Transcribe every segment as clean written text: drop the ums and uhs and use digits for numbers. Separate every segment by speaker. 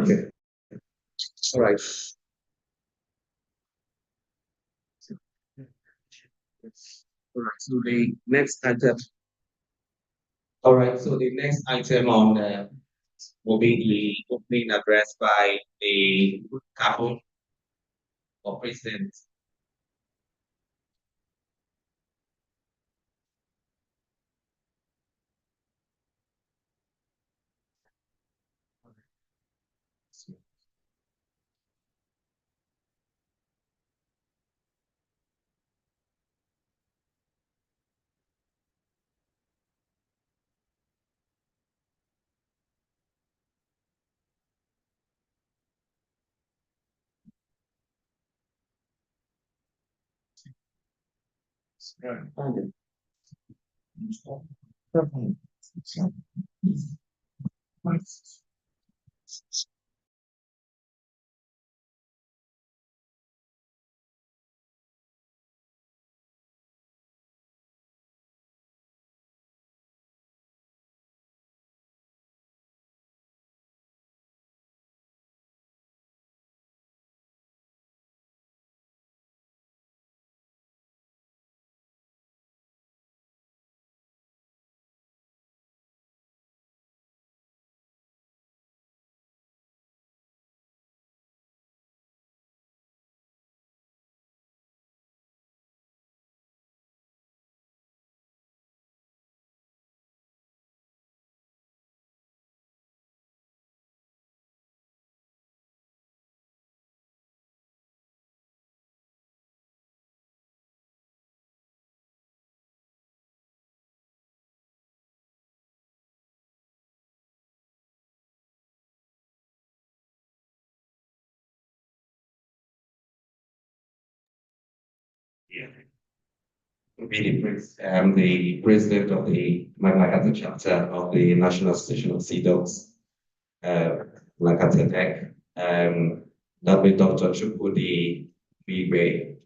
Speaker 1: Okay. All right. All right. So the next item. All right. So the next item on will be the opening address by the couple or president. Yeah. Will be the president of the Magna chapter of the National Association of Sea Dogs, Magna Tech. That'll be Dr. Chukudi Bibe.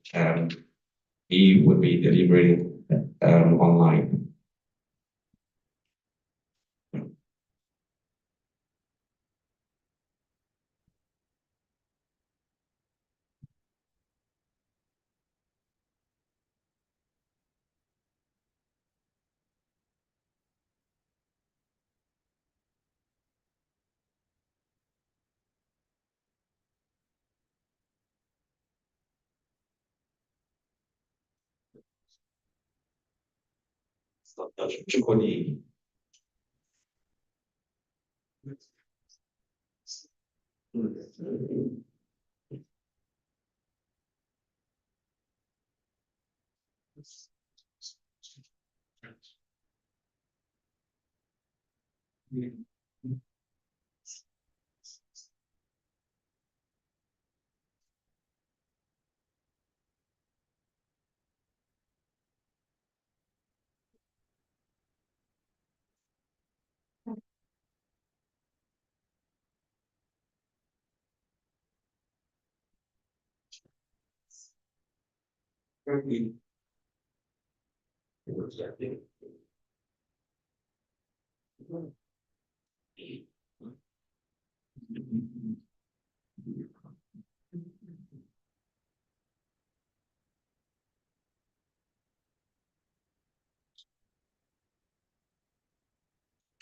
Speaker 1: He would be delivering online. Dr. Chukudi.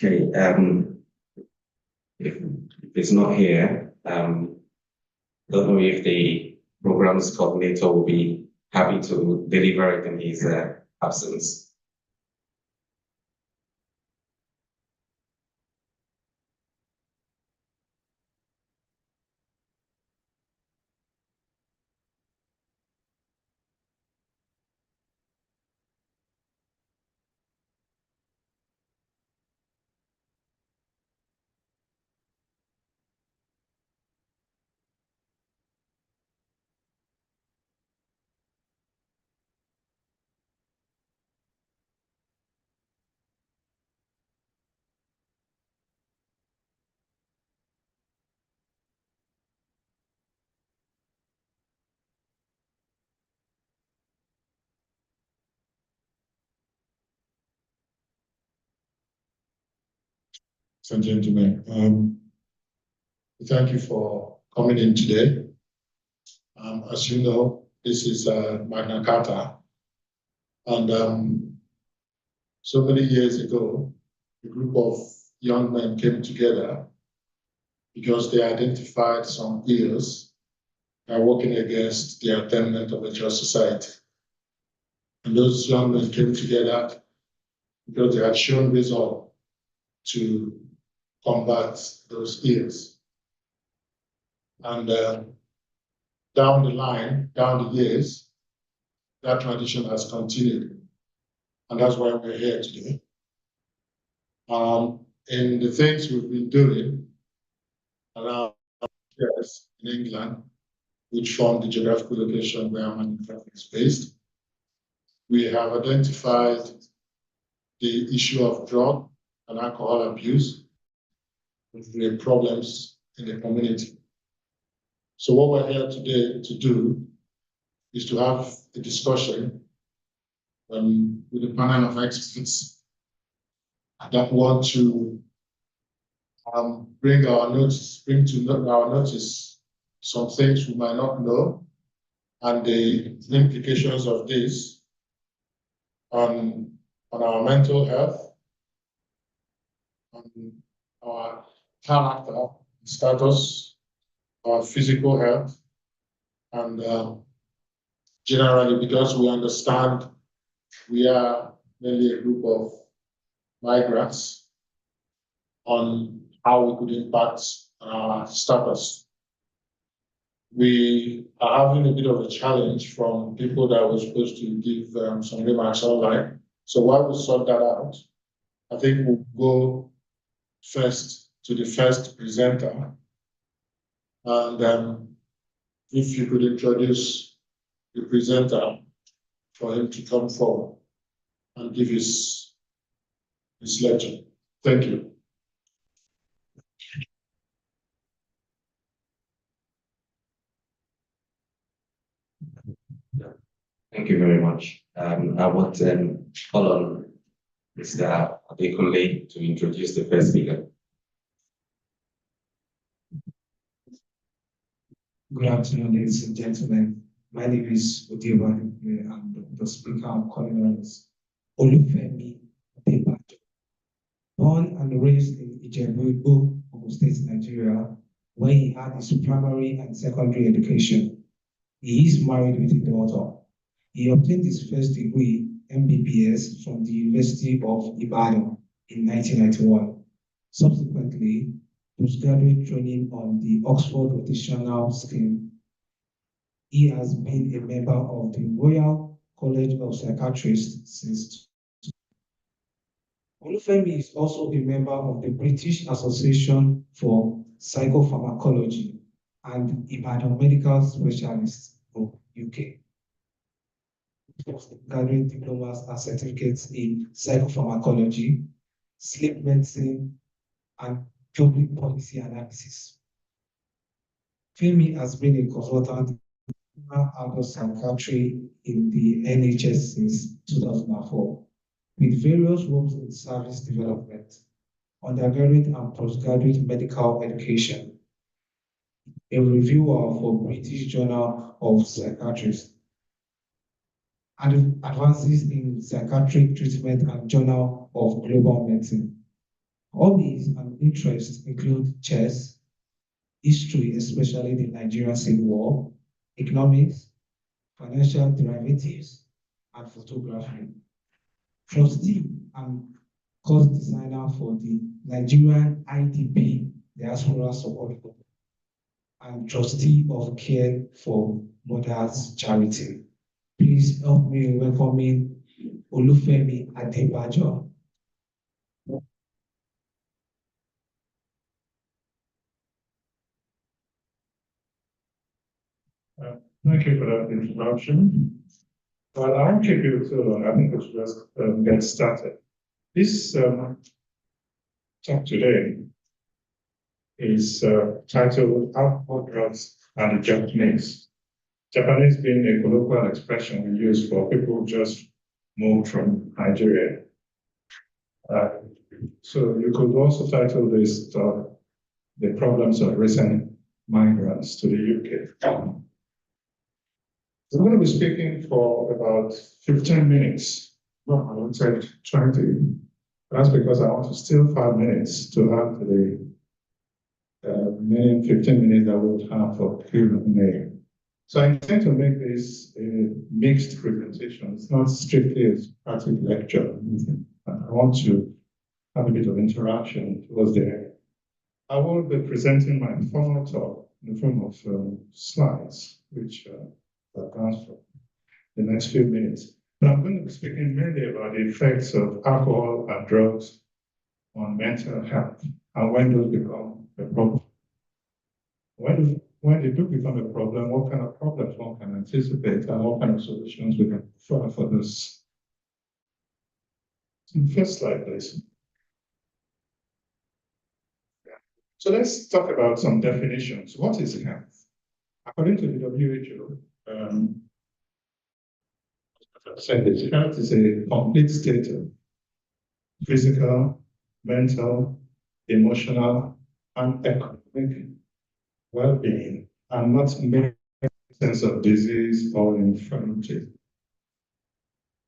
Speaker 1: Okay, if it's not here, don't know if the programs coordinator will be happy to deliver it in his absence.
Speaker 2: and gentlemen. Thank you for coming in today. As you know, this is Magna Carta, and so many years ago, a group of young men came together because they identified some ills that are working against the attainment of a just society. And those young men came together because they had shown resolve to combat those ills. And down the line, down the years, that tradition has continued. And that's why we're here today. In the things we've been doing around years in England, which form the geographical location where manufacturing is based, we have identified the issue of drug and alcohol abuse with the problems in the community. So what we're here today to do is to have a discussion with a panel of experts that want to bring to our notice some things we might not know and the implications of this on our mental health, on our character, status, our physical health, and generally because we understand we are mainly a group of migrants, on how we could impact our status. We are having a bit of a challenge from people that were supposed to give some remarks online. So while we sort that out, I think we'll go first to the first presenter. And if you could introduce the presenter for him to come forward and give his lecture. Thank you.
Speaker 1: Thank you very much. I want to call on Mr. Adekunle to introduce the first speaker.
Speaker 3: Good afternoon, ladies and gentlemen. My name is Odiwa, and the speaker I'm calling on is Olufemi Adebajo. Born and raised in Ijebu-Igbo, Ogun State, Nigeria, where he had his primary and secondary education. He is married with a daughter. He obtained his first degree, MBBS, from the University of Ibadan in 1991. Subsequently, postgraduate training on the Oxford Rotational Scheme. He has been a member of the Royal College of Psychiatrists since. Olufemi is also a member of the British Association for Psychopharmacology and Ibadan Medical Specialists of UK. Postgraduate diplomas and certificates in psychopharmacology, sleep medicine, and public policy analysis. Femi has been a consultant in adult psychiatry in the NHS since 2004, with various roles in service development, undergraduate and postgraduate medical education, a reviewer for British Journal of Psychiatry, and advances in psychiatric treatment and Journal of Global Medicine. Hobbies and interests include chess, history, especially the Nigerian Civil War, economics, financial derivatives, and photography. Trustee and course designer for the Nigerian IDP Diaspora Support Group, and trustee of Care for Mothers Charity. Please help me in welcoming Olufemi Adebajo.
Speaker 4: Thank you for that introduction. Well, I won't keep you too long. I think we should just get started. This talk today is titled Alcohol, Drugs, and the Japanese. Japanese being a colloquial expression we use for people who just moved from Nigeria. So you could also title this the problems of recent migrants to the UK. I'm going to be speaking for about 15 minutes. Well, I would say 20. That's because I want to steal 5 minutes to have the remaining 15 minutes that we'll have for Q&A. So I intend to make this a mixed presentation. It's not strictly a static lecture. I want to have a bit of interaction towards the end. I will be presenting my formal talk in the form of slides, which I'll transfer the next few minutes. But I'm going to be speaking mainly about the effects of alcohol and drugs on mental health and when those become a problem. When they do become a problem, what kind of problems one can anticipate and what kind of solutions we can find for this. So the first slide, please. So let's talk about some definitions. What is health? According to the WHO, health is a complete state of physical, mental, emotional, and economic well-being, and not mere sense of disease or infirmity.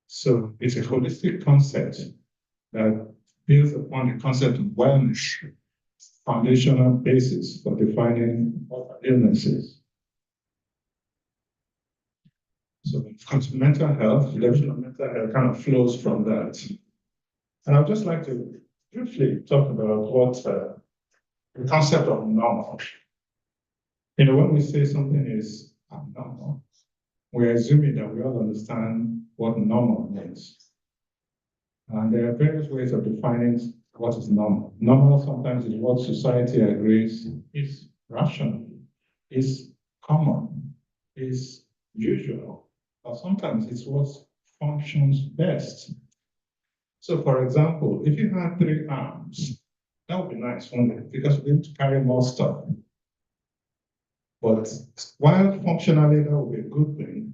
Speaker 4: So it's a holistic concept that builds upon the concept of wellness, foundational basis for defining illnesses. So when it comes to mental health, the definition of mental health kind of flows from that. And I'd just like to briefly talk about what the concept of normal. You know, when we say something is abnormal, we're assuming that we all understand what normal means. And there are various ways of defining what is normal. Normal sometimes is what society agrees is rational, is common, is usual, or sometimes it's what functions best. So for example, if you had 3 arms, that would be nice, wouldn't it? Because we need to carry more stuff. But while functionally that would be a good thing,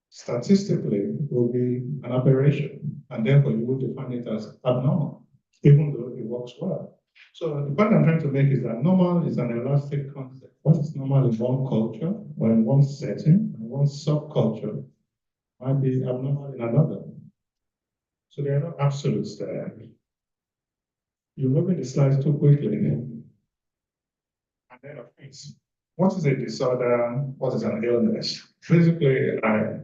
Speaker 4: statistically it will be an aberration, and therefore you would define it as abnormal, even though it works well. So the point I'm trying to make is that normal is an elastic concept. What is normal in one culture or in one setting, in one subculture, might be abnormal in another. So there are no absolutes there. You're moving the slides too quickly. And then, of course, what is a disorder? What is an illness? Basically, a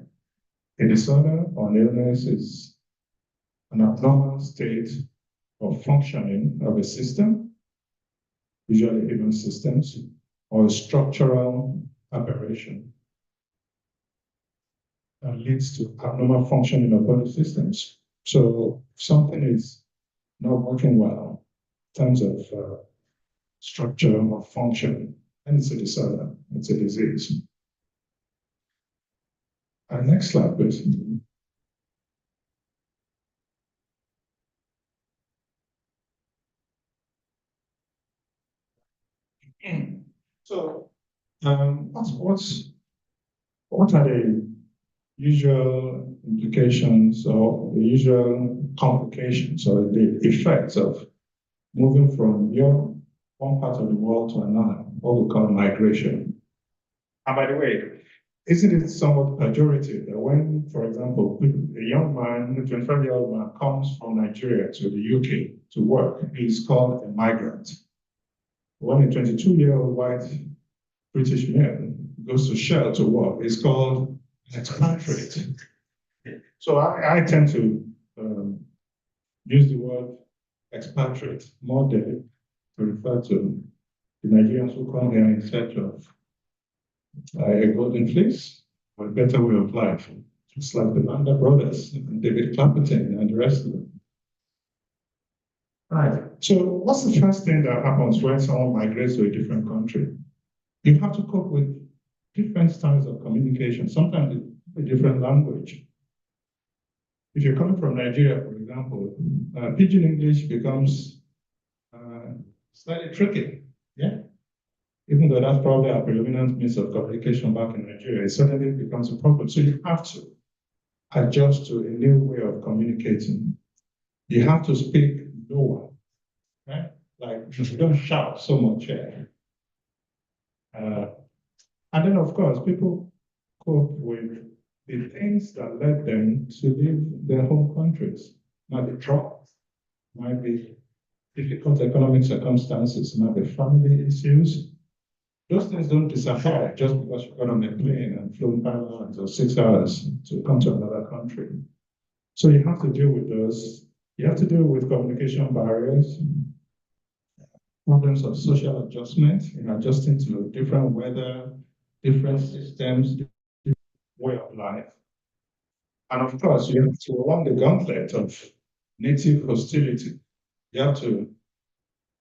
Speaker 4: disorder or an illness is an abnormal state of functioning of a system, usually human systems, or a structural aberration that leads to abnormal functioning of body systems. So if something is not working well in terms of structure or function, and it's a disorder, it's a disease. Next slide, please. So, what are the usual implications or the usual complications or the effects of moving from one part of the world to another, what we call migration? And by the way, isn't it somewhat pejorative that when, for example, a young man, a 25-year-old man comes from Nigeria to the UK to work, he's called a migrant. When a 22-year-old white British male goes to Shell to work, he's called an expatriate. So I tend to use the word expatriate more than to refer to the Nigerians who come here in search of a golden fleece or a better way of life, just like the Banda Brothers and David Clapperton and the rest of them. Right. So what's the first thing that happens when someone migrates to a different country? You have to cope with different styles of communication, sometimes a different language. If you're coming from Nigeria, for example, Pidgin English becomes slightly tricky, yeah? Even though that's probably our predominant means of communication back in Nigeria, it suddenly becomes a problem. So you have to adjust to a new way of communicating. You have to speak lower, right? Like you don't shout so much here. And then, of course, people cope with the things that led them to leave their home countries. Might be trauma, might be difficult economic circumstances, might be family issues. Those things don't disappear just because you got on a plane and flown 5 hours or 6 hours to come to another country. So you have to deal with those. You have to deal with communication barriers, problems of social adjustment, adjusting to different weather, different systems, different way of life. And of course, you have to run the gauntlet of native hostility. You have to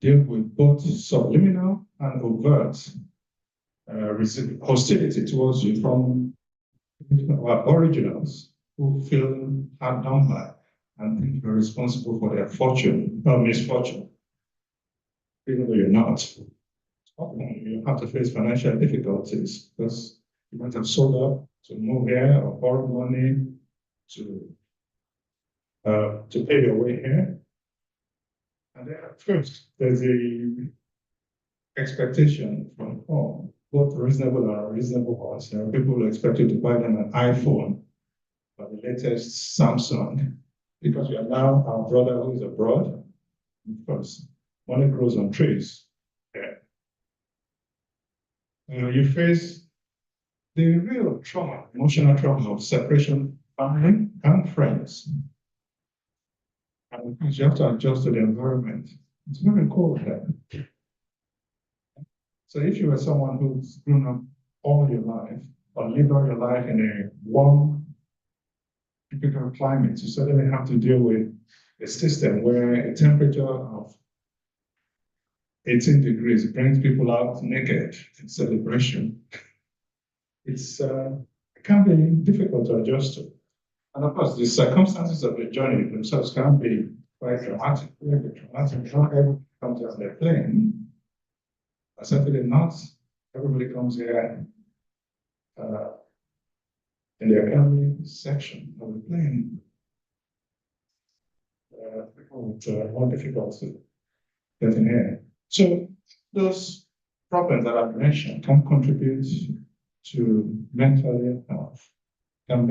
Speaker 4: deal with both subliminal and overt hostility towards you from our originals who feel hard done by and think you're responsible for their fortune or misfortune, even though you're not. Often you have to face financial difficulties because you might have sold up to move here or borrow money to pay your way here. And then first, there's the expectation from home, both reasonable and unreasonable ones. People will expect you to buy them an iPhone or the latest Samsung because you are now our brother who is abroad. Of course, money grows on trees. Yeah. You face the real trauma, emotional trauma of separation, family and friends. And because you have to adjust to the environment. It's very cold there. So if you were someone who's grown up all your life or lived all your life in a warm, typical climate, you suddenly have to deal with a system where a temperature of 18 degrees brings people out naked in celebration. It can be difficult to adjust to. And of course, the circumstances of the journey themselves can be quite dramatic. Not everybody comes on their plane. Certainly not everybody comes here in the economy section of the plane. People with more difficulty getting here. So those problems that I've mentioned can contribute to mental health, can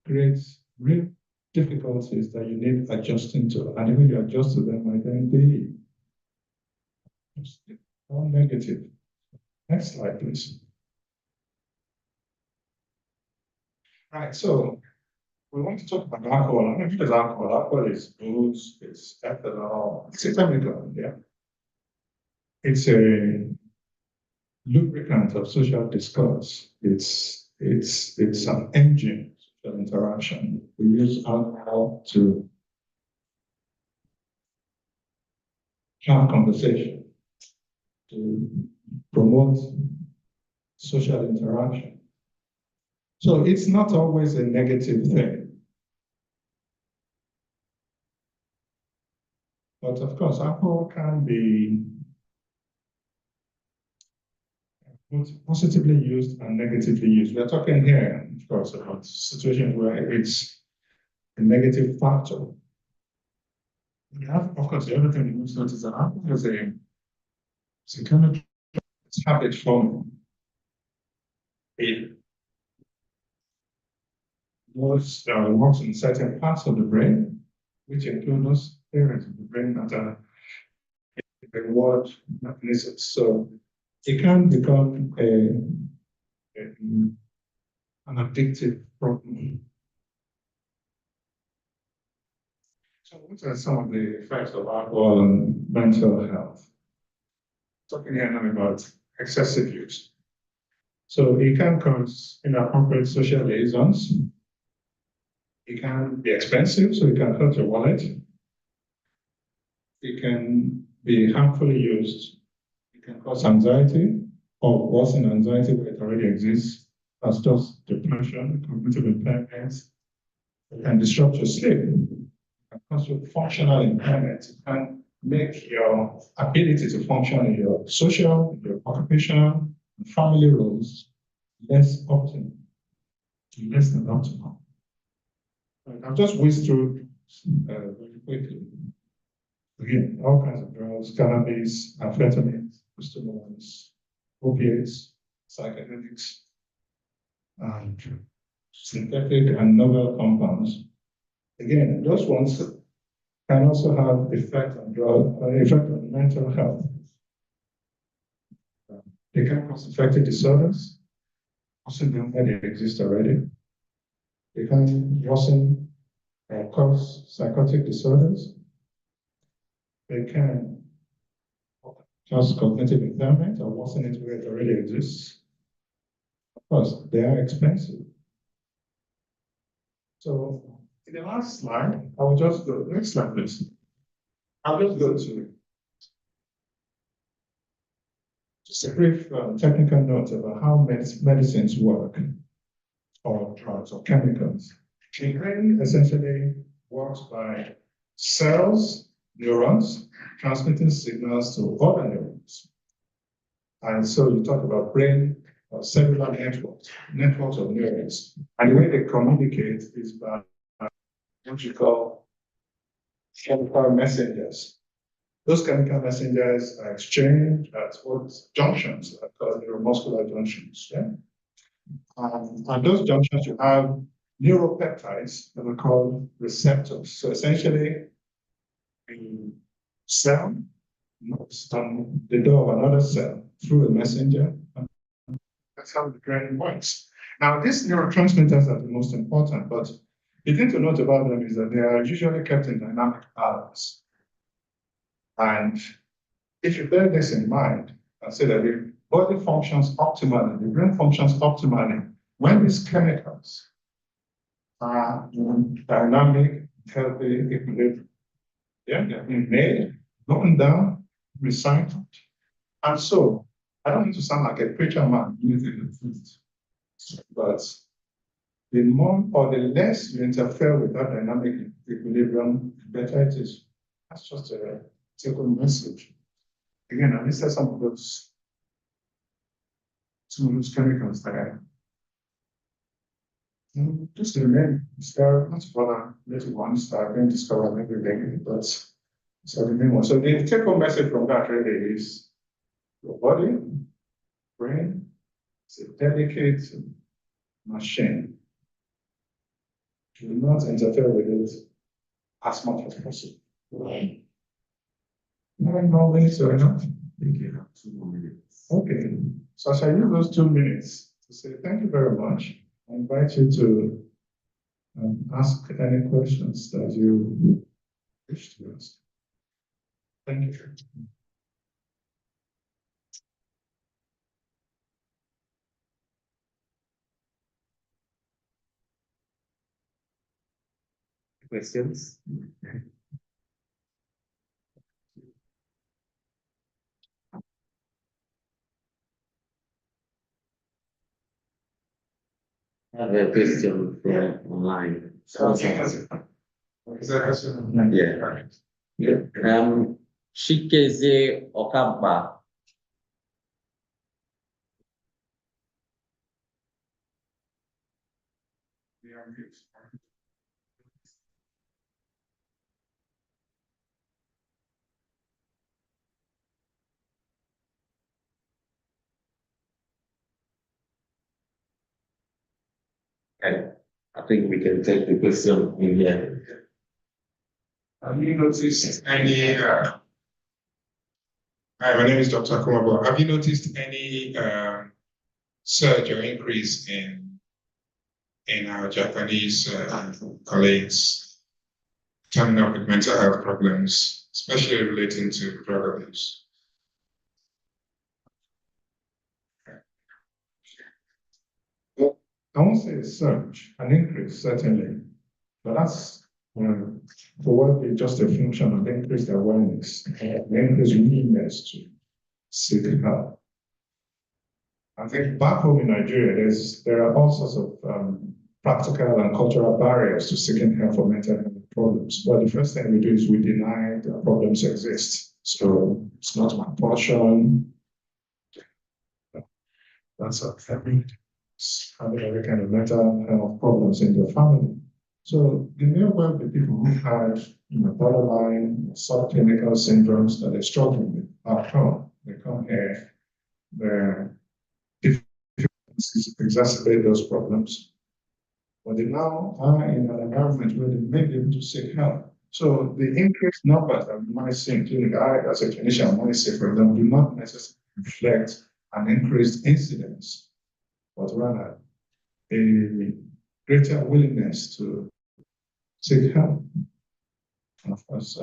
Speaker 4: create real difficulties that you need adjusting to. And when you adjust to them, I think be all negative. Next slide, please. Right, so we want to talk about alcohol. I mean, what is alcohol? Alcohol is booze, it's ethanol, it's a chemical, yeah. It's a lubricant of social discourse. It's an engine of interaction. We use alcohol to have conversation, to promote social interaction. So it's not always a negative thing. But of course, alcohol can be both positively used and negatively used. We're talking here, of course, about situations where it's a negative factor. We have, of course, the other thing we must notice is that alcohol is a kind of habit forming. It works in certain parts of the brain, which include those areas of the brain that are reward mechanisms. So it can become an addictive problem. So what are some of the effects of alcohol on mental health? Talking here now about excessive use. So it can cause inappropriate social liaisons. It can be expensive, so it can hurt your wallet. It can be harmfully used. It can cause anxiety or worsen anxiety where it already exists. That's just depression, cognitive impairments. It can disrupt your sleep. It can cause you functional impairment. It can make your ability to function in your social, your occupational, and family roles less optimal, less than optimal. I'll just whiz through very quickly. Again, all kinds of drugs, cannabis, amphetamines, stimulants, opiates, psychedelics, and synthetic and novel compounds. Again, those ones can also have effect on mental health. They can cause affective disorders, also known that they exist already. They can worsen or cause psychotic disorders. They can cause cognitive impairment or worsen it where it already exists. Of course, they are expensive. So in the last slide, I will just go, next slide, please. I'll just go to just a brief technical note about how medicines work, or drugs or chemicals. The brain essentially works by cells, neurons, transmitting signals to other neurons. And so you talk about brain or cellular networks of neurons. And the way they communicate is by what you call chemical messengers. Those chemical messengers are exchanged at what junctions are called neuromuscular junctions. Yeah? And those junctions, you have neuropeptides that are called receptors. So essentially, a cell knocks on the door of another cell through a messenger. That's how the brain works. Now, these neurotransmitters are the most important, but the thing to note about them is that they are usually kept in dynamic balance. And if you bear this in mind and say that the body functions optimally, the brain functions optimally, when these chemicals are in dynamic, healthy equilibrium, yeah, they're being made, broken down, recycled. And so, I don't need to sound like a preacher man using the truth, but the more or the less you interfere with that dynamic equilibrium, the better it is. That's just a simple message. Again, I listed some of those chemicals that just remain discovered, not for the little ones that are being discovered every day, but so the main one. So the take-home message from that really is your body, brain, is a delicate machine. Do not interfere with it as much as possible. Right. 9 more minutes or enough? Thank you. 2 more minutes. Okay. So I shall use those 2 minutes to say thank you very much. I invite you to ask any questions that you wish to ask. Thank you.
Speaker 1: Questions? I have a question from online. Yeah. Shikeze Okaba. Okay. I think we can take the question in here.
Speaker 2: Have you noticed any? Hi, my name is Dr. Kumabo. Have you noticed any surge or increase in our Japanese colleagues coming up with mental health problems, especially relating to drug abuse?
Speaker 4: Well, I won't say a surge, an increase, certainly, but that's for what is just a function of increased awareness, increased willingness to seek help. I think back home in Nigeria, there are all sorts of practical and cultural barriers to seeking help for mental health problems. But the first thing we do is we deny that problems exist. So it's not my portion. That's a family having every kind of mental health problems in your family. So the may well be people who had, borderline subclinical syndromes that they're struggling with at home. They come here, their difficulties exacerbate those problems, but they now are in an environment where they may be able to seek help. So the increased numbers that we might see in clinic, I as a clinician might say, for example, do not necessarily reflect an increased incidence, but rather a greater willingness to seek help. And of course,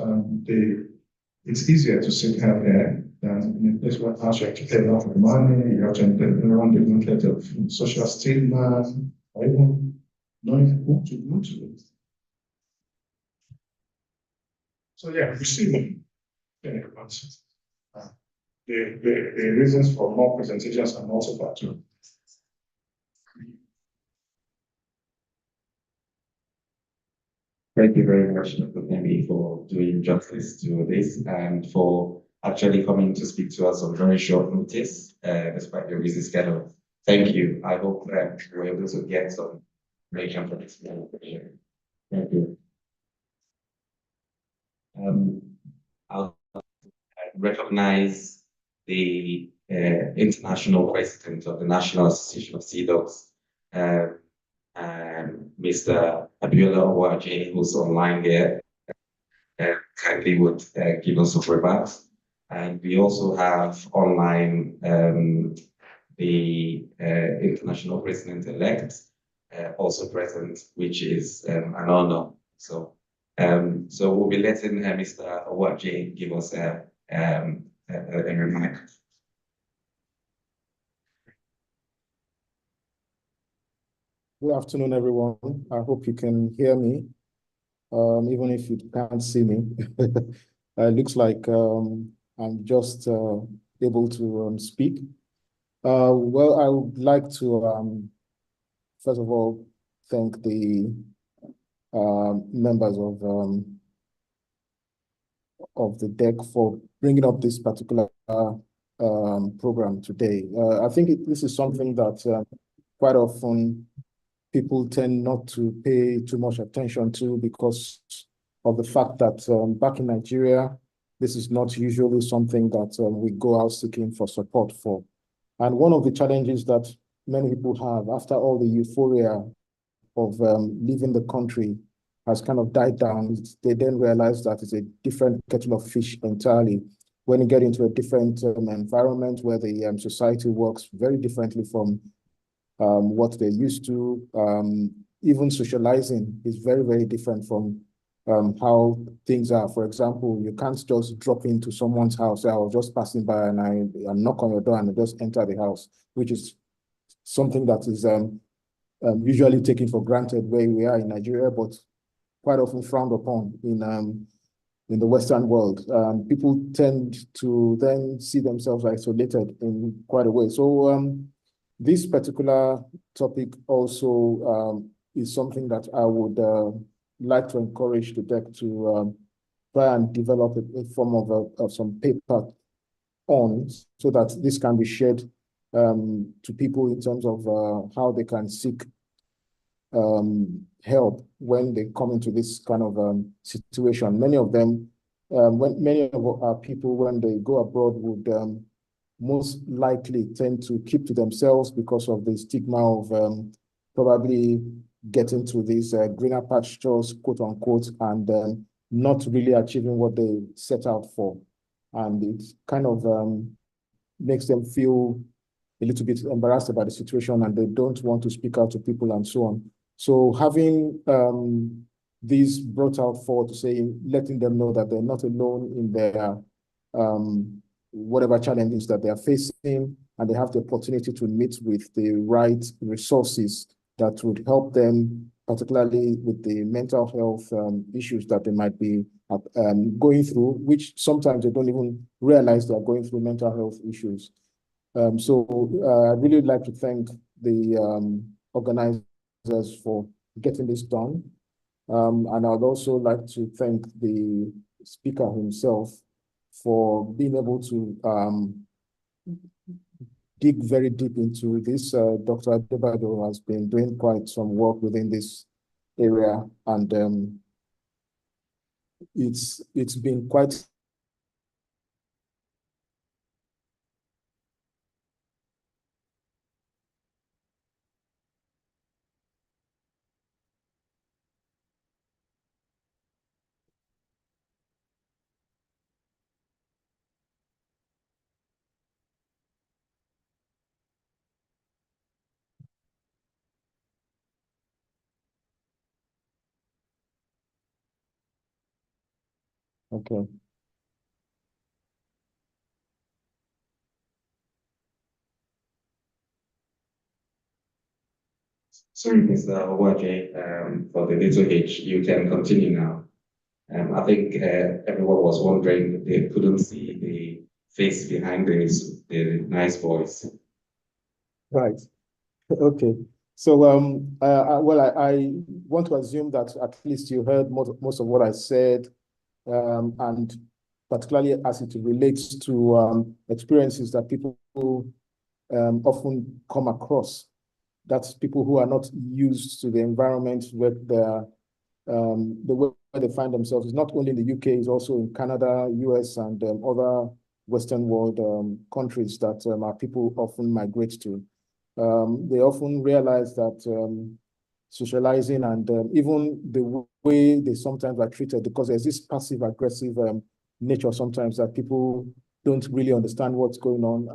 Speaker 4: it's easier to seek help here than in a place where you have to pay a lot of money, you have to run the gauntlet of social stigma, or even knowing who to go to. So yeah, we see them in advance. The reasons for more presentations are multiple too.
Speaker 1: Thank you very much, Dr. Nemi, for doing justice to this and for actually coming to speak to us on very short notice, despite your busy schedule. Thank you. I hope that we're able to get some information from this. Thank you. I'll recognize the international president of the National Association of Sea Dogs, and Mr. Abiola Owaje, who's online here, kindly would give us some remarks. And we also have online the international president-elect also present, which is an honor. So we'll be letting Mr. Owaje give us a remark.
Speaker 5: Good afternoon, everyone. I hope you can hear me, even if you can't see me. It looks like I'm just able to speak. Well, I would like to, first of all, thank the members of the deck for bringing up this particular program today. I think this is something that quite often people tend not to pay too much attention to because of the fact that back in Nigeria, this is not usually something that we go out seeking for support for. And one of the challenges that many people have after all the euphoria of leaving the country has kind of died down, they then realize that it's a different kettle of fish entirely. When you get into a different environment where the society works very differently from what they're used to, even socializing is very, very different from how things are. For example, you can't just drop into someone's house. I was just passing by and I knock on your door and I just enter the house, which is something that is usually taken for granted where we are in Nigeria, but quite often frowned upon in the Western world. People tend to then see themselves isolated in quite a way. So this particular topic also is something that I would like to encourage the deck to try and develop a form of some paper on, so that this can be shared to people in terms of how they can seek help when they come into this kind of situation. Many of them, many of our people, when they go abroad, would most likely tend to keep to themselves because of the stigma of probably getting to these greener pastures, quote unquote, and not really achieving what they set out for. And it kind of makes them feel a little bit embarrassed about the situation and they don't want to speak out to people and so on. So having these brought out forward to say, letting them know that they're not alone in their whatever challenges that they are facing, and they have the opportunity to meet with the right resources that would help them, particularly with the mental health issues that they might be going through, which sometimes they don't even realize they're going through mental health issues. So I really would like to thank the organizers for getting this done. And I'd also like to thank the speaker himself for being able to dig very deep into this. Dr. Adebayo has been doing quite some work within this area, and it's been quite okay.
Speaker 1: Sorry, Mr. Owaje, for the little H, you can continue now. I think everyone was wondering, they couldn't see the face behind the nice voice.
Speaker 5: Right. Okay. So, well, I want to assume that at least you heard most of what I said, and particularly as it relates to experiences that people often come across. That's people who are not used to the environment where the way they find themselves is not only in the UK, it's also in Canada, US, and other Western world countries that our people often migrate to. They often realize that socializing and even the way they sometimes are treated, because there's this passive aggressive nature sometimes that people don't really understand what's going on,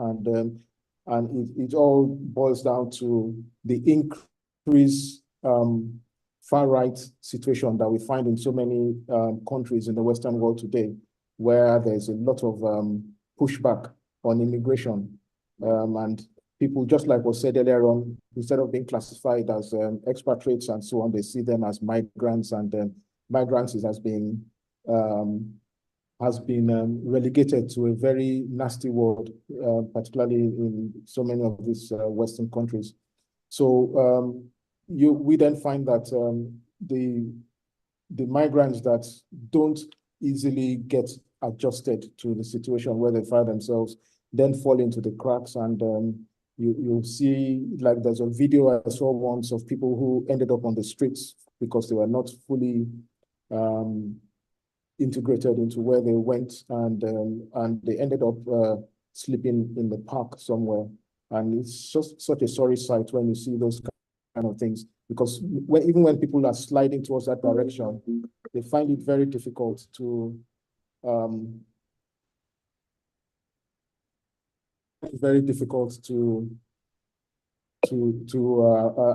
Speaker 5: and it all boils down to the increase far right situation that we find in so many countries in the Western world today, where there's a lot of pushback on immigration, and people, just like was said earlier on, instead of being classified as expatriates and so on, they see them as migrants, and migrants has been relegated to a very nasty world, particularly in so many of these Western countries. So we then find that the migrants that don't easily get adjusted to the situation where they find themselves then fall into the cracks, and you'll see, like, there's a video I saw once of people who ended up on the streets because they were not fully integrated into where they went, and they ended up sleeping in the park somewhere. And it's just such a sorry sight when you see those kind of things, because even when people are sliding towards that direction, they find it very difficult to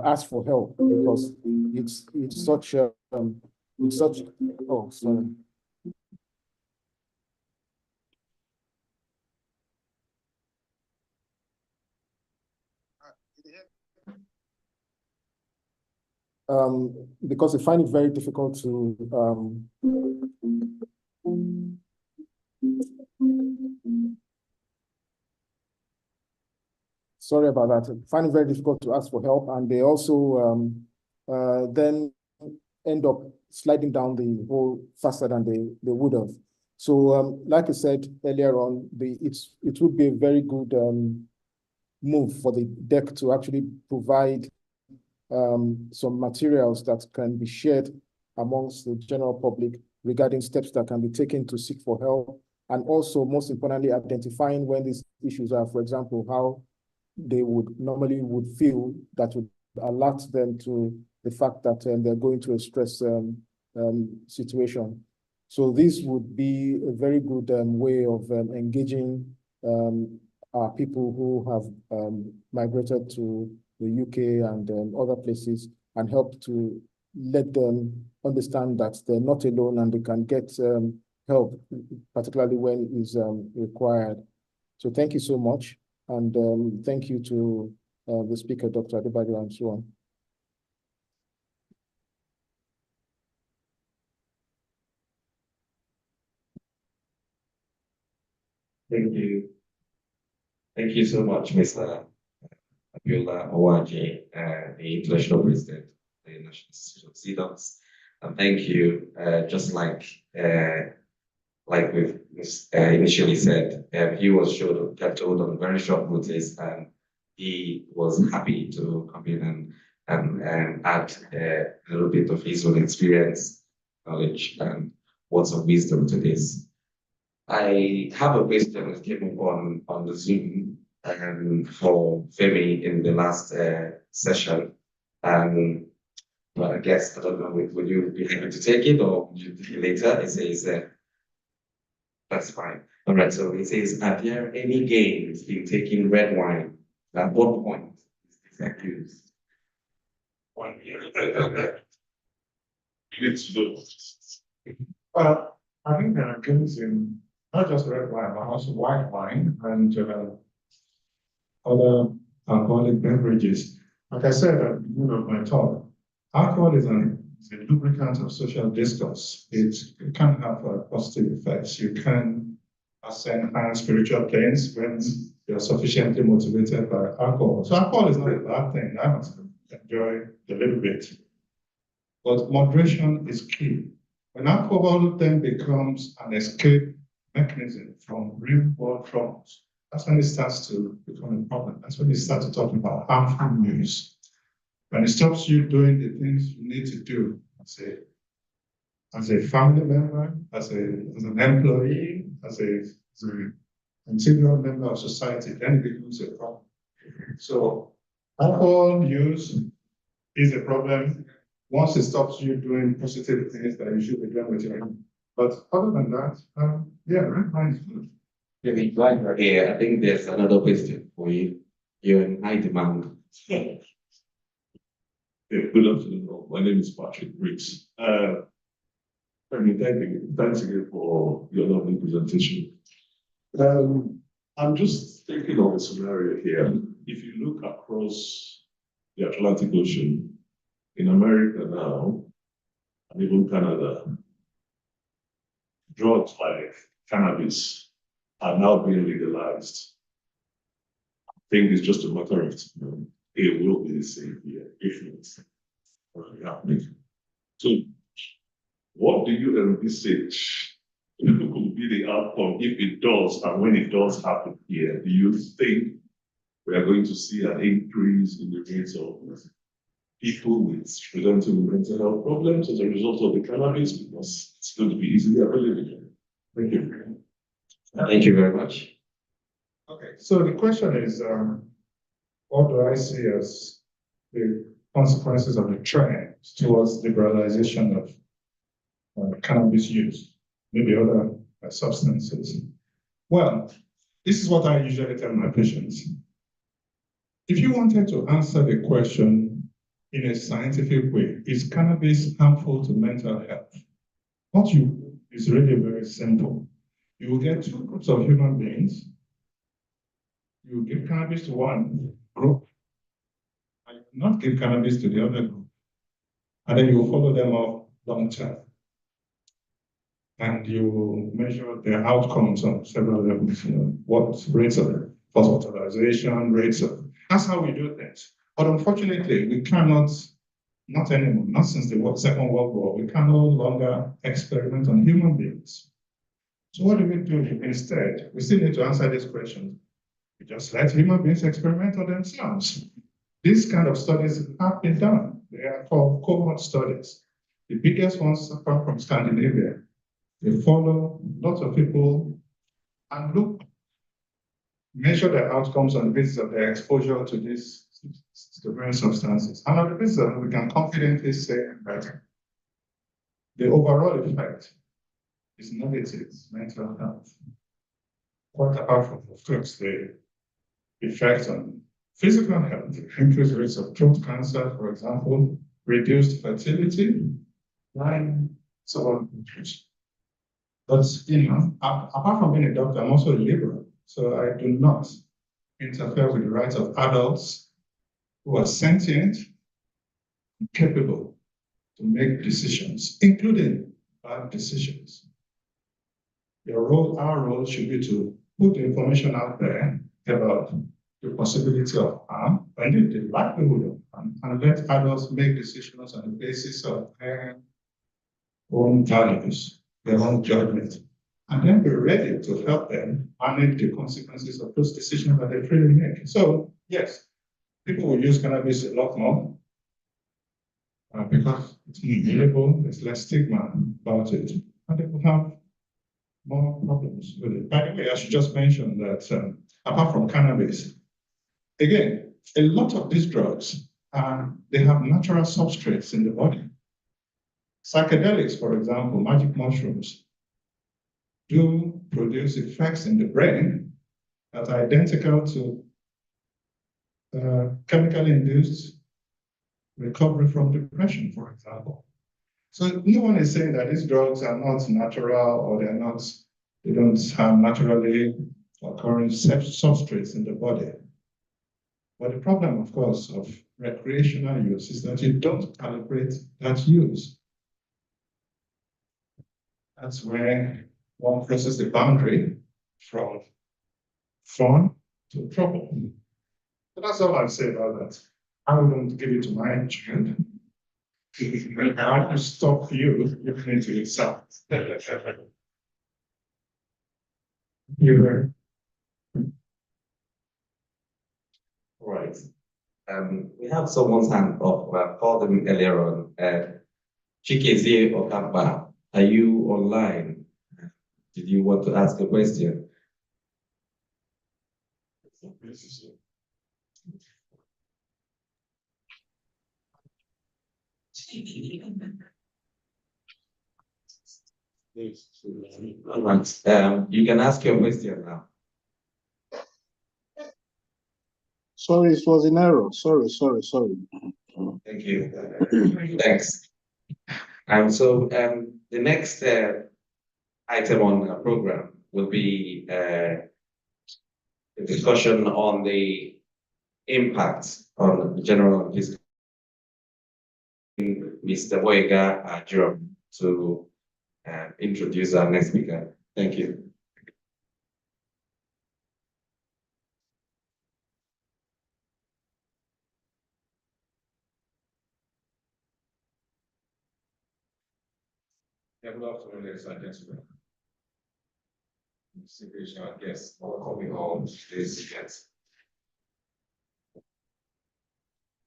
Speaker 5: ask for help, because it's such oh, sorry. Because they find it very difficult to sorry about that. Find it very difficult to ask for help, and they also then end up sliding down the hole faster than they would have. So, like I said earlier on, it would be a very good move for the deck to actually provide some materials that can be shared amongst the general public regarding steps that can be taken to seek for help, and also, most importantly, identifying when these issues are, for example, how they would feel that would alert them to the fact that they're going through a stress situation. So this would be a very good way of engaging our people who have migrated to the UK and other places, and help to let them understand that they're not alone and they can get help, particularly when it is required. So thank you so much. And thank you to the speaker, Dr. Adebayo, and so on.
Speaker 1: Thank you. Thank you so much, Mr. Abiola Owaje, the International President of the National Institute of CDOTS. And thank you, just like we've initially said, he was told on very short notice, and he was happy to come in and add a little bit of his own experience, knowledge, and words of wisdom to this. I have a question that came up on the Zoom for Femi in the last session. But I guess, I don't know, would you be able to take it or would you take it later? It says, that's fine. All right, so it says, are there any gains in taking red wine? At what point is this accused?
Speaker 4: 1 year. It's low. Well, I think there are gains in not just red wine, but also white wine and other alcoholic beverages. Like I said at the beginning of my talk, alcohol is a lubricant of social discourse. It can have positive effects. You can ascend higher spiritual planes when you're sufficiently motivated by alcohol. So alcohol is not a bad thing. I must enjoy a little bit. But moderation is key. When alcohol then becomes an escape mechanism from real world troubles, that's when it starts to become a problem. That's when you start to talk about harmful use. When it stops you doing the things you need to do as a family member, as an employee, as a integral member of society, then it becomes a problem. So alcohol use is a problem once it stops you doing positive things that you should be doing with your life. But other than that, yeah, red wine is good.
Speaker 1: Yeah, while you're here, I think there's another question for you. You're in high demand.
Speaker 6: Yeah, good afternoon. My name is Patrick Briggs. Thanks again for your lovely presentation. I'm just thinking of a scenario here. If you look across the Atlantic Ocean, in America now, and even Canada, drugs like cannabis are now being legalized. I think it's just a matter of time. It will be the same here, if not already happening. So, what do you envisage could be the outcome if it does, and when it does happen here? Do you think we are going to see an increase in the rates of people with presenting mental health problems as a result of the cannabis, because it's going to be easily available? Thank you.
Speaker 1: Thank you very much.
Speaker 4: Okay, so the question is, what do I see as the consequences of the trend towards liberalization of cannabis use, maybe other substances? Well, this is what I usually tell my patients. If you wanted to answer the question in a scientific way, is cannabis harmful to mental health? What you do is really very simple. You will get two groups of human beings. You will give cannabis to one group, and you will not give cannabis to the other group. And then you will follow them up long term. And you will measure their outcomes on several levels, what rates of hospitalization, rates of, that's how we do things. But unfortunately, we cannot, not anymore, not since the Second World War, we can no longer experiment on human beings. So what do we do instead? We still need to answer this question. We just let human beings experiment on themselves. These kind of studies have been done. They are called cohort studies. The biggest ones come from Scandinavia. They follow lots of people and measure their outcomes on the basis of their exposure to these various substances. And on the basis of it, we can confidently say that the overall effect is negative mental health. Quite apart from, of course, the effect on physical health, increased rates of throat cancer, for example, reduced fertility, and so on. But, apart from being a doctor, I'm also a liberal. So I do not interfere with the rights of adults who are sentient and capable to make decisions, including bad decisions. Our role should be to put the information out there about the possibility of harm, and the likelihood of harm, and let adults make decisions on the basis of their own values, their own judgment, and then be ready to help them manage the consequences of those decisions that they freely make. So, yes, people will use cannabis a lot more. because it's labeled, there's less stigma about it, and they will have more problems with it. By the way, I should just mention that apart from cannabis, again, a lot of these drugs, they have natural substrates in the body. Psychedelics, for example, magic mushrooms, do produce effects in the brain that are identical to chemically induced recovery from depression, for example. So no one is saying that these drugs are not natural or they don't have naturally occurring substrates in the body. But the problem, of course, of recreational use is that you don't calibrate that use. That's where one crosses the boundary from fun to trouble. So that's all I'll say about that. I wouldn't give it to my children. I will stop you looking into yourself. You
Speaker 1: Right. We have someone's hand up. I called him earlier on. Chikezie Okamba, are you online? Did you want to ask a question? All right. You can ask your question now.
Speaker 7: Sorry, it was an error. Sorry.
Speaker 1: Thank you. Thanks. So the next item on the program will be a discussion on the impact on the general fiscal. Mr. Boyega Ajuram to introduce our next speaker. Thank you.
Speaker 8: Yeah, good afternoon, ladies and gentlemen. Distinguished guests, welcome all to today's event.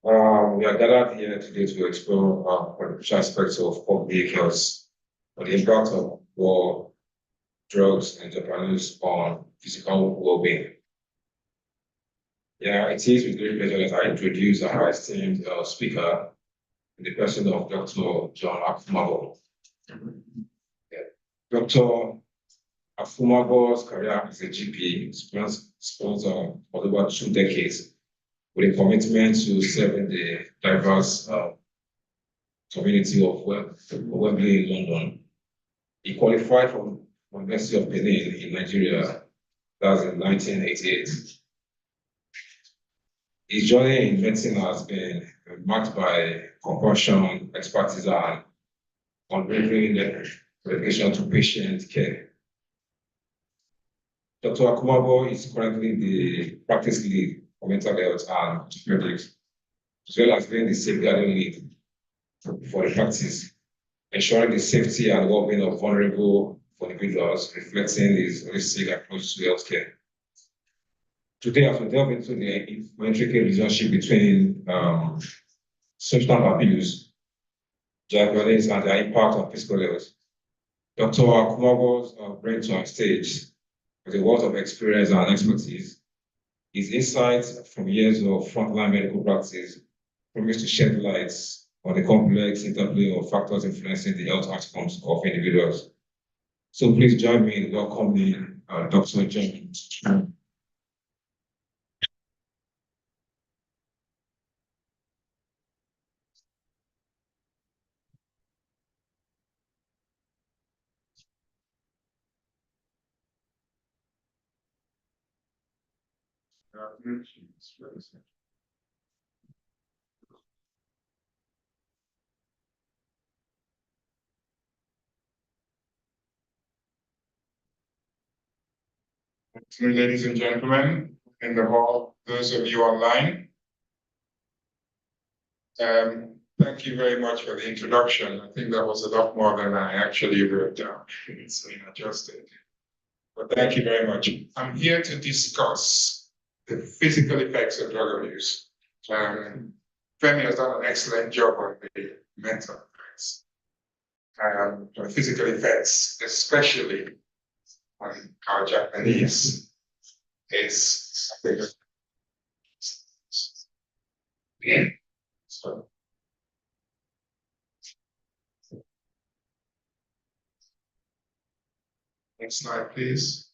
Speaker 8: We are gathered here today to explore potential aspects of pop vehicles, or the impact of war, drugs, and Japanese on physical well-being. Yeah, it is with great pleasure that I introduce our esteemed speaker, in the person of Dr. John Akumabo. Dr. Afumago's career as a GP spans for over 2 decades, with a commitment to serving the diverse community of Wembley in London. He qualified from University of Benin in Nigeria, that's in 1988. His journey in medicine has been marked by compassion, expertise, and unwavering dedication to patient care. Dr. Akumabo is currently the practice lead for mental health and orthopedics, as well as being the safeguarding lead for the practice, ensuring the safety and well-being of vulnerable individuals, reflecting his holistic approach to healthcare. Today, as we delve into the intricate relationship between substance abuse, jakpanese, and their impact on physical health, Dr. Akumabo's brings on stage with a wealth of experience and expertise. His insights from years of frontline medical practice promise to shed light on the complex interplay of factors influencing the health outcomes of individuals. So please join me in welcoming Dr. John.
Speaker 9: Ladies and gentlemen in the hall, those of you online, thank you very much for the introduction. I think that was a lot more than I actually wrote down. It's been adjusted. But thank you very much. I'm here to discuss the physical effects of drug abuse. Femi has done an excellent job on the mental effects, physical effects, especially on our Japanese, is something. Yeah. So. Next slide, please.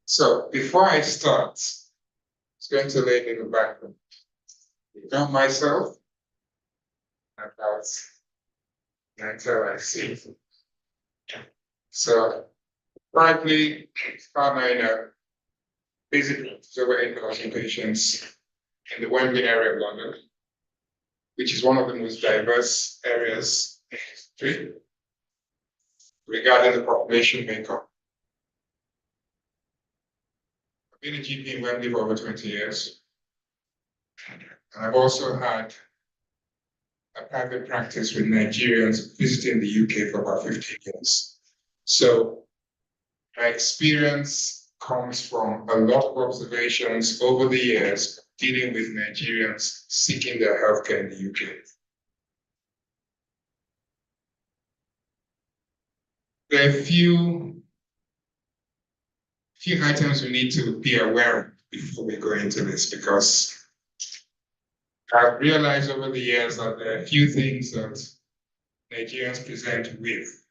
Speaker 9: So before I start, I'm going to lay in the background about myself, about mental I see. So currently, partner in a basically over 8,000 patients in the Wembley area of London, which is one of the most diverse areas in history regarding the population makeup. I've been a GP in Wembley for over 20 years. And I've also had a private practice with Nigerians visiting the UK for about 15 years. So my experience comes from a lot of observations over the years dealing with Nigerians seeking their healthcare in the UK. There are a few items we need to be aware of before we go into this, because I've realized over the years that there are a few things that Nigerians present with.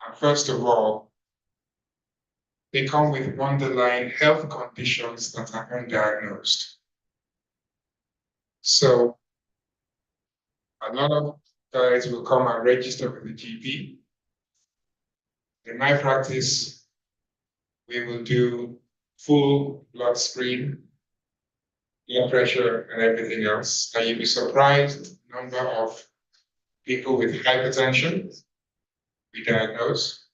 Speaker 9: And first of all, they come with underlying health conditions that are undiagnosed. So a lot of guys will come and register with the GP. In my practice, we will do full blood screen, blood pressure, and everything else. And you'll be surprised the number of people with hypertension we diagnose,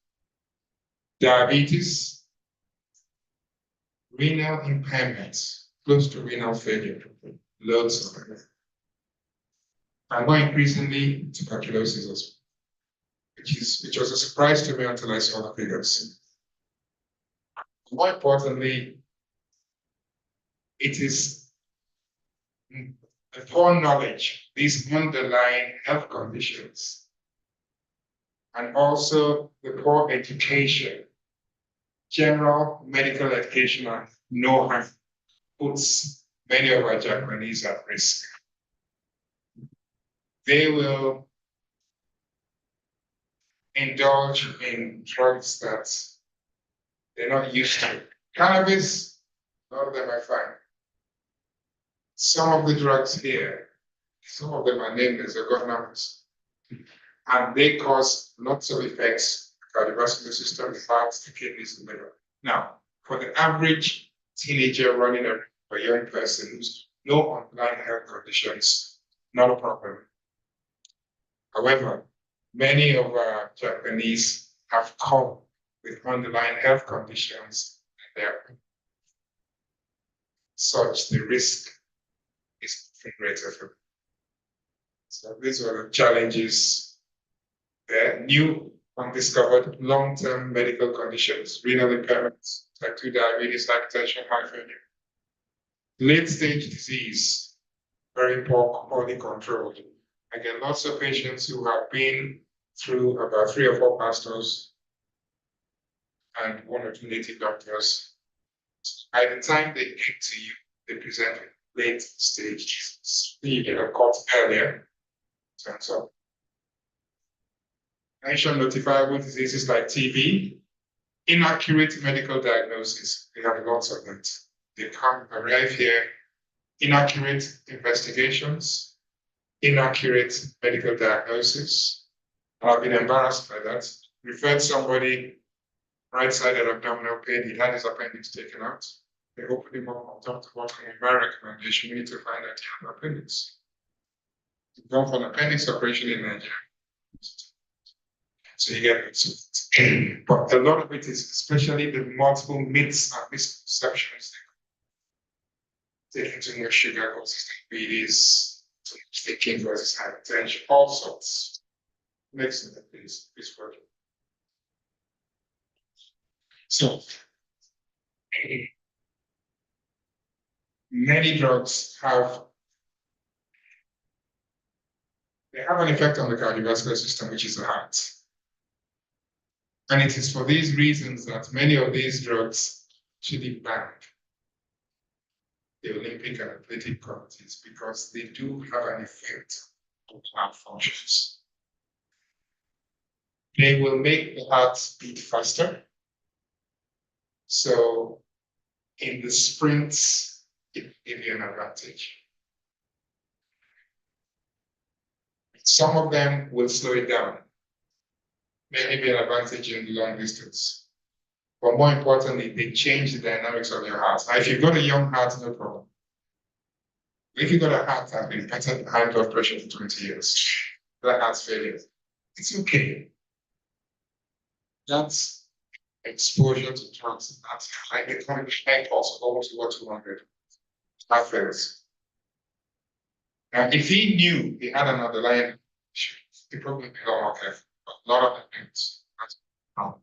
Speaker 9: diabetes, renal impairment, close to renal failure, loads of it. And more increasingly, tuberculosis as well, which was a surprise to me until I saw the figures. More importantly, it is the poor knowledge, these underlying health conditions, and also the poor education, general medical education and know-how puts many of our Japanese at risk. They will indulge in drugs that they're not used to. Cannabis, a lot of them are fine. Some of the drugs here, some of them are nameless, they've got numbers. And they cause lots of effects, cardiovascular system, the heart, the kidneys, the liver. Now, for the average teenager running a young person who's no underlying health conditions, not a problem. However, many of our Japanese have come with underlying health conditions, and they're such the risk is greater for them. So these are the challenges. There new undiscovered long-term medical conditions, renal impairments, type 2 diabetes, hypertension, heart failure. Late-stage disease, very poorly controlled. Again, lots of patients who have been through about 3 or 4 pastors and 1 or 2 native doctors. By the time they get to you, they present with late-stage disease. You get a caught earlier. So, mention notifiable diseases like TB, inaccurate medical diagnosis. We have lots of that. They come arrive here, inaccurate investigations, inaccurate medical diagnosis. I've been embarrassed by that. Referred somebody right-sided abdominal pain. He had his appendix taken out. They opened him up on top to what my recommendation. We need to find out he had an appendix. Go for an appendix operation in Nigeria. So you get it. But a lot of it is especially the multiple myths and misconceptions. Taking too much sugar causes diabetes, thinking versus hypertension, all sorts. Next slide, please. Please work. So many drugs have an effect on the cardiovascular system, which is the heart. And it is for these reasons that many of these drugs should be banned, the Olympic and athletic committees, because they do have an effect on heart functions. They will make the heart beat faster. So in the sprints, it give you an advantage. Some of them will slow it down. Maybe an advantage in the long distance. But more importantly, they change the dynamics of your heart. Now, if you've got a young heart, no problem. If you've got a heart that has been patient high blood pressure for 20 years, that heart's failure, it's okay. That's exposure to drugs. That's high, they call it high pulse, almost over 200. Heart fails. Now, if he knew he had an underlying issue, he probably be a lot more careful. But a lot of the things, that's wrong.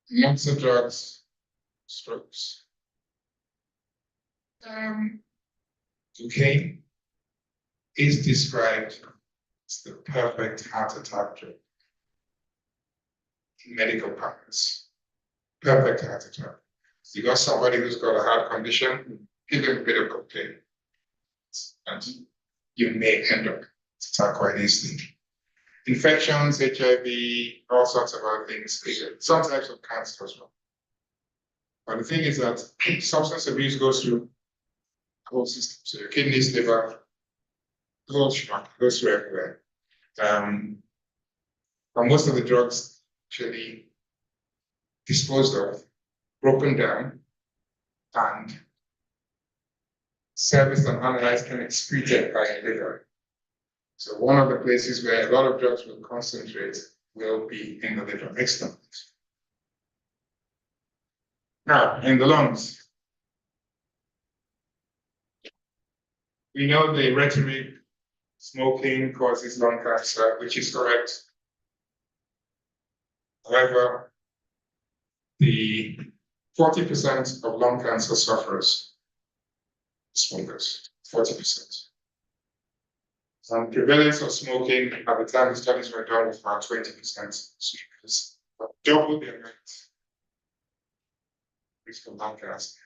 Speaker 9: Lots of drugs, strokes. Cocaine is described as the perfect heart attack drug in medical practice. Perfect heart attack. So you got somebody who's got a heart condition, give them a bit of cocaine, and you may end up attack quite easily. Infections, HIV, all sorts of other things, some types of cancer as well. But the thing is that substance abuse goes through the whole system. So your kidneys, liver, the whole schmuck goes through everywhere. And most of the drugs actually disposed of, broken down, and serviced and analyzed and excreted by the liver. So one of the places where a lot of drugs will concentrate will be in the liver. Next one. Now, in the lungs, we know the rhetoric, smoking causes lung cancer, which is correct. However, the 40% of lung cancer sufferers, smokers, 40%. And prevalence of smoking at the time the studies were done was about 20% smokers, but double the amount risk of lung cancer.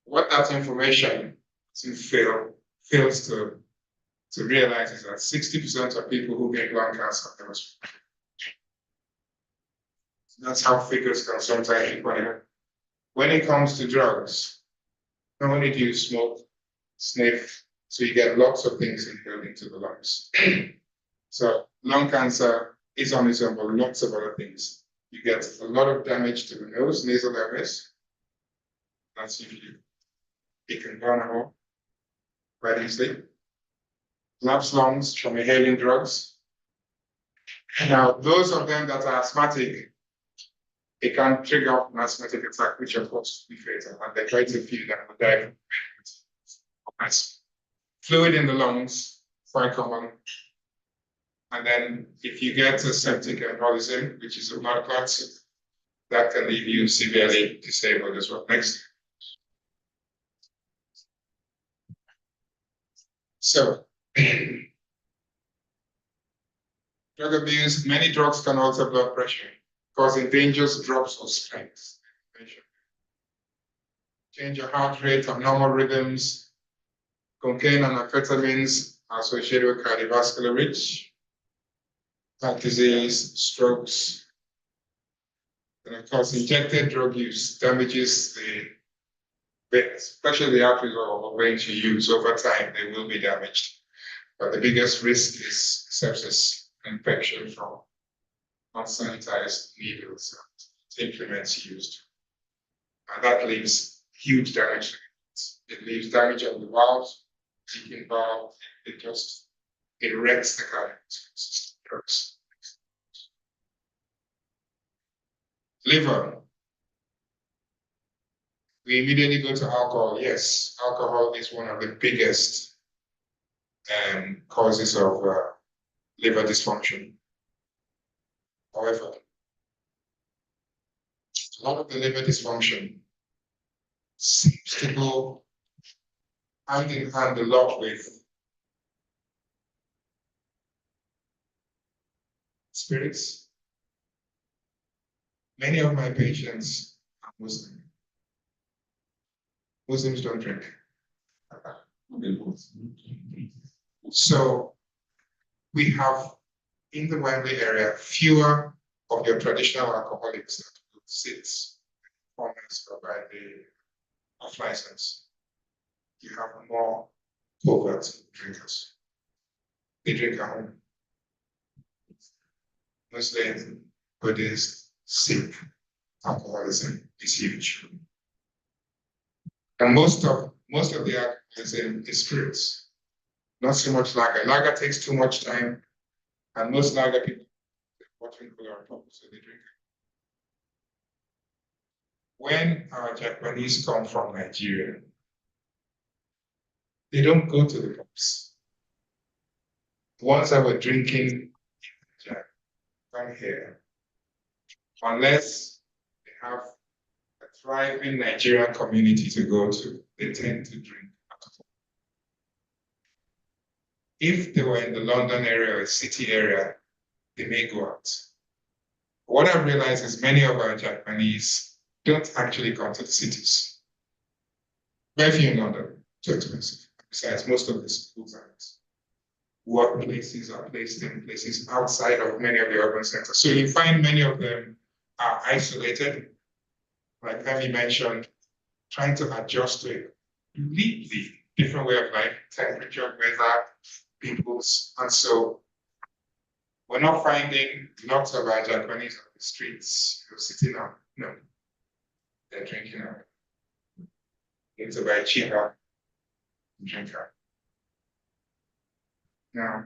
Speaker 9: What that information fails to realize is that 60% of people who get lung cancer never smoke. That's how figures can sometimes be funny. When it comes to drugs, not only do you smoke, sniff, so you get lots of things inhaled into the lungs. So lung cancer is on its own, but lots of other things. You get a lot of damage to the nose, nasal areas. That's usually, it can burn a hole quite easily. Collapsed lungs from inhaling drugs. Now, those of them that are asthmatic, it can trigger an asthmatic attack, which of course will be fatal. And there are quite a few that will die from asthma. Fluid in the lungs, quite common. And then if you get a septic embolism, which is a blood clot, that can leave you severely disabled as well. Next. So, drug abuse, many drugs can alter blood pressure, causing dangerous drops or spikes. Change your heart rate, abnormal rhythms. Cocaine and amphetamines are associated with cardiovascular risk, heart disease, strokes. And of course, injected drug use damages especially the arteries or veins you use. Over time, they will be damaged. But the biggest risk is sepsis, infection from unsanitized needles and implements used. And that leaves huge damage. It leaves damage on the valves, leaking valve, it wrecks the cardiovascular system. Liver. We immediately go to alcohol. Yes, alcohol is one of the biggest causes of liver dysfunction. However, a lot of the liver dysfunction seems to go hand in hand a lot with spirits. Many of my patients are Muslim. Muslims don't drink. So we have in the Wembley area fewer of your traditional alcoholics that will sit corners by the off license. You have more covert drinkers. They drink at home. Muslim, Buddhist, Sikh, alcoholism is huge. And most of the alcoholism is spirits. Not so much lager. Lager takes too much time, and most lager people watching cooler on top, so they drink it. When our Japanese come from Nigeria, they don't go to the pubs. The ones that were drinking come here, unless they have a thriving Nigerian community to go to, they tend to drink alcohol. If they were in the London area or city area, they may go out. What I've realized is many of our Japanese don't actually come to the cities. Very few in London, too expensive. Besides, most of the schools and workplaces are placed in places outside of many of the urban centers. So you find many of them are isolated, like Femi mentioned, trying to adjust to a completely different way of life, temperature, weather, peoples. And so we're not finding lots of our Japanese on the streets sitting on, no, they're drinking out. It's a very cheaper drinker. Now,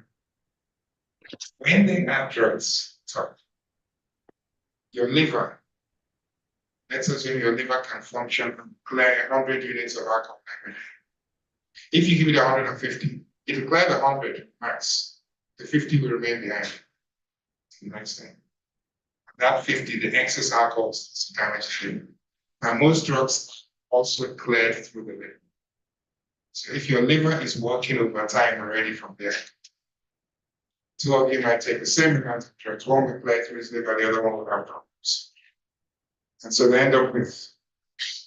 Speaker 9: when they add drugs, your liver, let's assume your liver can function and clear 100 units of alcohol every day. If you give it 150, it will clear the 100 max. The 50 will remain behind. It's a nice thing. That 50, the excess alcohol is damage the liver. And most drugs also cleared through the liver. So if your liver is working overtime already from there, two of you might take the same amount of drugs. One will clear through his liver, the other one will have problems. And so they end up with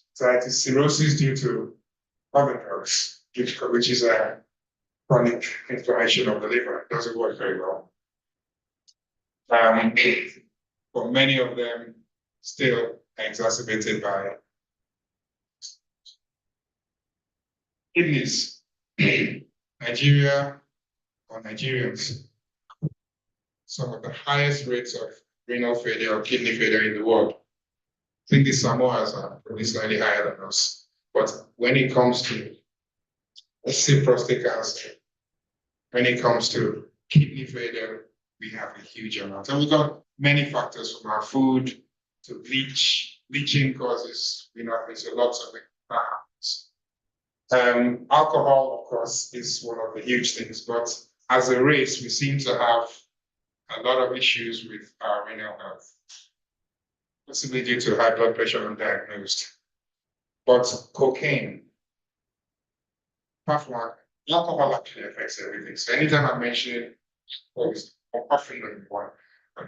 Speaker 9: cirrhosis due to other drugs, which is a chronic inflammation of the liver. It doesn't work very well. But many of them still exacerbated by kidneys. Nigeria or Nigerians, some of the highest rates of renal failure or kidney failure in the world. I think the Samoas are probably slightly higher than us. But when it comes to, let's say, prostate cancer, when it comes to kidney failure, we have a huge amount. And we've got many factors from our food to leaching causes, so lots of it that happens. Alcohol, of course, is one of the huge things, but as a race, we seem to have a lot of issues with our renal health, possibly due to high blood pressure undiagnosed. But cocaine, apart from alcohol actually affects everything. So anytime I mention it, often number one.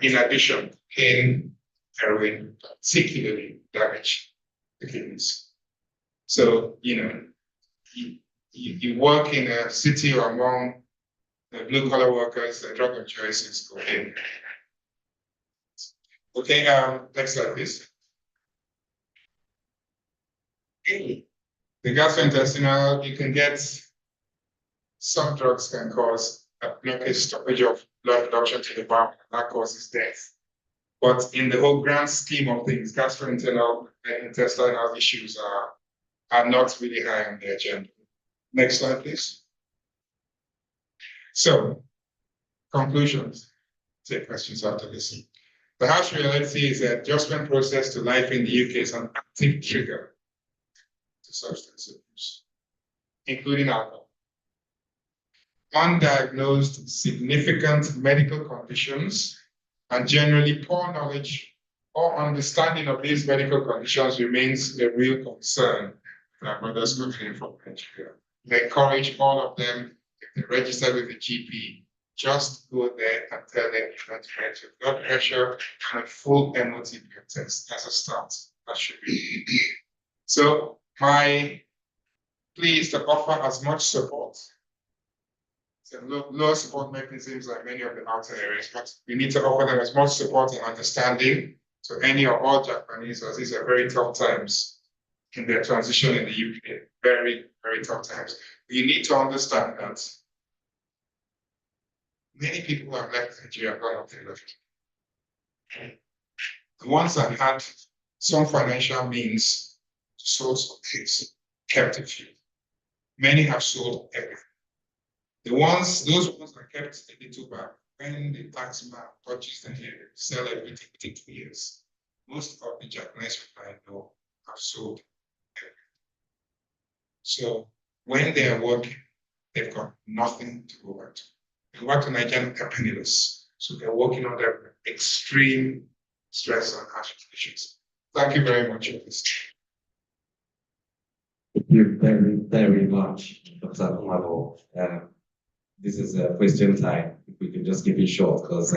Speaker 9: In addition, cocaine, heroin particularly damage the kidneys. So, you work in a city or among the blue collar workers, the drug of choice is cocaine. Okay, next slide, please. The gastrointestinal, you can get some drugs can cause a blockage, stoppage of blood production to the bowel, that causes death. But in the whole grand scheme of things, gastrointestinal and intestinal issues are not really high on the agenda. Next slide, please. So, conclusions. Take questions after this. The harsh reality is that the adjustment process to life in the UK is an active trigger to substance abuse, including alcohol. Undiagnosed significant medical conditions and generally poor knowledge or understanding of these medical conditions remains a real concern their brothers coming from Nigeria. We encourage all of them, if they register with the GP, just go there and tell them you want to get your blood pressure and a full MOT blood test as a start. That should be. So my plea is to offer as much support. So low support mechanisms like many of the outer areas, but we need to offer them as much support and understanding. So any or all Japanese, as these are very tough times in their transition in the UK, very, very tough times. You need to understand that many people have left Nigeria and gone up there. The ones that had some financial means to sold some things kept a few. Many have sold everything. Those ones that kept a little back, when the tax man touches the hair, sell everything within 2 years. Most of the Japanese people I know have sold everything. So when they are working, they've got nothing to go back to. They work to Nigerian are penniless. So they're working under extreme stress and harsh conditions. Thank you very much for this.
Speaker 1: Thank you very, very much, Dr. Kumalo. This is a question time. If we can just keep it short, because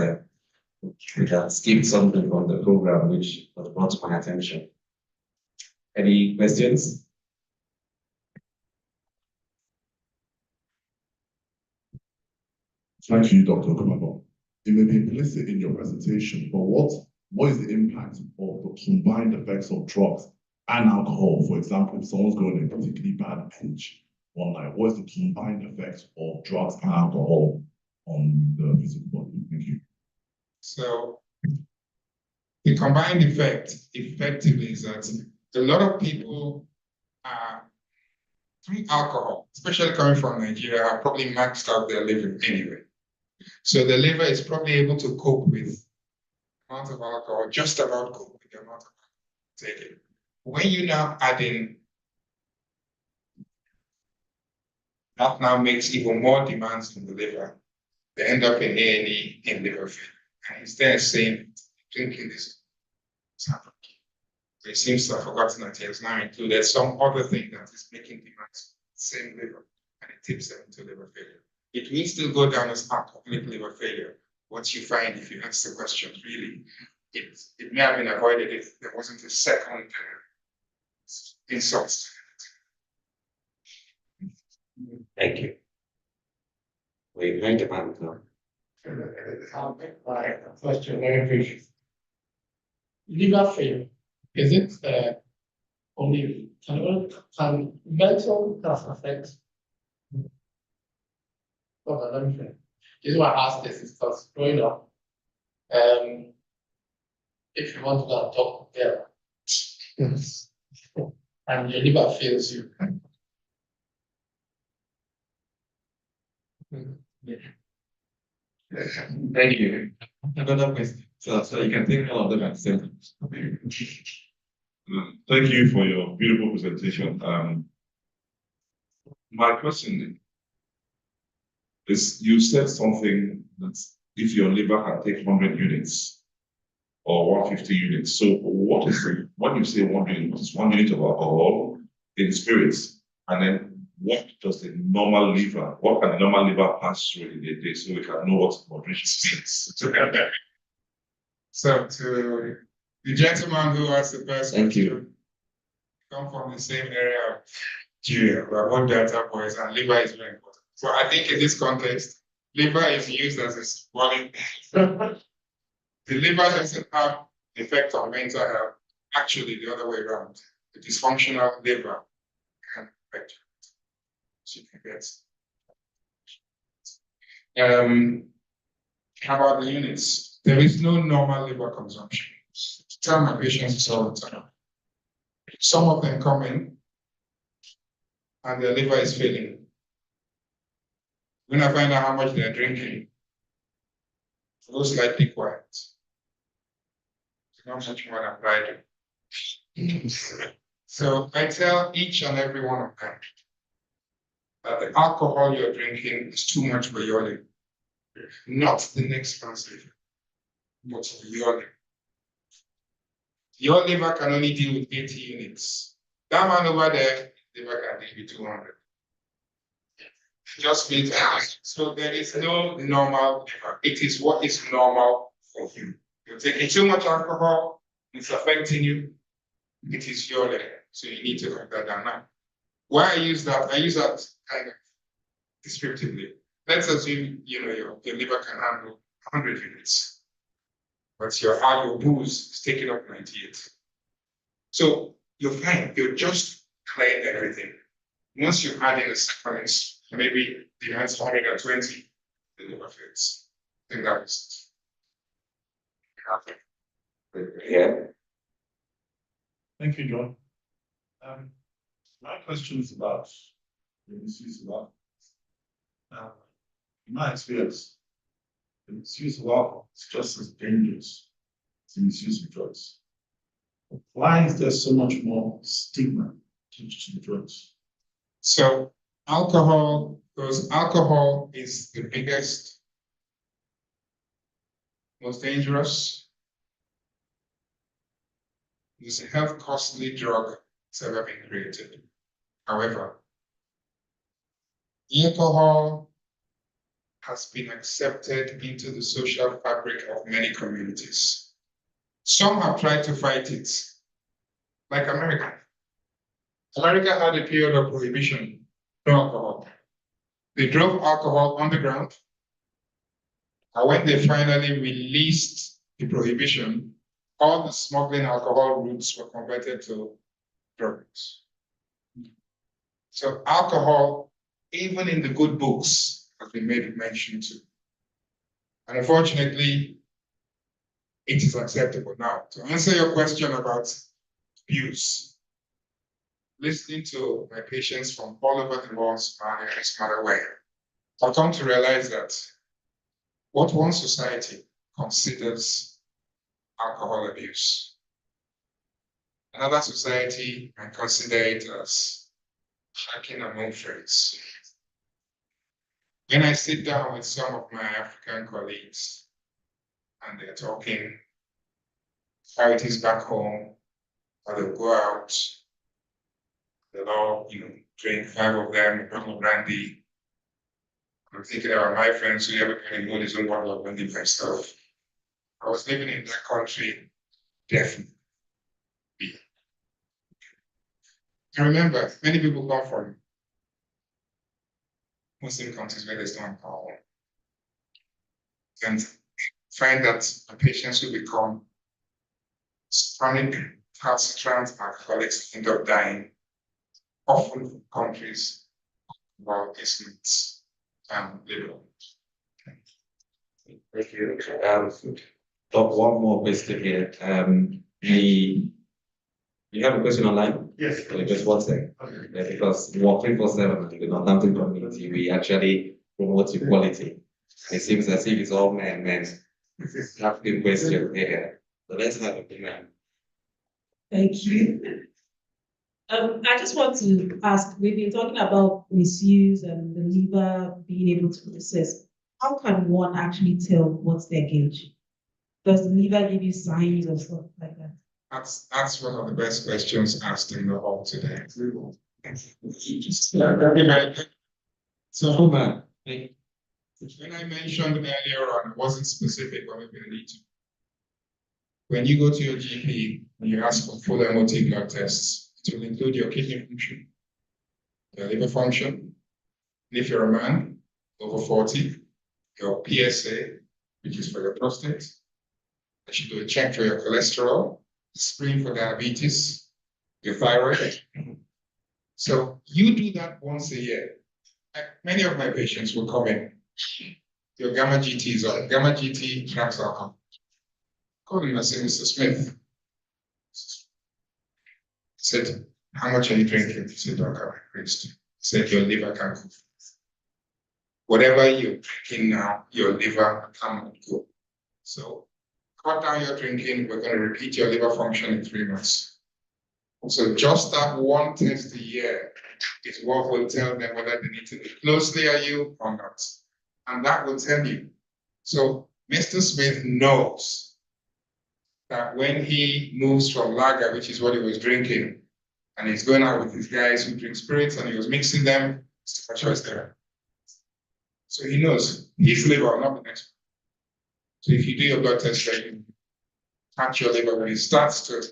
Speaker 1: we have skipped something from the program which was brought to my attention. Any questions?
Speaker 6: Thank you, Dr. Kumalo. It may be implicit in your presentation, but what is the impact of the combined effects of drugs and alcohol? For example, if someone's going in a particularly bad pinch one night, what is the combined effect of drugs and alcohol on the physical body? Thank you.
Speaker 9: So the combined effect effectively is that a lot of people through alcohol, especially coming from Nigeria, have probably maxed out their liver anyway. So the liver is probably able to cope with the amount of alcohol, just about cope with the amount of alcohol taken. When you now add in, that now makes even more demands on the liver. They end up in A&E in liver failure. And he's there saying, drinking this. So he seems to have forgotten that he has now included some other thing that is making demands same liver, and it tips them into liver failure. It will still go down as alcoholic liver failure. What you find if you ask the questions, really, it may have been avoided if there wasn't a second insult.
Speaker 1: Thank you. We thank the man.
Speaker 10: I'll make my question very brief. Liver failure, is it only can mental health affect? Oh, let me finish. The reason why I ask this is because growing up, if you want to go and talk there, and your liver fails you.
Speaker 8: Thank you. Another question. So you can take all of them at the same time.
Speaker 6: Thank you for your beautiful presentation. My question is, you said something that if your liver can take 100 units or 150 units, so what is it, when you say 1 unit, what is 1 unit of alcohol in spirits? And then what does the normal liver, what can the normal liver pass through in a day so we can know what moderation means?
Speaker 9: So to the gentleman who asked the first
Speaker 1: Thank you.
Speaker 9: question, come from the same area of Nigeria, we are all Delta boys, and liver is very important. So I think in this context, liver is used as a symbolic. The liver doesn't have effect on mental health. Actually, the other way around. The dysfunctional liver can affect you. So you can get. How about the units? There is no normal liver consumption. I tell my patients this all the time. Some of them come in and their liver is failing. When I find out how much they're drinking, go slightly quiet. Not much more than I do. So I tell each and every one of them that the alcohol you're drinking is too much for your liver. Not the next man's liver, but for your liver. Your liver can only deal with 80 units. That man over there liver can give you 200. Just means so there is no normal liver. It is what is normal for you. You're taking too much alcohol, it's affecting you, it is your liver. So you need to cut that down now. Why I use that kind of descriptively. Let's assume your liver can handle 100 units, but your booze is taking up 98. So you're fine. You're just cleared everything. Once you add in a supplements, maybe the adds 120, the liver fails. I think that was it.
Speaker 1: Yeah.
Speaker 4: Thank you, John. My question is about the misuse of alcohol. In my experience, the misuse of alcohol is just as dangerous as the misuse of drugs. Why is there so much more stigma attached to the drugs?
Speaker 9: So alcohol is the biggest, most dangerous, it's a health costly drug that's ever been created. However, alcohol has been accepted into the social fabric of many communities. Some have tried to fight it, like America. America had a period of prohibition on alcohol. They drove alcohol underground, and when they finally released the prohibition, all the smuggling alcohol routes were converted to drugs. So alcohol, even in the good books, has been made mention to. And unfortunately, it is acceptable now. To answer your question about abuse, listening to my patients from all over the world, Somalia, no matter where, I've come to realize that what one society considers alcohol abuse, another society might consider it as hacking among friends. When I sit down with some of my African colleagues and they're talking how it is back home, how they'll go out, they'll all, drink 5 of them, a bottle of brandy. I'm thinking about my friends who never really know his own bottle of brandy by himself. I was living in that country, definitely. I remember many people come from Muslim countries where there's no alcohol and find that the patients who become chronic calcitrant alcoholics end up dying, often from countries about Islam's liberal.
Speaker 1: Thank you. Got one more question here. You have a question online?
Speaker 4: Yes.
Speaker 1: Just one second.
Speaker 4: Okay.
Speaker 1: Because we're 24/7 in the Northampton community, we actually promote equality. It seems as if it's all men. Asking question here. So let's have a man.
Speaker 11: Thank you. I just want to ask, we've been talking about misuse and the liver being able to process. How can one actually tell what's their gauge? Does the liver give you signs or stuff like that?
Speaker 9: That's one of the best questions asked in the hall today. So, when I mentioned earlier on, it wasn't specific, but maybe I need to. When you go to your GP and you ask for full MOT blood tests, it will include your kidney function, your liver function, and if you're a man over 40, your PSA, which is for your prostate. I should do a check for your cholesterol, screen for diabetes, your thyroid. So you do that once a year. Many of my patients will come in. Your gamma GT is on. Gamma GT tracks alcohol. Call him and say, Mr. Smith. I said, how much are you drinking? He said, Doc, I've increased. I said, your liver can't go. Whatever you're drinking now, your liver cannot go. So cut down your drinking. We're going to repeat your liver function in 3 months. So just that one test a year is what will tell them whether they need to look closely at you or not. And that will tell you. So Mr. Smith knows that when he moves from lager, which is what he was drinking, and he's going out with these guys who drink spirits, and he was mixing them. It's a choice there. So he knows his liver, not the next one. So if you do your blood test, then you catch your liver when it starts to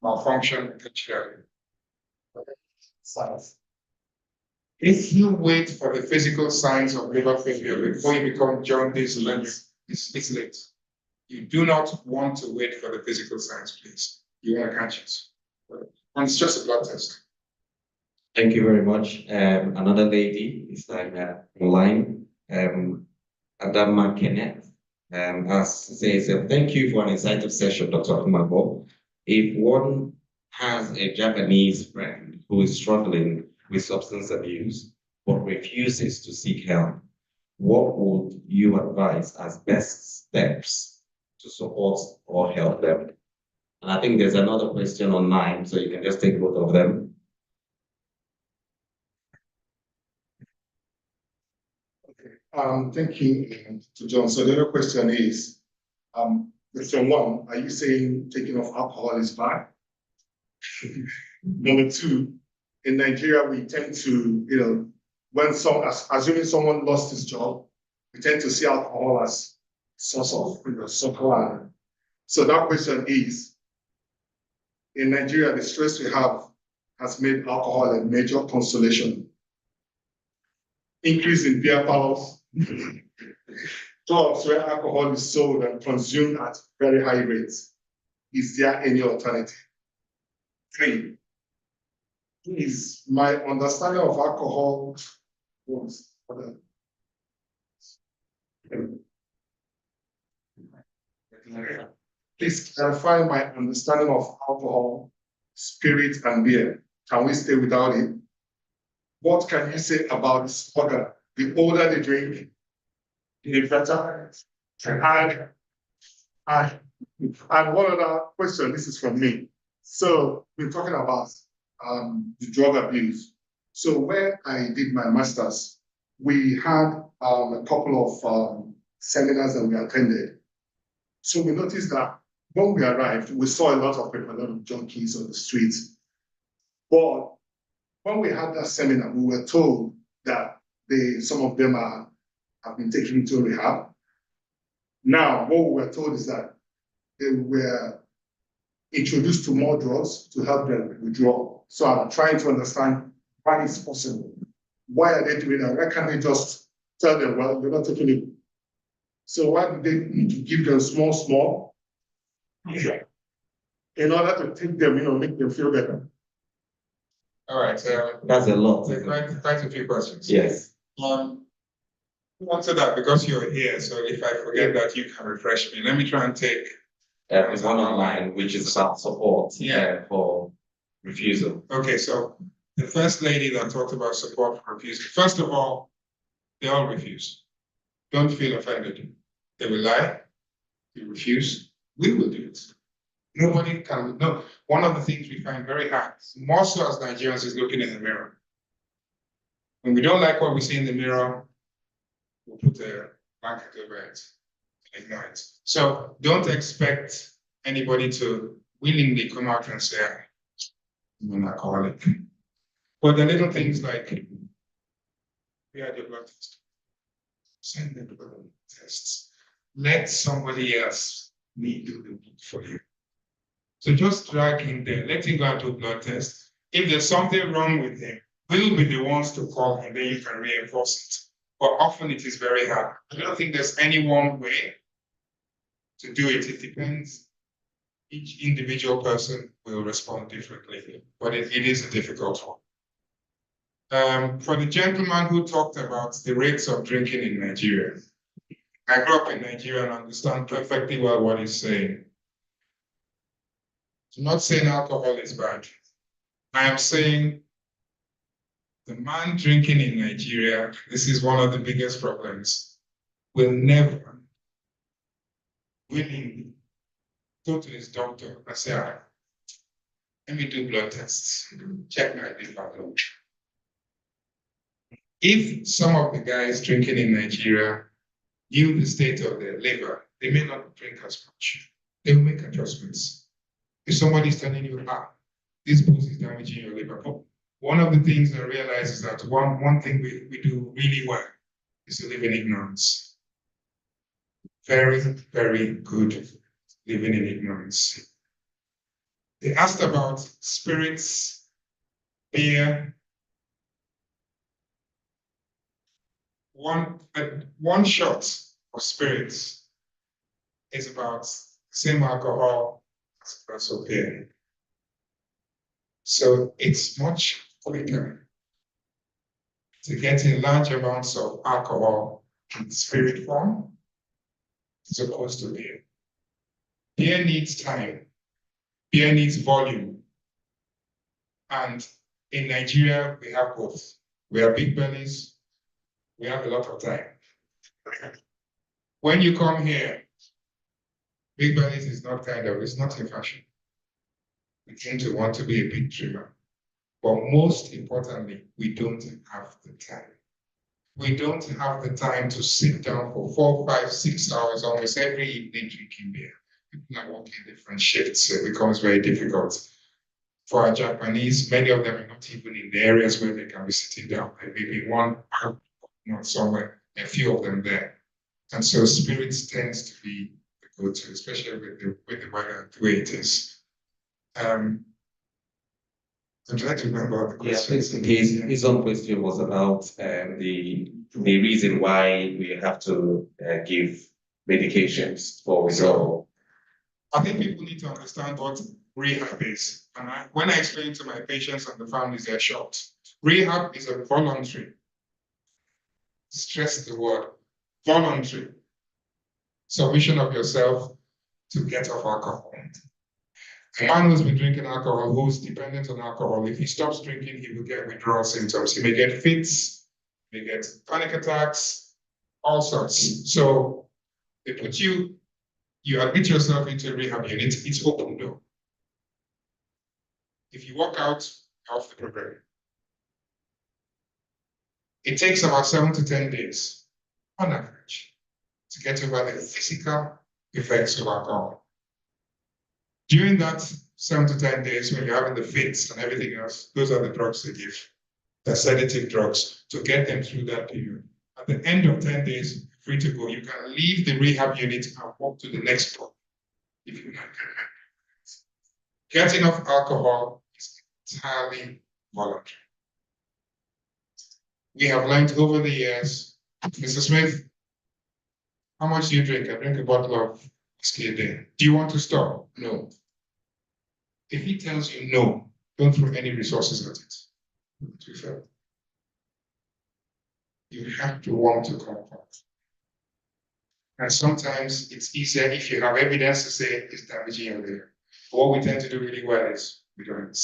Speaker 9: malfunction, catch your signs. If you wait for the physical signs of liver failure before you become jaundice, it's late. You do not want to wait for the physical signs, please. You want to catch it. And it's just a blood test.
Speaker 1: Thank you very much. Another lady is online, Adama Kenneth, says, thank you for an insightful session, Dr. Kumabo. If one has a Japanese friend who is struggling with substance abuse but refuses to seek help, what would you advise as best steps to support or help them? And I think there's another question online, so you can just take both of them.
Speaker 2: Thank you to John. So the other question is, question one, are you saying taking off alcohol is bad? Number two, in Nigeria, we tend to, when assuming someone lost his job, we tend to see alcohol as source of supply. So that question is, in Nigeria, the stress we have has made alcohol a major consolation. Increase in beer parlors, clubs where alcohol is sold and consumed at very high rates. Is there any alternative? Three, is my understanding of alcohol please clarify my understanding of alcohol, spirit, and beer. Can we stay without it? What can you say about this order? The older the drink, the better. And one other question, this is from me. So we're talking about the drug abuse. So where I did my master's, we had a couple of seminars that we attended. So we noticed that when we arrived, we saw a lot of people, a lot of junkies on the streets. But when we had that seminar, we were told that some of them have been taken into rehab. Now, what we were told is that they were introduced to more drugs to help them withdraw. So I'm trying to understand why it's possible. Why are they doing that? Why can't they just tell them, well, you're not taking it? So why do they need to give them small, in order to take them, make them feel better?
Speaker 9: All right,
Speaker 1: That's a lot.
Speaker 9: Quite a few questions.
Speaker 1: Yes.
Speaker 9: Answer that because you're here. So if I forget that, you can refresh me. Let me try and take.
Speaker 1: There's one online which is about support for refusal.
Speaker 9: Okay, so the first lady that talked about support for refusal. First of all, they all refuse. Don't feel offended. They will lie. They refuse. We will do it. Nobody can. No. One of the things we find very hard, more so as Nigerians, is looking in the mirror. When we don't like what we see in the mirror, we'll put a blanket over it and ignore it. So don't expect anybody to willingly come out and say, I'm an alcoholic. But the little things like, we had your blood test. Send them the blood tests. Let somebody else do the blood for you. So just drag him there, let him go and do blood tests. If there's something wrong with him, we'll be the ones to call him, then you can reinforce it. But often it is very hard. I don't think there's any one way to do it. It depends. Each individual person will respond differently, but it is a difficult one. For the gentleman who talked about the rates of drinking in Nigeria, I grew up in Nigeria and understand perfectly well what he's saying. I'm not saying alcohol is bad. I am saying the man drinking in Nigeria, this is one of the biggest problems, will never willingly go to his doctor and say, let me do blood tests, check my liver load. If some of the guys drinking in Nigeria knew the state of their liver, they may not drink as much. They will make adjustments. If somebody's telling you, this booze is damaging your liver. But one of the things I realize is that one thing we do really well is to live in ignorance. Very, very good living in ignorance. They asked about spirits, beer. One shot of spirits is about the same alcohol as a glass of beer. So it's much quicker to get in large amounts of alcohol in spirit form as opposed to beer. Beer needs time. Beer needs volume. And in Nigeria, we have both. We have big bellies. We have a lot of time. When you come here, big bellies is not it's not a fashion. We tend to want to be a big dreamer. But most importantly, we don't have the time. We don't have the time to sit down for 4, 5, 6 hours almost every evening drinking beer. People are working different shifts, so it becomes very difficult. For our Japanese, many of them are not even in the areas where they can be sitting down. Like maybe one park, not somewhere, a few of them there. And so spirits tends to be the go-to, especially with the weather the way it is. I'm trying to remember the question.
Speaker 1: His own question was about the reason why we have to give medications for withdrawal.
Speaker 9: I think people need to understand what rehab is. And when I explain to my patients and the families, they're shocked. Rehab is a voluntary, stress the word, voluntary submission of yourself to get off alcohol. A man who's been drinking alcohol, who's dependent on alcohol, if he stops drinking, he will get withdrawal symptoms. He may get fits, he may get panic attacks, all sorts. So they put you admit yourself into a rehab unit, it's open door. If you walk out, you're off the program. It takes about 7 to 10 days, on average, to get over the physical effects of alcohol. During that 7 to 10 days, when you're having the fits and everything else, those are the drugs they give, the sedative drugs, to get them through that period. At the end of 10 days, free to go. You can leave the rehab unit and walk to the next spot if you like. Getting off alcohol is entirely voluntary. We have learned over the years, Mr. Smith, how much do you drink? I drink a bottle of whiskey a day. Do you want to stop? No. If he tells you no, don't throw any resources at it. To be fair. You have to want to come back. And sometimes it's easier if you have evidence to say it's damaging your liver. What we tend to do really well is we don't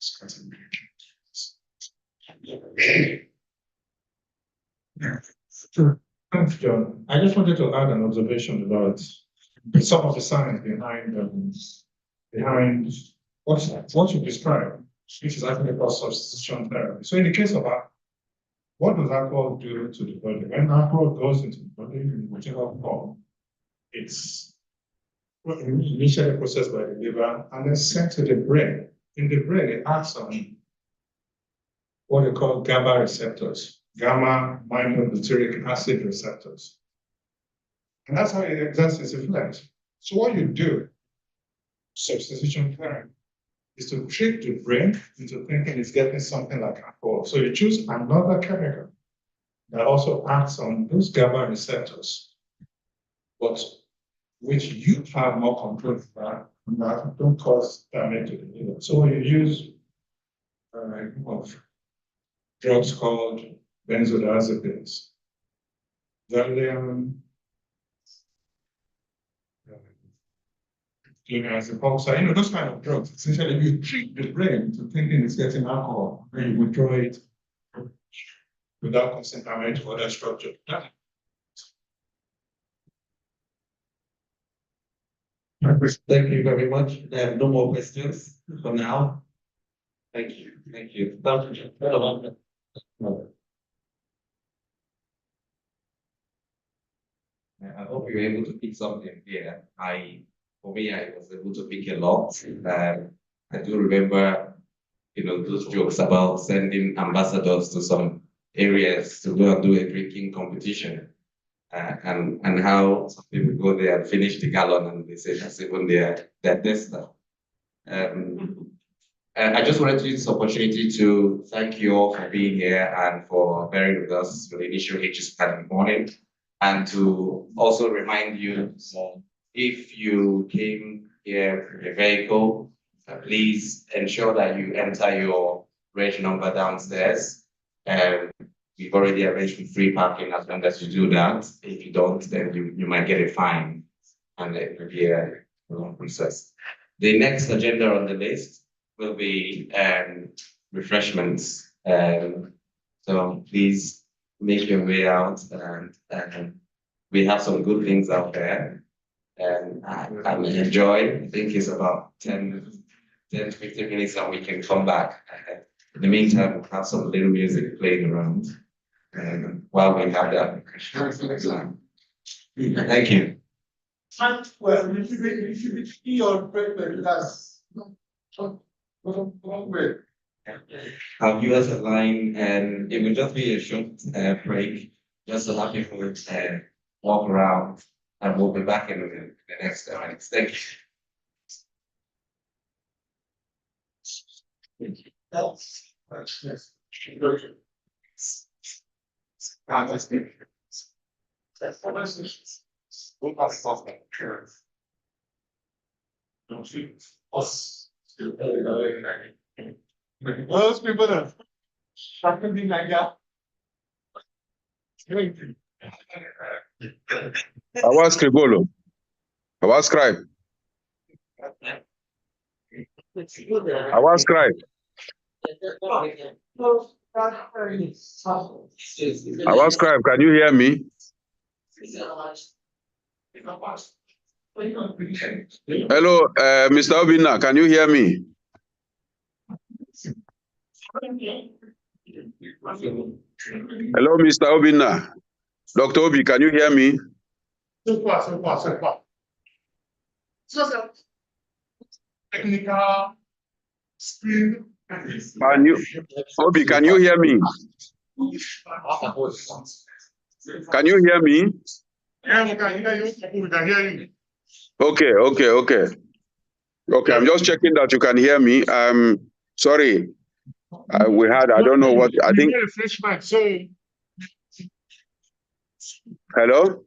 Speaker 9: scan.
Speaker 4: Sure. Thanks, John. I just wanted to add an observation about some of the science behind what you described, which is actually called substitution therapy. So in the case of alcohol, what does alcohol do to the body? When alcohol goes into the body, in whichever form, it's initially processed by the liver and then sent to the brain. In the brain, it acts on what they call GABA receptors, gamma aminobutyric acid receptors. And that's how it exerts its effect. So what you do, substitution therapy, is to trick the brain into thinking it's getting something like alcohol. So you choose another chemical that also acts on those GABA receptors, but which you have more control over, that don't cause damage to the liver. So you use of drugs called benzodiazepines. Valium, cleanazepam, those kind of drugs. Essentially, you treat the brain to thinking it's getting alcohol, and you withdraw it without causing damage to other structure.
Speaker 1: Thank you very much. I have no more questions for now. Thank you. Thank you. I hope you were able to pick something here. For me, I was able to pick a lot. I do remember, those jokes about sending ambassadors to some areas to go and do a drinking competition, and how some people go there and finish the gallon and they say that's even their tester. And I just wanted to use this opportunity to thank you all for being here and for bearing with us for the initial H's in the morning, and to also remind you, if you came here with a vehicle, please ensure that you enter your reg number downstairs. We've already arranged for free parking as long as you do that. If you don't, then you might get a fine, and it will be a long process. The next agenda on the list will be refreshments. So please make your way out, and we have some good things out there. And I will enjoy. I think it's about 10 to 15 minutes and we can come back. In the meantime, we'll have some little music playing around while we have that. Thank you.
Speaker 2: Well, you should be your preference as
Speaker 1: Our viewers online, and it will just be a short break, just to allow people to walk around, and we'll be back in the next minutes. Thank you.
Speaker 2: Most people are something like that.
Speaker 12: Our scribolo. Our scribe. Our scribe. Our scribe, can you hear me? Hello, Mr. Obina, can you hear me? Hello, Mr. Obina. Dr. Obi, can you hear me?
Speaker 2: So far. So technical screen.
Speaker 12: Obi, can you hear me? Can you hear me?
Speaker 2: Yeah, we can hear you. We can hear you.
Speaker 12: Okay, I'm just checking that you can hear me. Sorry. I don't know what, I think. Hello?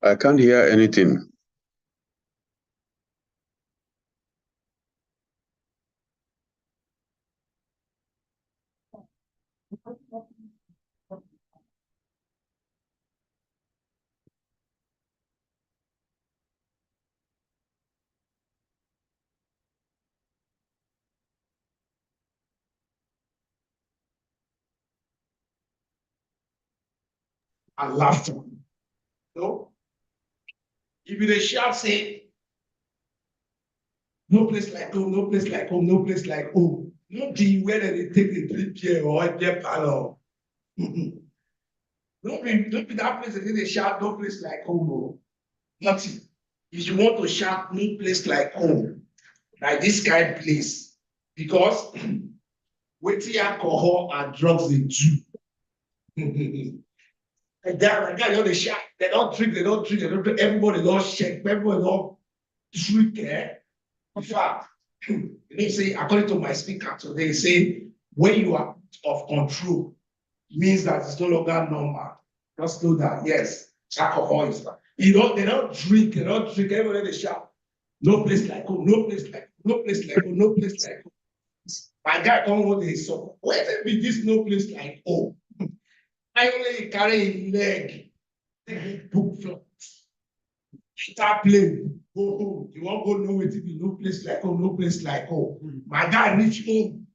Speaker 12: I can't hear anything.
Speaker 3: And laughter. No? If you dey shout, say, no place like home, no place like home, no place like home. No be where they take the trip here or their parlor. Don't be that place that they shout, no place like home. Oh. Nothing. If you want to shout, no place like home, like this kind of place, because wetin alcohol and drugs dey do. And that guy, they shout, they don't drink, they don't drink, they don't drink. Everybody don't shake, everybody don't drink. In fact, you know, say, according to my speaker today, say, when you are of control, means that it's no longer normal. Just know that, yes, alcohol is that. They don't drink, everybody they shout. No place like home, no place like home, no place like home, no place like home. My guy come hold his song. Where be this no place like home? I only carry a leg, book flat. Start playing, go home. You won't go nowhere to be no place like home, no place like home. My guy reach home.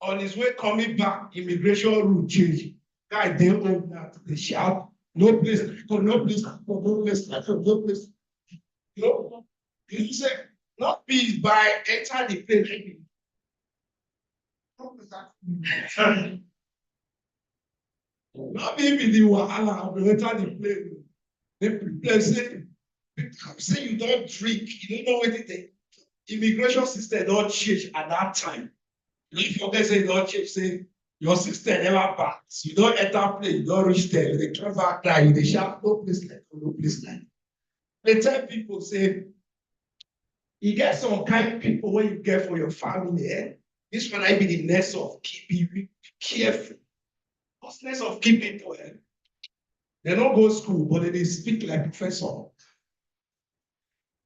Speaker 3: On his way coming back, immigration rule change. Guy dey home now. They shout, no place like home, no place like home, no place like home, no place. No, you say, not be by enter the plane. Not be the wahala of enter the plane. The plane say you don't drink, you don't know what the immigration system don't change at that time. If you forget say you don't change, say your system never pass. You don't enter plane, you don't reach there, you come back there, you shout, no place like, no place like. They tell people, say, you get some kind of people when you get for your family, eh? This one might be the nest of keeping you careful. What's nest of keeping people, eh? They don't go to school, but they speak like professor.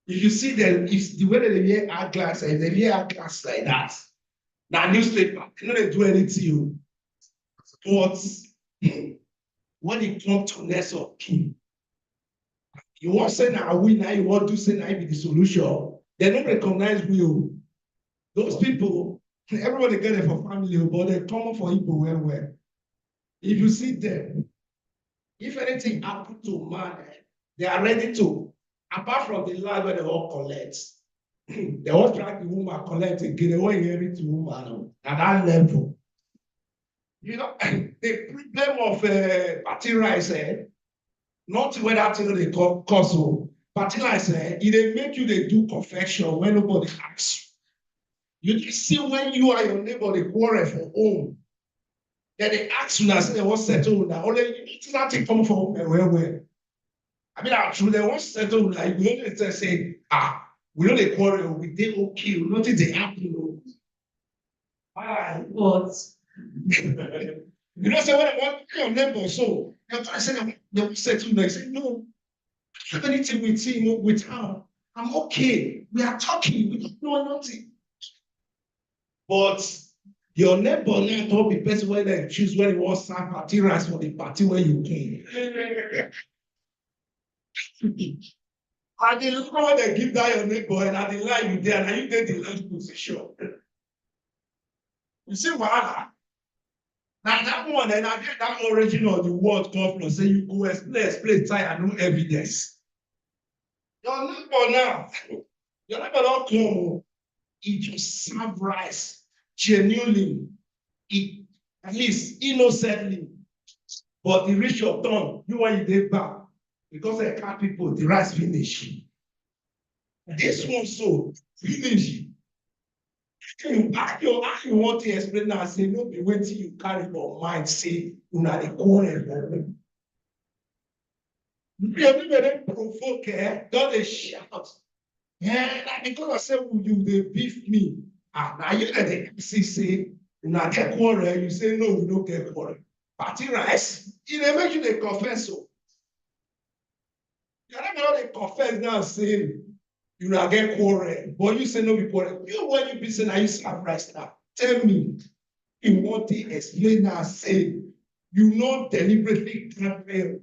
Speaker 3: If you see them, if the way that they wear eyeglass, if they wear eyeglass like that, now newspaper, they don't do anything. But when it comes to nest of king, you want to say now we now you want to say now be the solution. They don't recognize you. Those people, everybody get it for family, but they're common for people well. If you see them, if anything happen to man, they are ready to, apart from the land where they all collect, they all track the woman collect again, they won't inherit the woman at that level. You know, the problem of party rice, not where that thing they cause, party rice, it they make you they do confession when nobody asks you. You see when you are your neighbor, they quarrel for home. Then they ask you now, say they want settle now. Only it's not come from where. I mean, actually, they want settle now. You only say, we know they quarrel, we did okay, nothing they happen. But you know, say when I want your neighbor, so I said they will settle now. I said, no, I have anything with him, with her. I'm okay. We are talking, we don't know nothing. But your neighbor now don't be person when they choose when you want to serve party rice for the party where you came. And the look when they give that your neighbor and at the line you there, and you get the last position. You see what? Now that one, and I get that origin of the word come from, say you go explain, tie and no evidence. Your neighbor now, your neighbor don't come, he just serve rice genuinely, at least innocently. But the reach your turn, you want you dey back because they can't people, the rice finish. This one so finish. You want to explain now, say no be waiting you carry your mind, say una dey quarrel. Everybody provoke, don't they shout. Yeah, because I say you dey beef me. Now you let the MC say una get quarrel, you say no, we don't get quarrel. Party rice, it dey make you dey confess so. I don't know they confess now saying you know get quarrel, but you say no be quarrel. You when you be saying I use rice now. Tell me, in what they explain now say you not deliberately travel.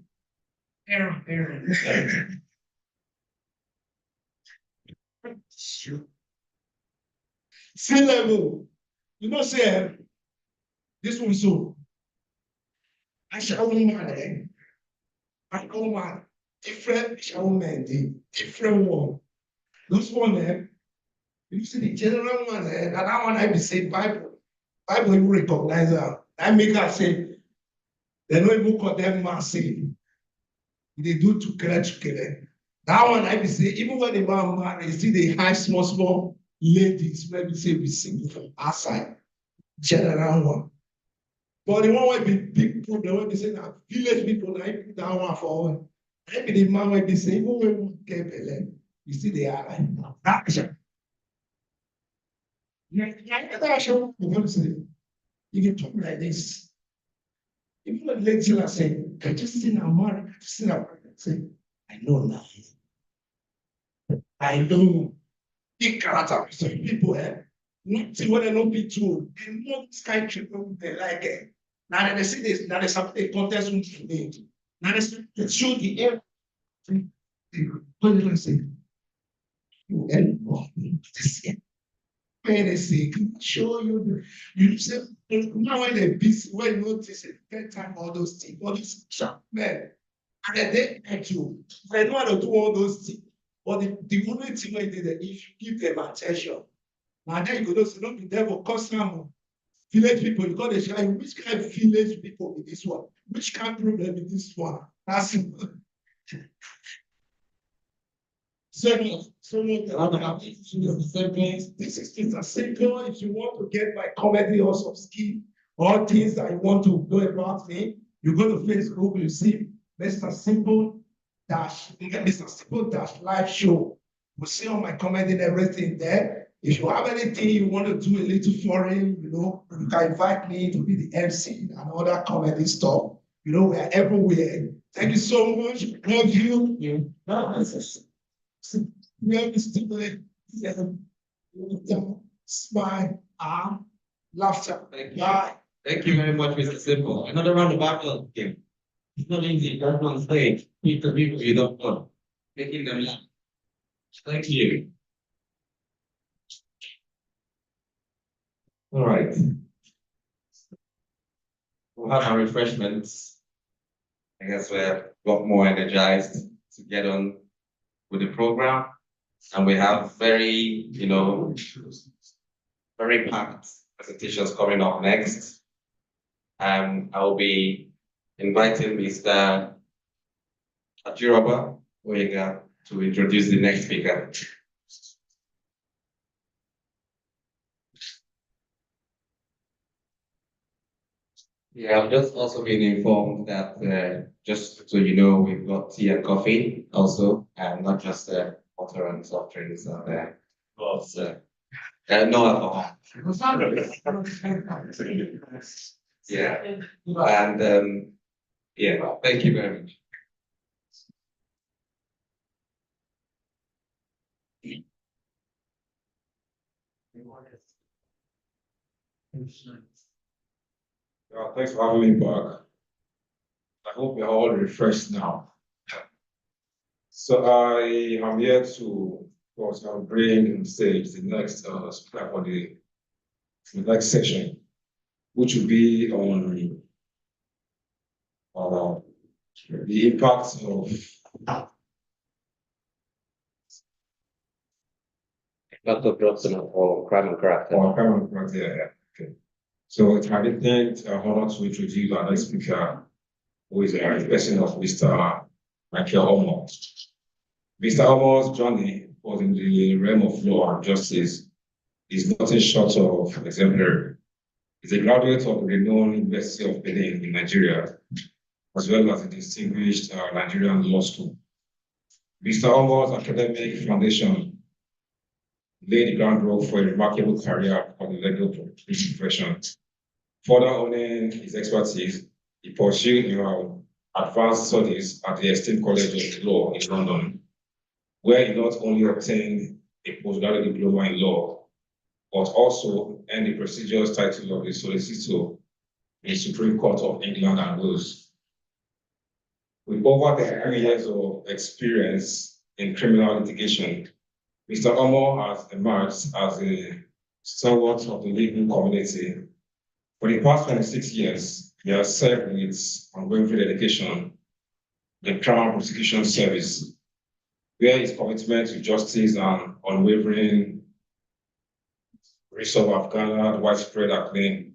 Speaker 3: Sea level, you know say this one so. I shall woman, I woman, different shall men, different one. Those one, you see the general one, and that one I be say Bible. Bible even recognize that. I make her say, they don't even condemn man say. They do together. That one I be say, even when the man marry, see the high small ladies, maybe say we single from outside. General one. But the one will be big problem when they say that village people, I put that one for maybe the man will be saying, even when we get belay, you see they are like action. Yeah, that's what we want to say. You can talk like this. Even when the lady are saying, I just see now, man, I just see now, say, I know now. I know big character. So people, not see what they don't be true. They know this kind of people, they like it. Now they see this, now they have a contest with me. Now they show the air. What did I say? And this year. When they say, can I show you? You say, now when they busy, when you notice it, get time all those things, all these sharp men. And then they act you. They know how to do all those things. But the only thing they did, if you give them attention, now then you go, don't be there for customer. Village people, you got to show which kind of village people with this one, which kind of problem with this one. That's simple. So this is things are simple. If you want to get my comedy or some skill or things that you want to know about me, you go to Facebook, you see Mr. Simple Dash, you get Mr. Simple Dash live show. You see all my comedy and everything there. If you have anything you want to do a little foreign, you know, you can invite me to be the MC and other comedy stuff. You know, we are everywhere. Thank you so much. Love you. Smile, laughter.
Speaker 1: Thank you very much, Mr. Simple. Another round of applause. It's not easy. That's on stage. Meet the people you don't know. Making them laugh. Thank you. All right. We'll have our refreshments. I guess we're a lot more energized to get on with the program. And we have very, very packed presentations coming up next. I'll be inviting Mr. Ajiroba Oyega to introduce the next speaker. Yeah, I've just also been informed that just so you know, we've got tea and coffee also, and not just water and soft drinks out there. But no alcohol. Yeah, and yeah, thank you very much.
Speaker 8: Thanks for having me back. I hope you're all refreshed now. So I am here to, of course, bring on stage the next speaker for the next session, which will be on the impact of
Speaker 1: Not the drugs or crime and character.
Speaker 8: Yeah. Okay. So it's my distinct honor to introduce our next speaker, who is a person of Mr. Michael Omo. Mr. Omo's journey was in the realm of law and justice is nothing short of exemplary. He's a graduate of the renowned University of Benin in Nigeria, as well as a distinguished Nigerian law school. Mr. Omo's academic foundation laid the groundwork for a remarkable career for the legal profession. Further honing his expertise, he pursued advanced studies at the Esteemed College of Law in London, where he not only obtained a postgraduate diploma in law, but also earned the prestigious title of the Solicitor in the Supreme Court of England and Wales. With over 33 years of experience in criminal litigation, Mr. Omo has emerged as a stalwart of the legal community. For the past 26 years, he has served with unwavering dedication the Crown Prosecution Service, where his commitment to justice and unwavering resolve have garnered widespread acclaim.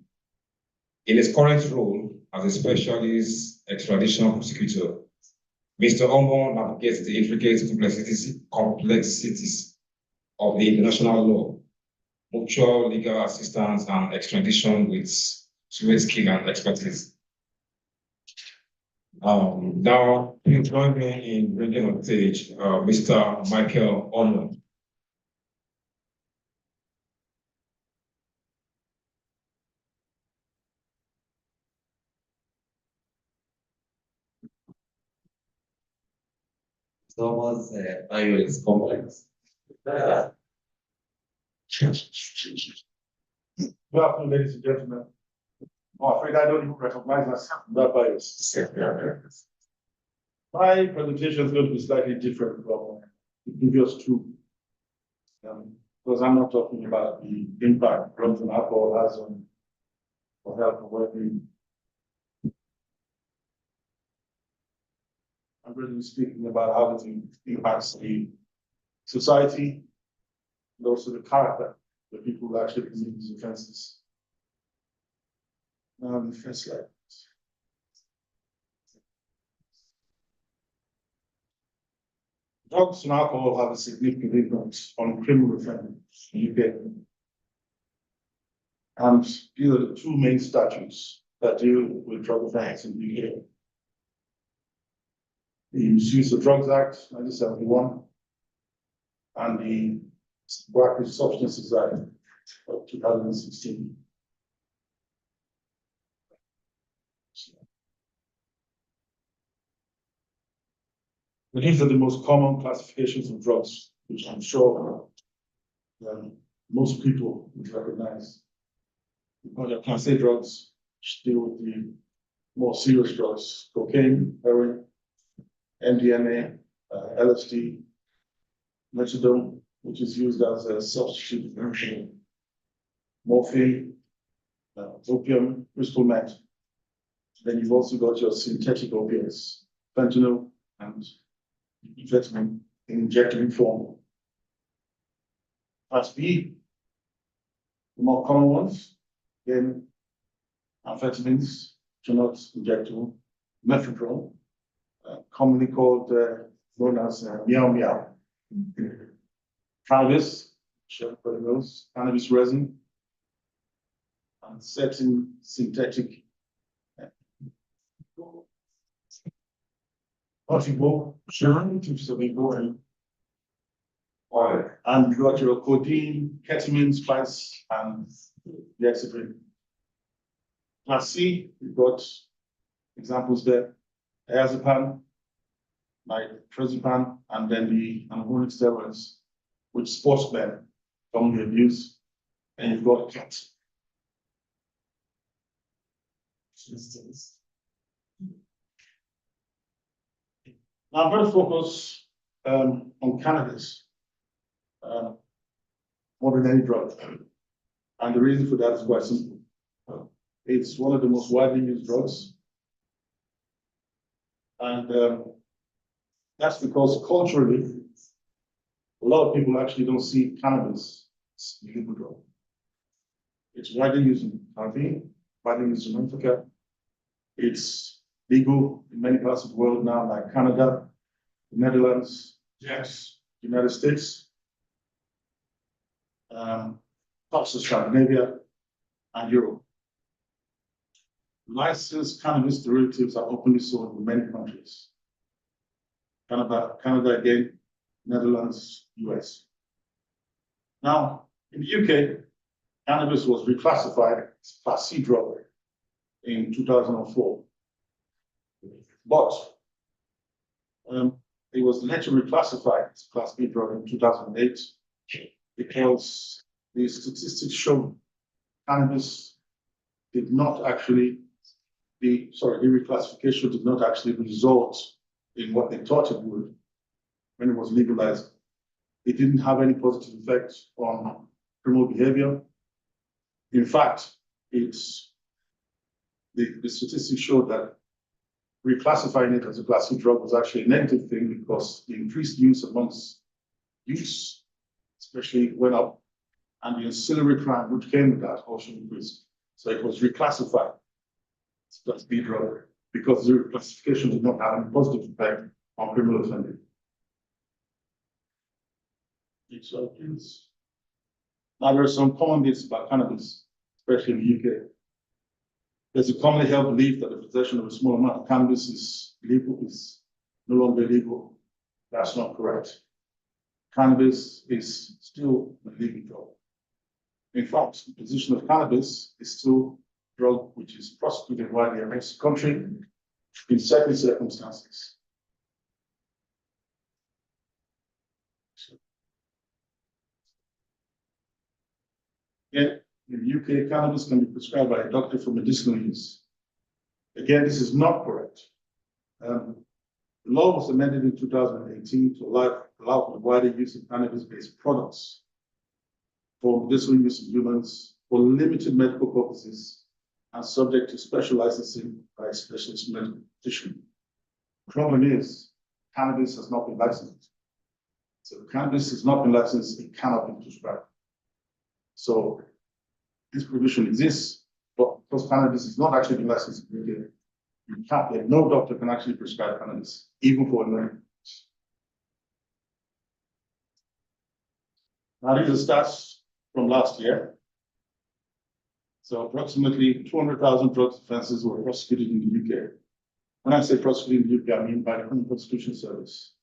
Speaker 8: In his current role as a specialist extradition prosecutor, Mr. Omo navigates the intricate complexities of the international law, mutual legal assistance, and extradition with great skill and expertise. Now, please join me in bringing on stage Mr. Michael Omo.
Speaker 1: Thomas bio is complex.
Speaker 4: Good afternoon, ladies and gentlemen. I'm afraid I don't even recognize myself in that bias. My presentation is going to be slightly different from the previous two. Because I'm not talking about the impact drugs and alcohol has on health and well-being. I'm going to be speaking about how it impacts the society and also the character of the people who actually commit these offenses. Now, the first slide. Drugs and alcohol have a significant influence on criminal offenders in the UK. And these are the two main statutes that deal with drug offenses in the UK. The Misuse of Drugs Act, 1971, and the Tobacco Substances Act of 2016. But these are the most common classifications of drugs, which I'm sure most people would recognize. Because Class A drugs deal with the more serious drugs: cocaine, heroin, MDMA, LSD, methadone, which is used as a substitute for morphine, opium, crystal meth. Then you've also got your synthetic opiates, fentanyl, and amphetamine in injectable form. Class B, the more common ones, again, amphetamines, which are not injectable, methadone, commonly called, known as meow meow. Cannabis, everybody knows, cannabis resin, and certain synthetic possible and oil. And you got your codeine, ketamine, spice, and the excipient. Class C, you've got examples there: diazepam, nitrazepam, and then the anabolic steroids, which sportsmen commonly abuse. And you've got cat. Now I'm going to focus on cannabis more than any drug. And the reason for that is quite simple. It's one of the most widely used drugs. And that's because culturally, a lot of people actually don't see cannabis as a legal drug. It's widely used in Caribbean, widely used in Africa. It's legal in many parts of the world now, like Canada, the Netherlands, yes, United States, parts of Scandinavia, and Europe. Licensed cannabis derivatives are openly sold in many countries. Canada again, Netherlands, US. Now, in the UK, cannabis was reclassified as Class C drug in 2004.
Speaker 2: But it was later reclassified as Class B drug in 2008 because the statistics show cannabis did not actually, the reclassification did not actually result in what they thought it would when it was legalized. It didn't have any positive effect on criminal behavior. In fact, the statistics showed that reclassifying it as a Class C drug was actually a negative thing because the increased use amongst youths especially went up, and the ancillary crime which came with that also increased. So it was reclassified as Class B drug because the reclassification did not have any positive effect on criminal offending. So please. Now there are some common myths about cannabis, especially in the UK. There's a commonly held belief that the possession of a small amount of cannabis is no longer illegal. That's not correct. Cannabis is still a legal drug. In fact, the possession of cannabis is still a drug which is prosecuted widely across the country in certain circumstances. Yet, in the UK, cannabis can be prescribed by a doctor for medicinal use. Again, this is not correct. The law was amended in 2018 to allow for the wider use of cannabis-based products for medicinal use in humans for limited medical purposes and subject to special licensing by a specialist medical practitioner. The problem is, cannabis has not been licensed. So if cannabis has not been licensed, it cannot be prescribed. So this provision exists, but because cannabis is not actually been licensed in the UK, no doctor can actually prescribe cannabis, even for emergencies. Now these are stats from last year. So approximately 200,000 drug offences were prosecuted in the UK. When I say prosecuted in the UK, I mean by the Criminal Prosecution Service.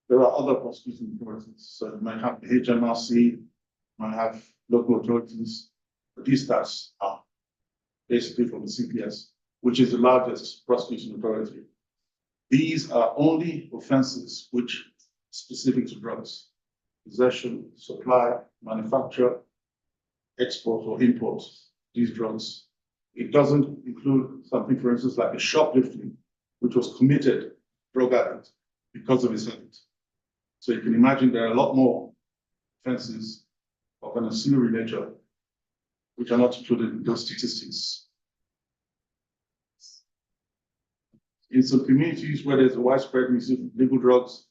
Speaker 2: There are other prosecuting authorities. So you might have the HMRC, might have local authorities, but these stats are basically from the CPS, which is the largest prosecuting authority. These are only offences which are specific to drugs: possession, supply, manufacture, export or import these drugs. It doesn't include something, for instance, like a shoplifting, which was committed drug addict because of his habit. So you can imagine there are a lot more offences of an ancillary nature which are not included in those statistics. In some communities where there's a widespread use of legal drugs,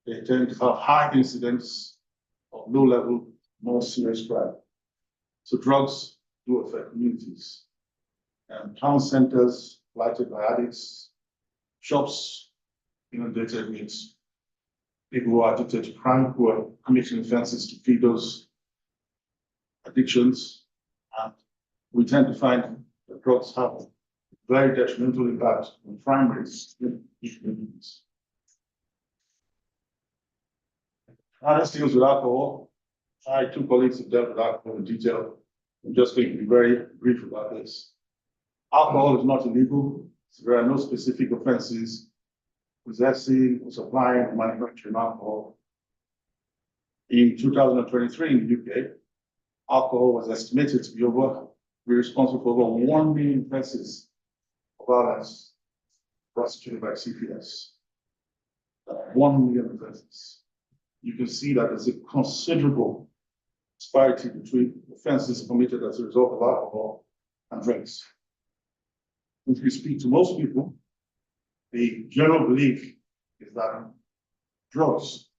Speaker 2: they tend to have high incidence of low-level, more serious crime. So drugs do affect communities. And town centers lighted by addicts, shops inundated with people who are addicted to crime, who are committing offenses to feed those addictions. And we tend to find that drugs have very detrimental impact on crime rates in each communities. Now this deals with alcohol. My two colleagues have dealt with alcohol in detail. I'm just going to be very brief about this. Alcohol is not illegal. So there are no specific offenses possessing, or supplying, or manufacturing alcohol. In 2023 in the UK, alcohol was estimated to be responsible for over 1 million offenses of violence prosecuted by CPS. 1 million offenses. You can see that there's a considerable disparity between offenses committed as a result of alcohol and drugs. If you speak to most people, the general belief is that drugs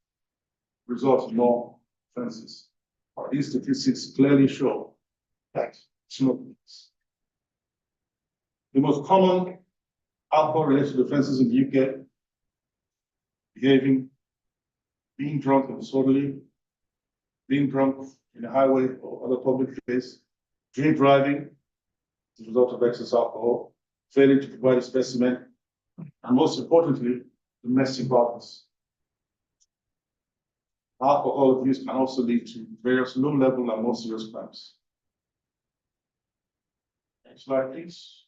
Speaker 2: result in more offenses. These statistics clearly show that it's not the case. The most common alcohol-related offenses in the UK: being drunk and disorderly, being drunk in a highway or other public place, drink driving as a result of excess alcohol, failing to provide a specimen, and most importantly, domestic violence. Alcohol abuse can also lead to various low-level and more serious crimes. Next slide, please.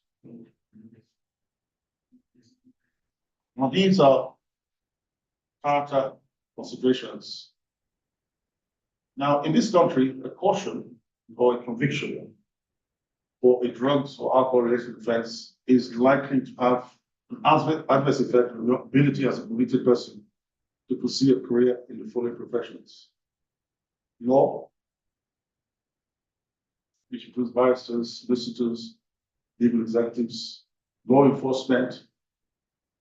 Speaker 7: Now, these are character considerations. Now, in this country, a caution or a conviction for a drugs or alcohol-related offense is likely to have an adverse effect on your ability as a convicted person to pursue a career in the following professions: law, which includes barristers, solicitors, legal executives, law enforcement,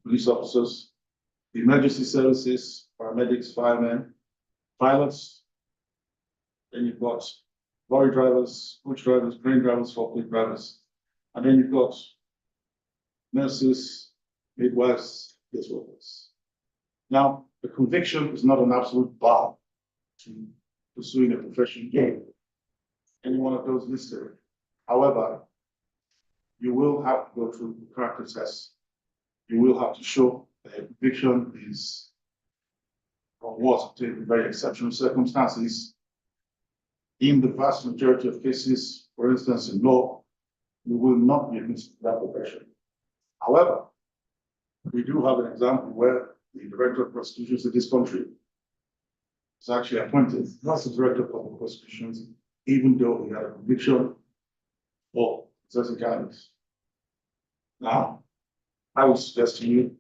Speaker 7: police officers, emergency services, paramedics, firemen, pilots. Then you've got lorry drivers, coach drivers, crane drivers, forklift drivers. And then you've got nurses, midwives, guest workers. Now, the conviction is not an absolute bar to pursuing a profession. Any one of those listed. However, you will have to go through the character test. You will have to show that a conviction is or was obtained in very exceptional circumstances. In the vast majority of cases, for instance, in law, you will not be admitted to that profession. However, we do have an example where the director of prosecutions in this country is actually appointed as the director of public prosecutions, even though he had a conviction for possessing cannabis. Now, I would suggest to you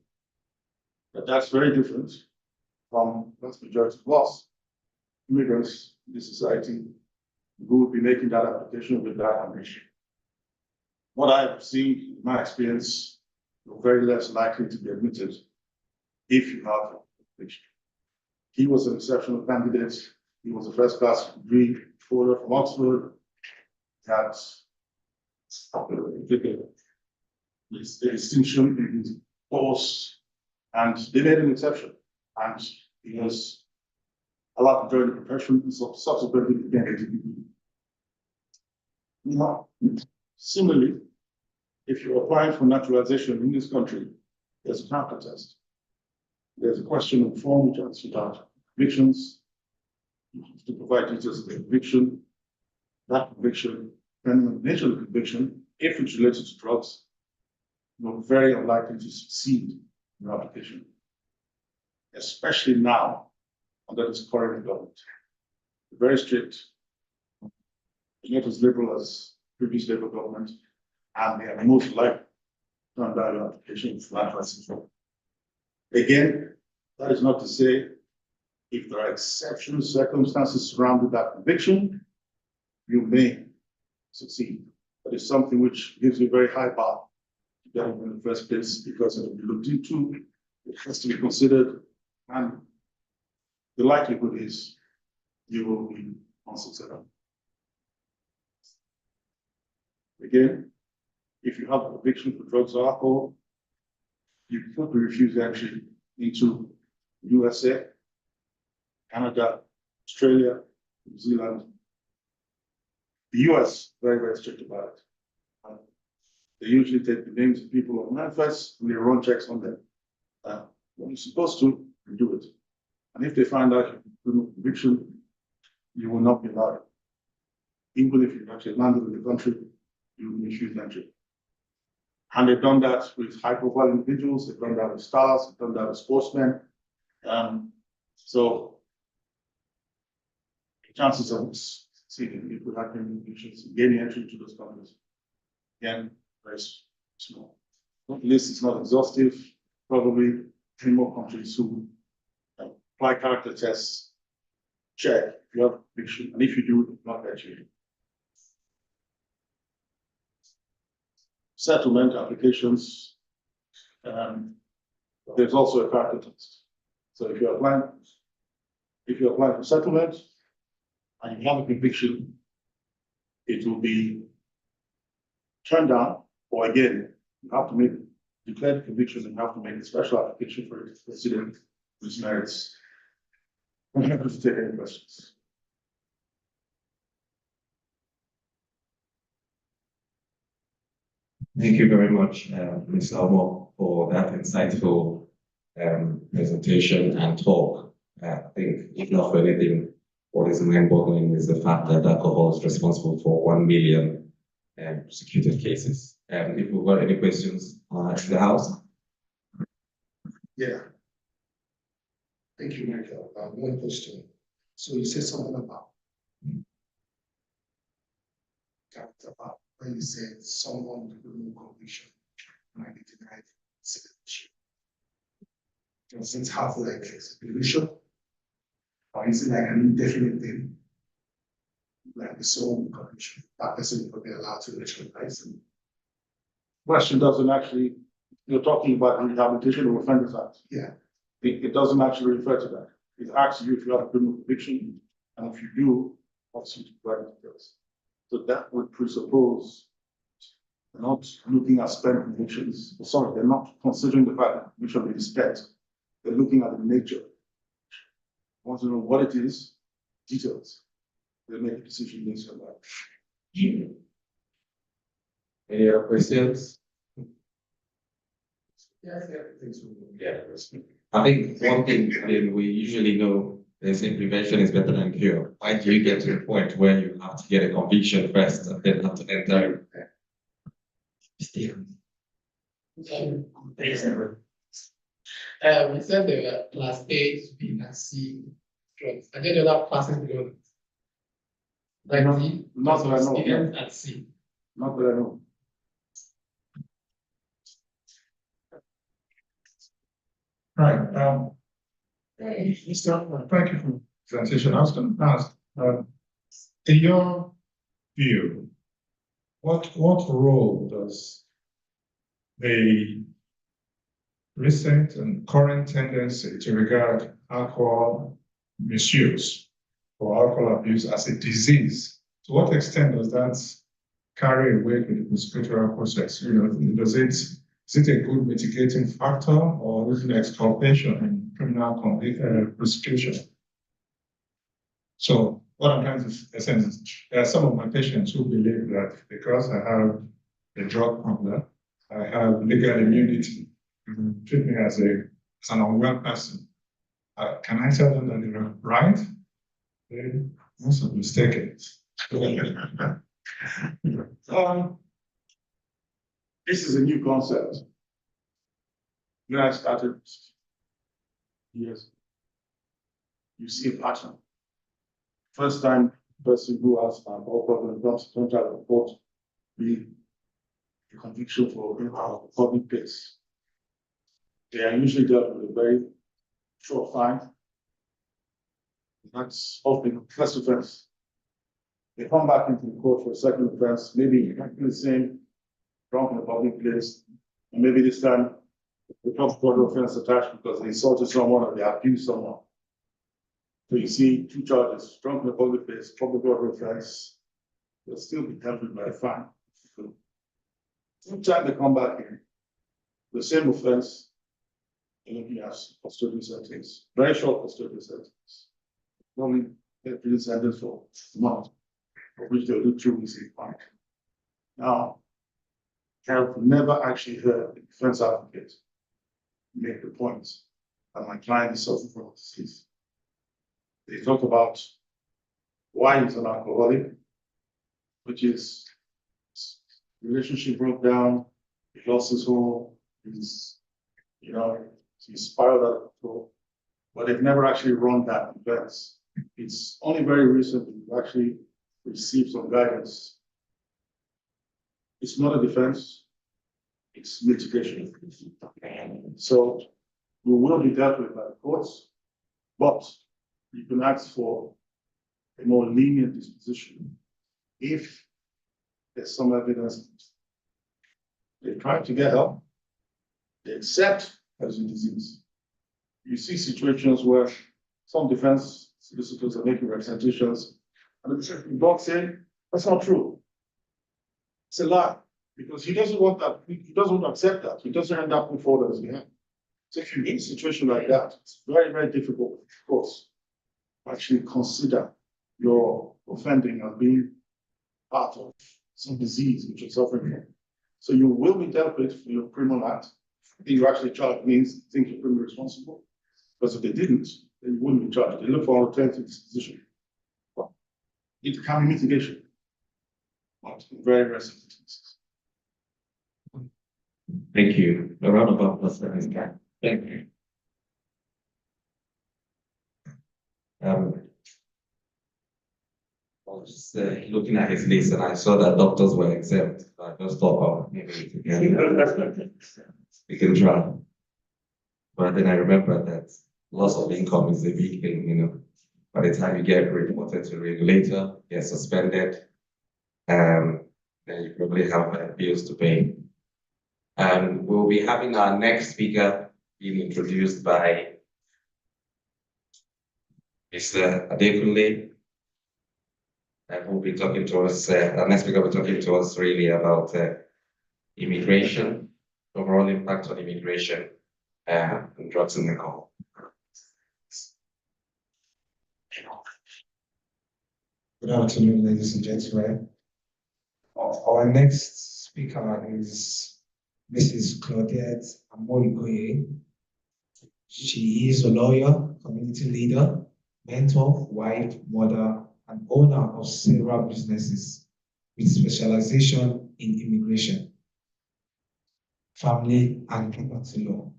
Speaker 7: that that's very different from the vast majority of us, immigrants in this society, who would be making that application with that ambition. What I have seen in my experience, you're very less likely to be admitted if you have a conviction. He was an exceptional candidate. He was a first class degree holder from Oxford. He had the distinction in his course, and they made an exception. And he was allowed to join the profession and subsequently became a degree. Now, similarly, if you're applying for naturalization in this country, there's a character test. There's a question of form which asks about convictions. You have to provide details of the conviction. That conviction, depending on the nature of the conviction, if it's related to drugs, you're very unlikely to succeed in your application, especially now under this current government. Very strict, not as liberal as previous Labour government, and they are most likely to turn down your application for that license. Again, that is not to say if there are exceptional circumstances surrounding that conviction, you may succeed. But it's something which gives you a very high bar to get in the first place because it will be looked into, it has to be considered, and the likelihood is you will be unsuccessful. Again, if you have a conviction for drugs or alcohol, you could be refused entry into USA, Canada, Australia, New Zealand. The US, very, very strict about it. They usually take the names of people on manifest and they run checks on them. When you're supposed to, you do it. And if they find out you have a conviction, you will not be allowed. Even if you've actually landed in the country, you will be refused entry. And they've done that with high-profile individuals, they've done that with stars, they've done that with sportsmen. So the chances of succeeding if we have convictions and gaining entry to those countries, again, very small. The list is not exhaustive. Probably 10 more countries who apply character tests, check if you have a conviction, and if you do, not let you. Settlement applications, there's also a character test. So if you're applying for settlement and you have a conviction, it will be turned down, or again, you have to declare convictions and you have to make a special application for it to consider its merits. I'm happy to take any questions.
Speaker 1: Thank you very much, Mr. Omo, for that insightful presentation and talk. I think, if not for anything, what is mind-boggling is the fact that alcohol is responsible for 1 million prosecuted cases. If we've got any questions in the house?
Speaker 2: Yeah. Thank you, Michael. One question. So you said something about when you said someone with no conviction might be denied citizenship. Does it have like expiration? Or is it like an indefinite thing? Like the someone with conviction, that person could be allowed to nationalize.
Speaker 7: Question doesn't actually, you're talking about the Rehabilitation of Offenders Act.
Speaker 2: Yeah.
Speaker 7: It doesn't actually refer to that. It asks you if you have a criminal conviction, and if you do, what's you to provide details. So that would presuppose they're not looking at spent convictions. Sorry, they're not considering the fact that conviction is spent. They're looking at the nature. Want to know what it is, details. They make a decision based on that.
Speaker 1: Any other questions?
Speaker 2: Yeah,
Speaker 1: Yeah. I think one thing, I mean, we usually know they say prevention is better than cure. Why do you get to the point where you have to get a conviction first and then have to enter?
Speaker 10: We said there were class A, B, and C drugs. And then the other classes below. Like D,
Speaker 7: Not that I know.
Speaker 10: experience, and C.
Speaker 7: Not that I know.
Speaker 4: Right, Mr. Thank you for the presentation. I was going to ask, in your view, what role does the recent and current tendency to regard alcohol misuse or alcohol abuse as a disease, to what extent does that carry weight with the prosecutorial process? You know, is it a good mitigating factor, or is it exculpation in criminal prosecution? So what I'm trying to say is, there are some of my patients who believe that because I have a drug problem, I have legal immunity, treat me as an unwell person. Can I tell them that they're right? They're also mistaken.
Speaker 7: This is a new concept. When I started years, you see a pattern. First time person who has an alcohol problem comes to try to report the conviction for a public place. They are usually dealt with a very short fine. That's often first offense. They come back into the court for a second offense, maybe exactly the same, drunk in a public place, and maybe this time the top quarter offense attached because they insulted someone or they abused someone. So you see two charges, drunk in a public place, public order offense, they'll still be tempted by a fine. So, sometimes they come back in, the same offense, and looking at custodial sentence, very short custodial sentence. Normally, they're prison sentence for a month, for which they'll do 2 weeks in fine. Now, I've never actually heard the defense advocate make the point that my client is suffering from disease. They talk about why he's an alcoholic, which is relationship broke down, he lost his home, he's spiraled out of control, but they've never actually run that defense. It's only very recently we've actually received some guidance. It's not a defense, it's mitigation. So we will be dealt with by the courts, but you can ask for a more lenient disposition if there's some evidence they try to get help, they accept as a disease. You see situations where some defense solicitors are making representations, and the doc saying, that's not true. It's a lie, because he doesn't want that, he doesn't want to accept that, he doesn't end up with orders in hand. So if you're in a situation like that, it's very, very difficult, of course, to actually consider your offending as being part of some disease which you're suffering from. So you will be dealt with for your criminal act. If you actually charged means think you're criminally responsible. Because if they didn't, then you wouldn't be charged. They look for alternative disposition. Well, it can be mitigation. But very, very simple cases.
Speaker 1: Thank you. A round of applause for this guy. Thank you. was just looking at his list and I saw that doctors were exempt. I just thought, oh, maybe we can try. But then I remember that loss of income is a big thing, you know. By the time you get reported to regulator, get suspended, then you probably have bills to pay. We'll be having our next speaker being introduced by Mr. Adekunle, and who'll be talking to us, our next speaker will be talking to us really about immigration, overall impact on immigration, and drugs and alcohol.
Speaker 3: Good afternoon, ladies and gentlemen. Our next speaker is Mrs. Claudette Amorigoye. She is a lawyer, community leader, mentor, wife, mother, and owner of several businesses with specialization in immigration, family, and property law.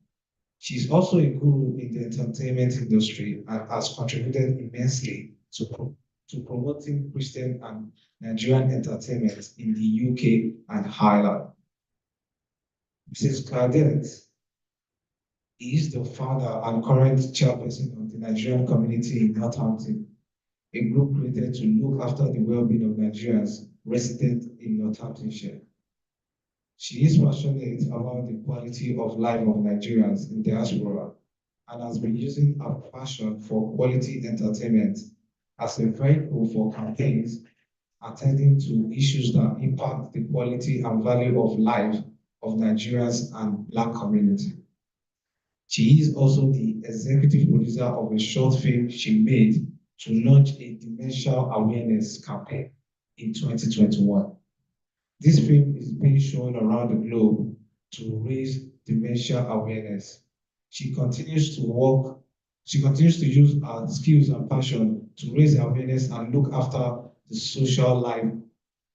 Speaker 3: She is also a guru in the entertainment industry and has contributed immensely to promoting Christian and Nigerian entertainment in the UK and Ireland. Mrs. Claudette is the founder and current chairperson of the Nigerian community in Northampton, a group created to look after the well-being of Nigerians resident in Northamptonshire. She is passionate about the quality of life of Nigerians in diaspora and has been using her passion for quality entertainment as a vehicle for campaigns attending to issues that impact the quality and value of life of Nigerians and Black community. She is also the executive producer of a short film she made to launch a dementia awareness campaign in 2021. This film is being shown around the globe to raise dementia awareness. She continues to use her skills and passion to raise awareness and look after the social life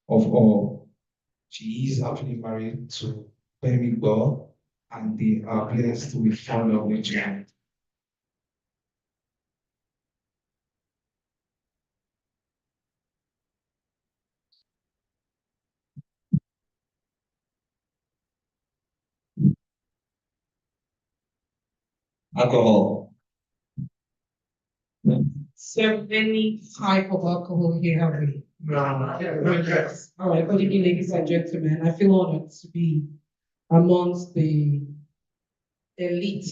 Speaker 3: of all. She is happily married to Femi Gbo, and they are blessed with 4 lovely children.
Speaker 1: Alcohol.
Speaker 10: So any type of alcohol here have we? No. Yes. All right, good evening, ladies and gentlemen. I feel honored to be amongst the elite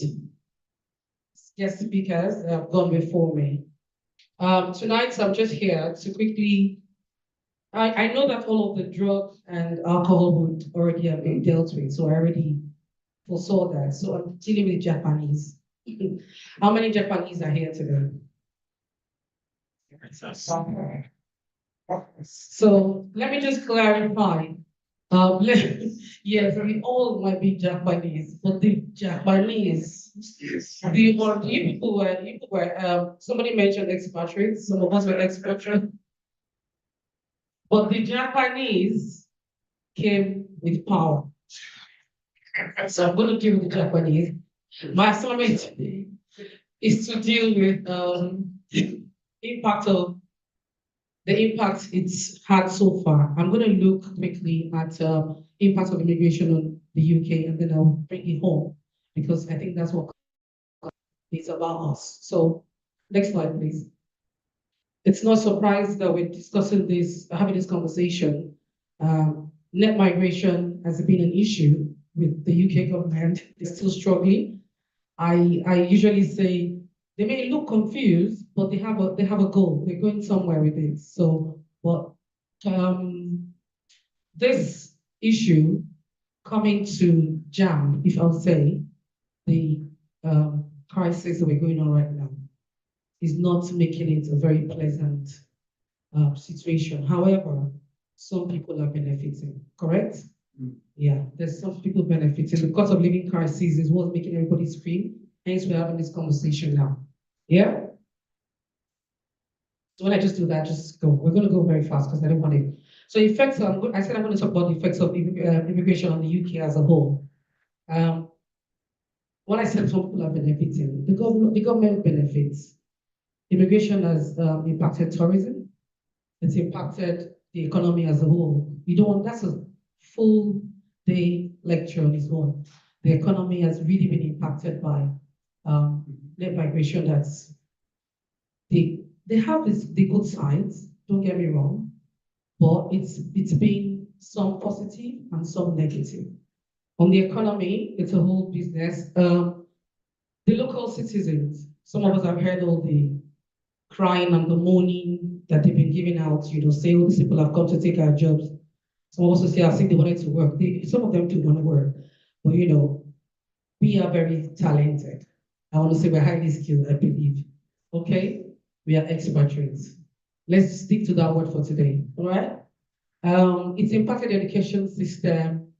Speaker 10: guest speakers that have gone before me. Tonight, I'm just here to quickly, I know that all of the drug and alcohol would already have been dealt with, so I already foresaw that. So I'm dealing with Japanese. How many Japanese are here today? So let me just clarify. Yes, we all might be Japanese, but the Japanese, you people were, somebody mentioned expatriates, some of us were expatriates, but the Japanese came with power. So I'm going to deal with the Japanese. My assignment is to deal with the impact it's had so far. I'm going to look quickly at impact of immigration on the UK, and then I'll bring it home because I think that's what it's about us. So next slide, please. It's no surprise that we're discussing this, having this conversation. Net migration has been an issue with the UK government. They're still struggling. I usually say they may look confused, but they have a goal. They're going somewhere with it. So, but this issue coming to jam, if I'll say, the crisis that we're going on right now is not making it a very pleasant situation. However, some people are benefiting, correct? Yeah, there's some people benefiting. The cost of living crisis is what's making everybody scream. Hence, we're having this conversation now. Yeah? So when I just do that, just go. We're going to go very fast because I don't want it. So effects, I said I'm going to talk about the effects of immigration on the UK as a whole. When I said some people are benefiting, the government benefits. Immigration has impacted tourism. It's impacted the economy as a whole. You don't want, that's a full day lecture on its own. The economy has really been impacted by net migration. That's they have the good sides, don't get me wrong, but it's been some positive and some negative. On the economy, it's a whole business. The local citizens, some of us have heard all the crying and the moaning that they've been giving out, say all these people have come to take our jobs. Some of us say, I think they wanted to work. Some of them do want to work, but we are very talented. I want to say we're highly skilled, I believe. Okay? We are expatriates. Let's stick to that word for today, all right? It's impacted the education system,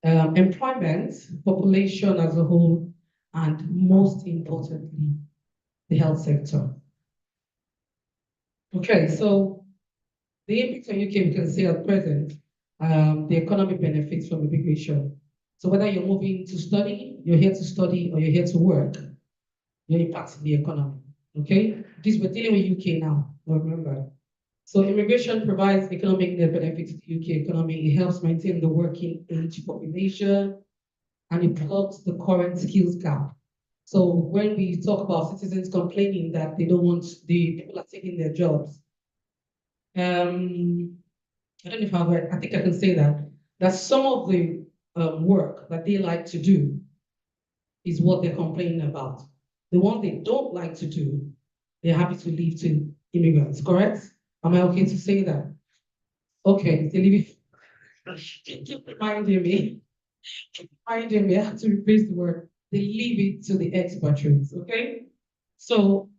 Speaker 10: employment, population as a whole, and most importantly, the health sector. Okay, so the impact on UK, we can say at present, the economic benefits from immigration. So whether you're moving to study, you're here to study, or you're here to work, you're impacting the economy. Okay, we're dealing with UK now. Remember. So immigration provides economic net benefits to the UK economy. It helps maintain the working age population, and it plugs the current skills gap. So when we talk about citizens complaining that they don't want the people are taking their jobs, I don't know if I think I can say that some of the work that they like to do is what they're complaining about. The one they don't like to do, they're happy to leave to immigrants, correct? Am I okay to say that? Okay, they leave it. Keep reminding me. I have to replace the word. They leave it to the expatriates, okay? So,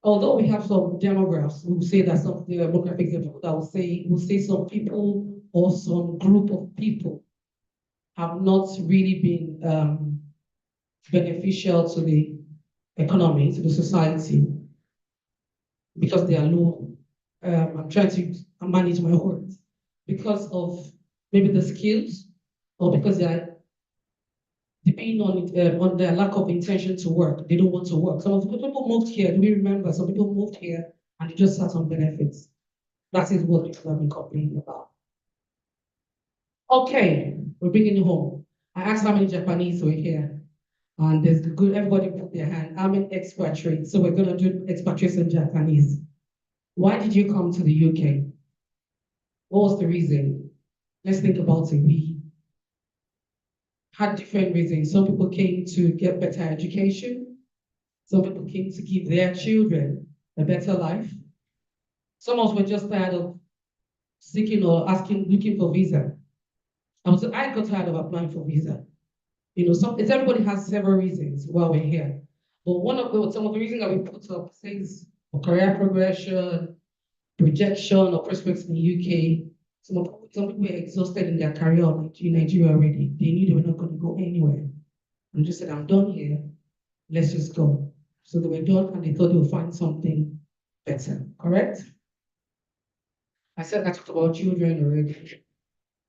Speaker 10: although we have some demographics who say that some of the demographics that will say some people or some group of people have not really been beneficial to the economy, to the society, because they are low. I'm trying to manage my words because of maybe the skills, or because they are depending on their lack of intention to work. They don't want to work. Some of the people moved here. Do we remember? Some people moved here and they just sat on benefits. That is what people have been complaining about. Okay, we're bringing it home. I asked how many Japanese were here, and there's good. Everybody put their hand. I'm an expatriate, so we're gonna do expatriates in Japanese. Why did you come to the UK? What was the reason? Let's think about it. We had different reasons. Some people came to get better education. Some people came to give their children a better life. Some of us were just tired of seeking or looking for visa. I got tired of applying for visa. Everybody has several reasons why we're here. But some of the reasons that we put up says for career progression, projection, or prospects in the UK. Some people were exhausted in their career in Nigeria already. They knew they were not going to go anywhere. And just said, I'm done here. Let's just go. So they were done and they thought they would find something better. Correct? I talked about children already.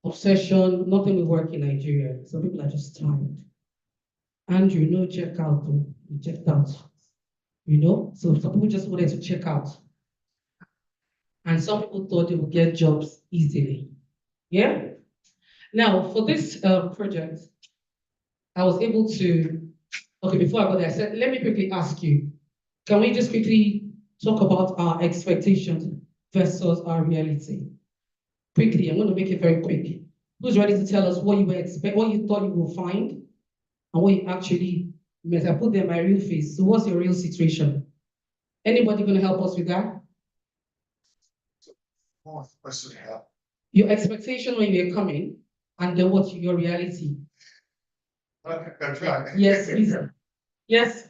Speaker 10: Obsession, nothing will work in Nigeria. Some people are just tired. Andrew, no check out, though. You checked out. So some people just wanted to check out. And some people thought they would get jobs easily. Yeah? Now, for this project, I was able to, before I go there, I said, let me quickly ask you, can we just quickly talk about our expectations versus our reality? Quickly, I'm going to make it very quick. Who's ready to tell us what you what you thought you will find, and what you actually met? I put there my real face. So what's your real situation? Anybody going to help us with that? Your expectation when you were coming, and then what your reality?
Speaker 2: That's right.
Speaker 10: Yes, please. Yes.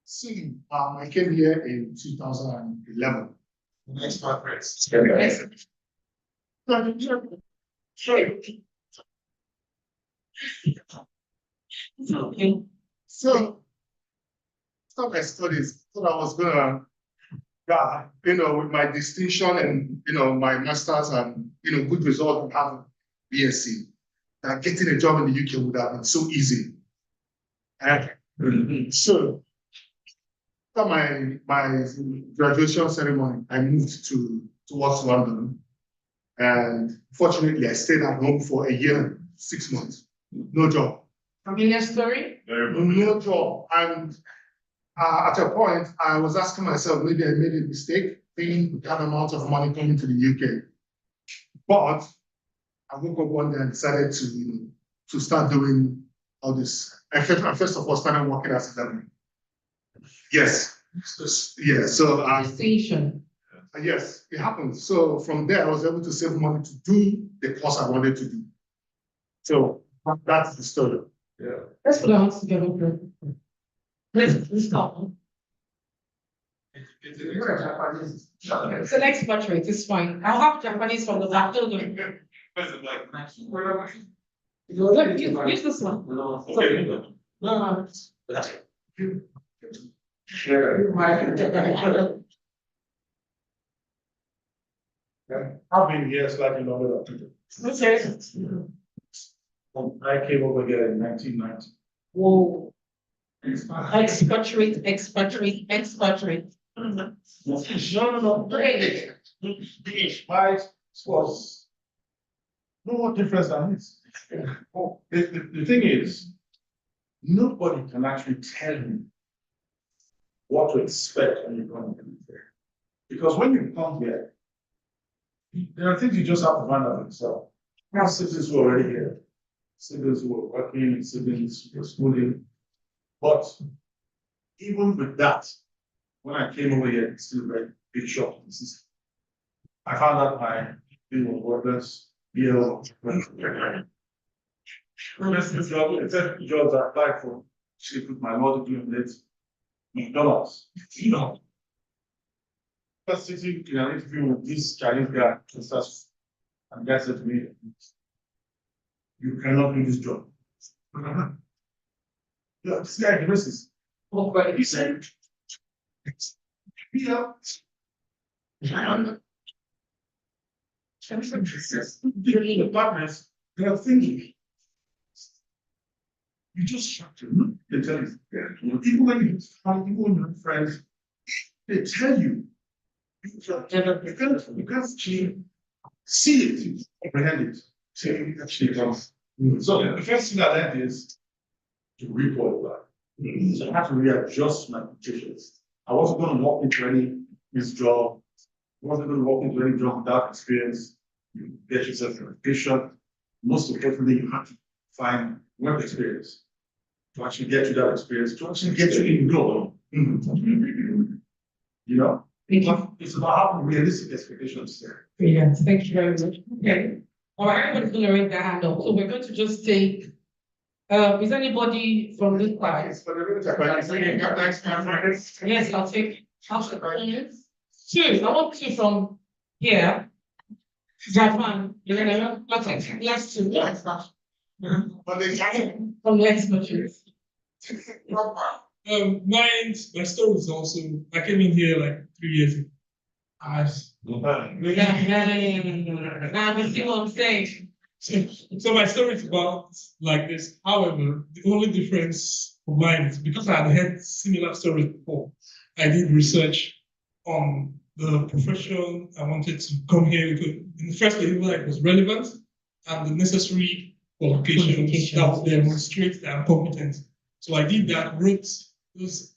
Speaker 2: See, I came here in 2011.
Speaker 9: Next conference.
Speaker 10: It's okay.
Speaker 2: So, my studies, thought I was gonna, with my distinction and my masters and good result and have BSc, that getting a job in the UK would have been so easy. So after my graduation ceremony, I moved to towards London. And fortunately, I stayed at home for a year, 6 months, no job.
Speaker 10: Familiar story?
Speaker 2: No job. And at a point, I was asking myself, maybe I made a mistake paying that amount of money coming to the UK. But I woke up one day and decided to start doing all this. I first of all started working as a learner. Yes. Yeah. So
Speaker 10: Station.
Speaker 2: yes, it happened. So from there, I was able to save money to do the course I wanted to do. So that's the story.
Speaker 10: Yeah. Let's put our hands together. Let's stop. Select portrait is fine. I'll have Japanese from the back. Look, use this one. No.
Speaker 7: I've been here slightly longer than people.
Speaker 10: Okay.
Speaker 7: I came over here in 1990.
Speaker 10: Whoa. Expatriate.
Speaker 7: No.
Speaker 10: Great.
Speaker 7: My was no more difference than this. The thing is, nobody can actually tell you what to expect when you come here. Because when you come here, there are things you just have to find out yourself. There are citizens who are already here, citizens who are working, citizens who are schooling. But even with that, when I came over here, it's still very big shock. I found out my bill was worthless. The jobs I applied for, she put my mother doing it. McDonald's. First sitting in an interview with this Chinese guy, and the guy said to me, "You cannot do this job." Yeah, this guy is racist. But he said, "Yeah." The partners, they are thinking. You just have to look. They tell you, even when you have friends, they tell you. You can't actually see it, comprehend it, till it actually comes. So the first thing I learned is to requalify. So I had to readjust my petitions. I wasn't going to walk into this job. I wasn't going to walk into any job without experience. You get yourself certification. Most importantly, you have to find work experience to actually get you that experience, to actually get you in the door. You know? It's about having realistic expectations there.
Speaker 10: Brilliant. Thank you very much. Okay. All right, everybody's going to raise their hand up. So we're going to just take. Is anybody from this side? Yes, I'll take. Two. I want two from here. Japan. You're gonna take last two. From the next country.
Speaker 13: My story is also, I came in here like 3 years ago.
Speaker 10: Now we see what I'm saying.
Speaker 13: So my story is about like this. However, the only difference for mine is because I had heard similar stories before. I did research on the profession I wanted to come here because in the first place, it was relevant and the necessary qualifications that would demonstrate that I'm competent. So I did that, wrote those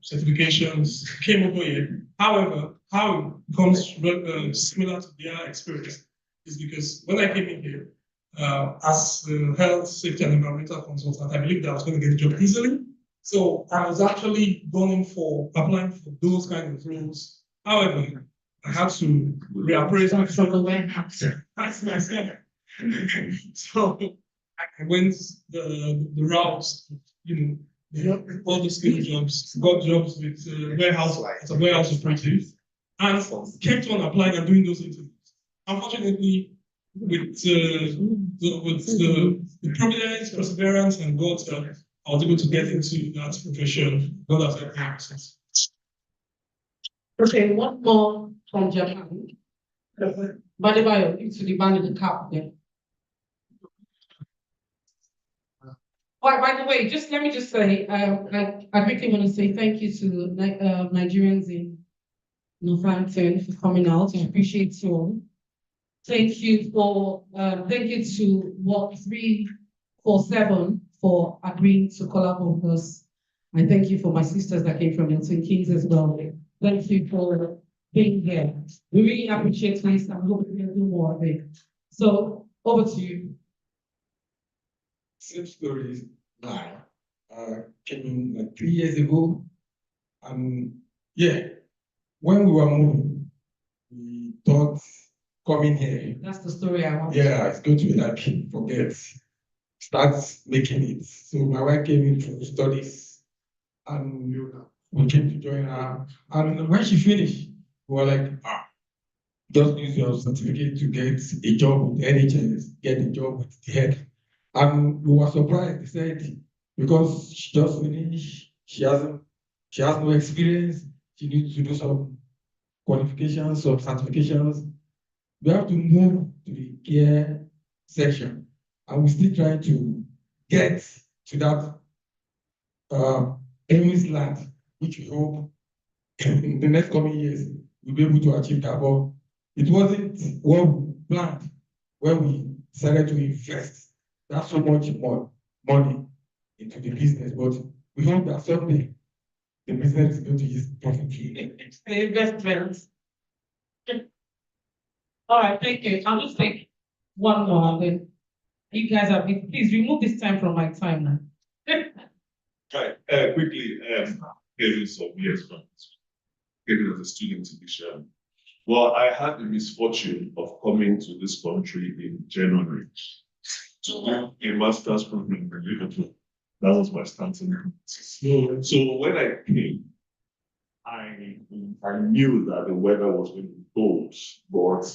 Speaker 13: certifications, came over here. However, how it becomes similar to their experience is because when I came in here, as the health, safety, and environmental consultant, I believed that I was going to get a job easily. So I was actually applying for those kind of roles. However, I had to reappraise myself. So I went the routes, all the skill jobs, got jobs with warehouse operative, and kept on applying and doing those interviews. Unfortunately, with the providence, perseverance, and God's help, I was able to get into that profession. God has helped me.
Speaker 10: Okay, one more from Japan. Badebayo, into the band in the cap there. By the way, let me just say, I quickly want to say thank you to Nigerians in Northampton for coming out. I appreciate you all. Thank you thank you to Work 347 for agreeing to collaborate with us. I thank you for my sisters that came from Milton Keynes as well. Thank you for being here. We really appreciate this and hope we can do more of it. So over to you.
Speaker 3: Same story now. Came in like 3 years ago. And yeah, when we were moving, we thought coming here.
Speaker 10: That's the story I want.
Speaker 3: Yeah, it's going to be like forget. Start making it. So my wife came in for studies and we came to join her. And when she finished, we were like, just use your certificate to get a job with NHS, get a job with the head. And we were surprised. They said, because she just finished, she has no experience, she needs to do some qualifications, some certifications. We have to move to the care section. And we're still trying to get to that promised land, which we hope in the next coming years we'll be able to achieve that. But it wasn't what we planned when we decided to invest that so much more money into the business. But we hope that someday the business is going to use profitability.
Speaker 10: The investment. All right, thank you. I'll just take one more and then you guys have it. Please remove this time from my time now.
Speaker 6: Right, quickly, getting some years from getting as a student in Bisham. Well, I had the misfortune of coming to this country in January to do a master's program in Liverpool. That was my starting point. So when I came, I knew that the weather was going to be cold, but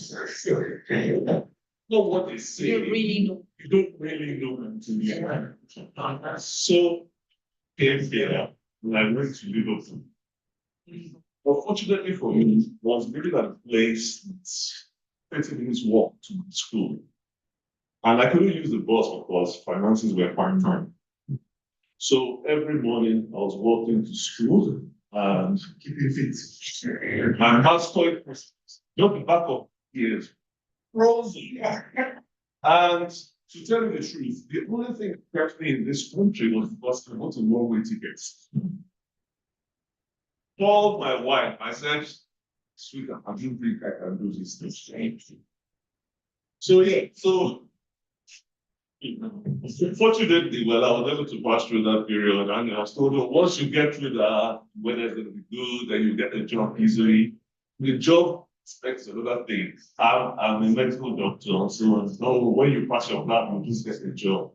Speaker 6: not what they say.
Speaker 10: You really know.
Speaker 6: You don't really know until you are. So came here and I went to Liverpool. Unfortunately for me, I was living at a place that's 30 minutes walk to the school. And I couldn't use the bus because finances were quite tight. So every morning I was walking to school and keeping fit. My mastoid just the back of ears, frozen. And to tell you the truth, the only thing that kept me in this country was because I got a one-way ticket. Told my wife, I said, sweetheart, I don't think I can do this thing. So yeah, fortunately, well, I was able to pass through that period, and I was told, once you get through that, weather is going to be good, then you get a job easily. The job expects another thing. I'm a medical doctor, so when you pass your plan, you just get a job.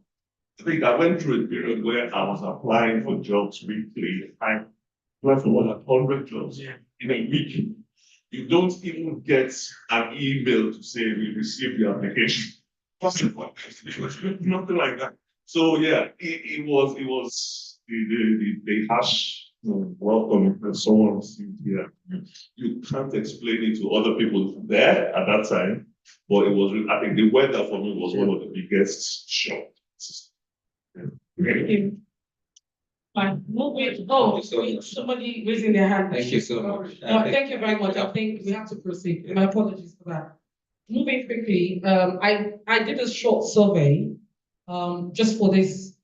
Speaker 6: I think I went through a period where I was applying for jobs weekly. I applied for more than 100 jobs in a week. You don't even get an email to say we received the application. Nothing like that. So yeah, it was the harsh welcome and so on. Yeah, you can't explain it to other people there at that time, but it was. I think the weather for me was one of the biggest shocks.
Speaker 10: Fine. Somebody raising their hand.
Speaker 1: Thank you so much.
Speaker 10: Thank you very much. I think we have to proceed. My apologies for that. Moving quickly, I did a short survey just for this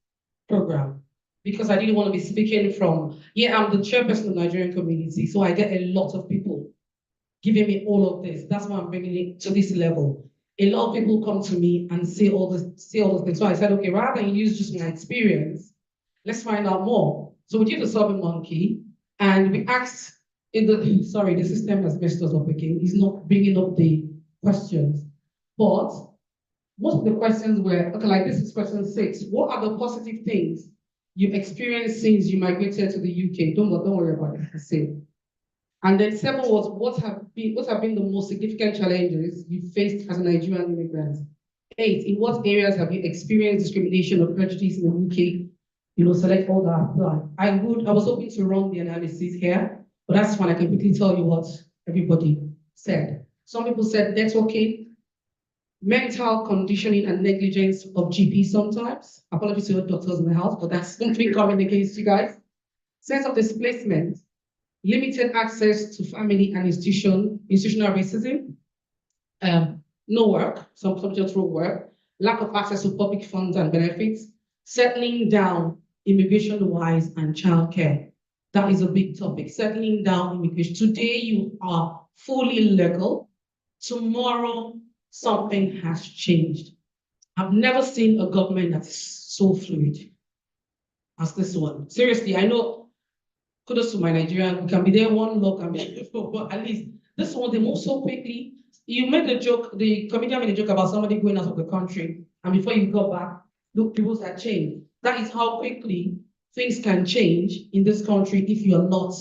Speaker 10: program because I didn't want to be speaking from, I'm the chairperson of the Nigerian community, so I get a lot of people giving me all of this. That's why I'm bringing it to this level. A lot of people come to me and say all those things. So I said, okay, rather than use just my experience, let's find out more. So we did a survey monkey and we asked the system has messed us up again. It's not bringing up the questions. But most of the questions were, okay, like this is question 6. What are the positive things you experienced since you migrated to the UK? Don't worry about it, I say. And then 7 was, what have been the most significant challenges you faced as a Nigerian immigrant? 8, in what areas have you experienced discrimination or prejudice in the UK? Select all that apply. I was hoping to run the analysis here, but that's fine. I can quickly tell you what everybody said. Some people said networking, mental conditioning and negligence of GP sometimes. Apologies to your doctors in the house, but that's something coming against you guys. Sense of displacement, limited access to family and institutional racism, no work, some subjects through work, lack of access to public funds and benefits, settling down immigration-wise and childcare. That is a big topic, settling down immigration. Today you are fully legal. Tomorrow something has changed. I've never seen a government that is so fluid as this one. Seriously, I know, kudos to my Nigerian, we can be there one law can be but at least this one, they move so quickly. You made a joke, the comedian made a joke about somebody going out of the country, and before you got back, look, people had changed. That is how quickly things can change in this country if you are not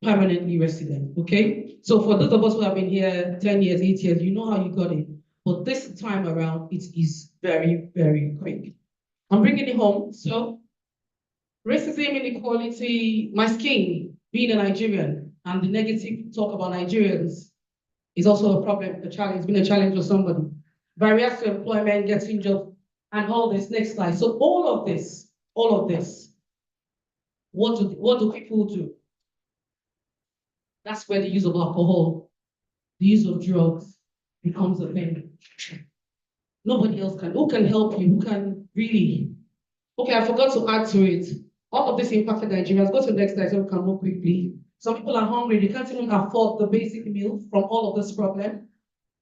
Speaker 10: permanently resident, okay? So for those of us who have been here 10 years, 8 years, you know how you got it. But this time around, it is very, very quick. I'm bringing it home. So racism, inequality, my skin, being a Nigerian, and the negative talk about Nigerians is also a problem, a challenge. It's been a challenge for somebody. Barriers to employment, getting jobs, and all this. Next slide. So all of this, what do people do? That's where the use of alcohol, the use of drugs becomes a thing. Nobody else can. Who can help you? Who can really? Okay, I forgot to add to it. All of this impacted Nigerians. Go to the next slide so we can move quickly. Some people are hungry. They can't even afford the basic meal from all of this problem.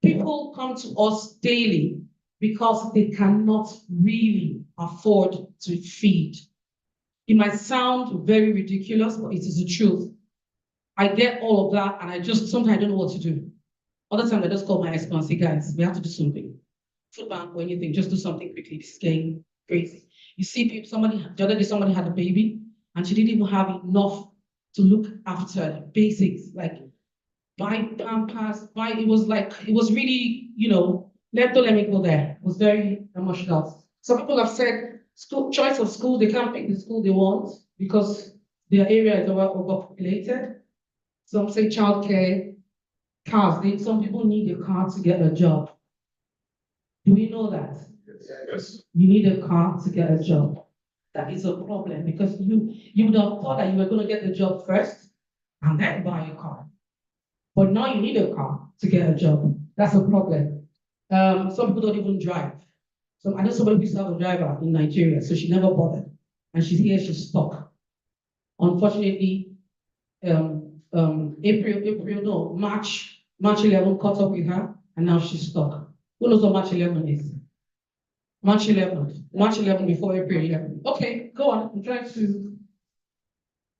Speaker 10: People come to us daily because they cannot really afford to feed. It might sound very ridiculous, but it is the truth. I get all of that, and sometimes I don't know what to do. Other times I just call my ex and say, guys, we have to do something. Food bank or anything, just do something quickly. This is getting crazy. You see people, the other day somebody had a baby, and she didn't even have enough to look after the basics, like buy Pampers, it was really, don't let me go there. It was very emotional. Some people have said choice of school, they can't pick the school they want because their area is overpopulated. Some say childcare, cars. Some people need a car to get a job. Do we know that?
Speaker 6: Yes.
Speaker 10: You need a car to get a job. That is a problem because you would have thought that you were going to get the job first and then buy a car. But now you need a car to get a job. That's a problem. Some people don't even drive. I know somebody who used to have a driver in Nigeria, so she never bothered. And she's here, she's stuck. Unfortunately, March 11 caught up with her, and now she's stuck. Who knows what March 11 is? March 11 before April 11. Okay, go on. I'm trying to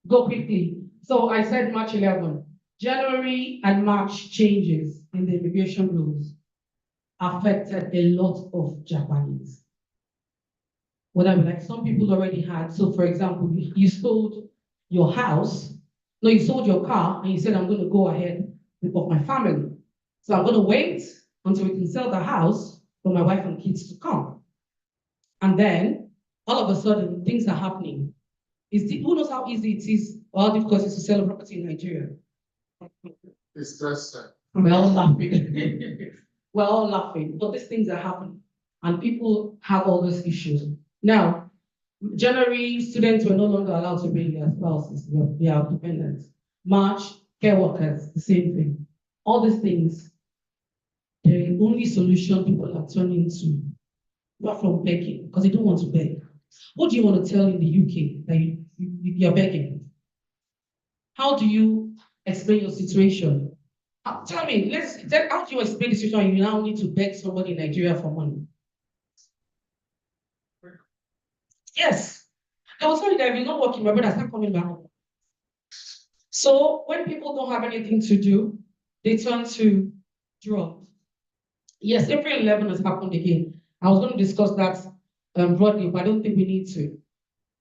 Speaker 10: go quickly. So I said March 11. January and March changes in the immigration rules affected a lot of Japanese. Some people already had. So for example, you sold your house. No, you sold your car and you said, I'm going to go ahead with my family. So I'm going to wait until we can sell the house for my wife and kids to come. And then all of a sudden, things are happening. Who knows how easy it is or how difficult it is to sell a property in Nigeria?
Speaker 2: It's just,
Speaker 10: We're all laughing. We're all laughing, but these things are happening, and people have all those issues. Now, January, students were no longer allowed to bring their spouses, their dependents. March, care workers, the same thing. All these things, the only solution people are turning to, not from begging, because they don't want to beg. What do you want to tell in the UK that you're begging? How do you explain your situation? Tell me, how do you explain the situation you now need to beg somebody in Nigeria for money? Yes. I was telling you that if you're not working, my brother's not coming back home. So when people don't have anything to do, they turn to drugs. Yes, April 11 has happened again. I was going to discuss that broadly, but I don't think we need to.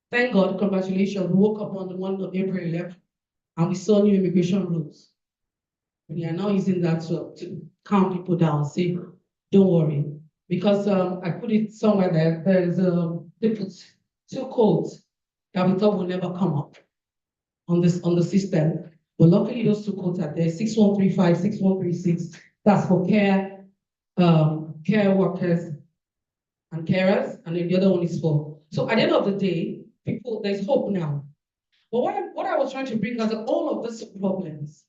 Speaker 10: Thank God, congratulations. We woke up on the morning of April 11 and we saw new immigration rules. We are now using that to calm people down, say, don't worry. Because I put it somewhere there, they put 2 codes that we thought would never come up on the system. But luckily those 2 codes are there, 6135, 6136. That's for care workers and carers, and then the other one is for. So at the end of the day, there's hope now. But what I was trying to bring out that all of these problems,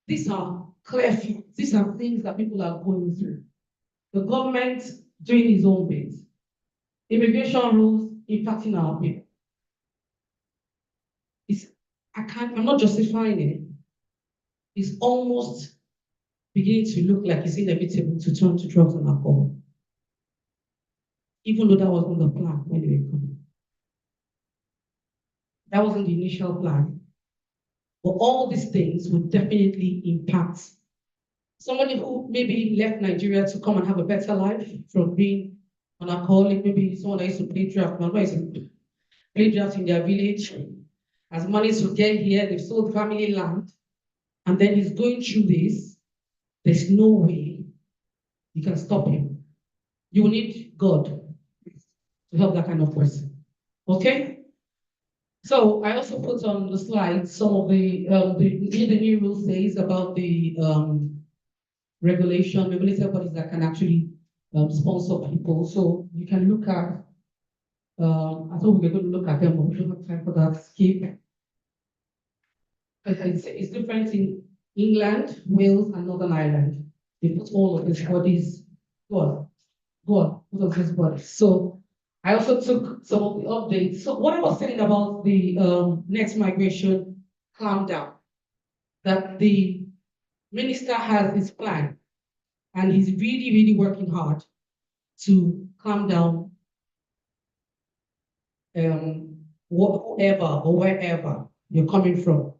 Speaker 10: these are clear facts. These are things that people are going through. The government doing its own bit. Immigration rules impacting our people. I'm not justifying it. It's almost beginning to look like it's inevitable to turn to drugs and alcohol. Even though that wasn't the plan when they were coming. That wasn't the initial plan. But all these things would definitely impact somebody who maybe left Nigeria to come and have a better life from being an alcoholic, maybe someone that used to play draft, my used to play draft in their village, has managed to get here, they've sold family land, and then he's going through this. There's no way you can stop him. You need God to help that kind of person. Okay? So I also put on the slide some of the new rule says about the regulated bodies that can actually sponsor people. So you can look at, I thought we were going to look at them, but we don't have time for that. Skip. It's different in England, Wales, and Northern Ireland. They put all of these bodies, go on, put all these bodies. So I also took some of the updates. So what I was saying about the next migration calm down, that the minister has his plan, and he's really, really working hard to calm down whoever or wherever you're coming from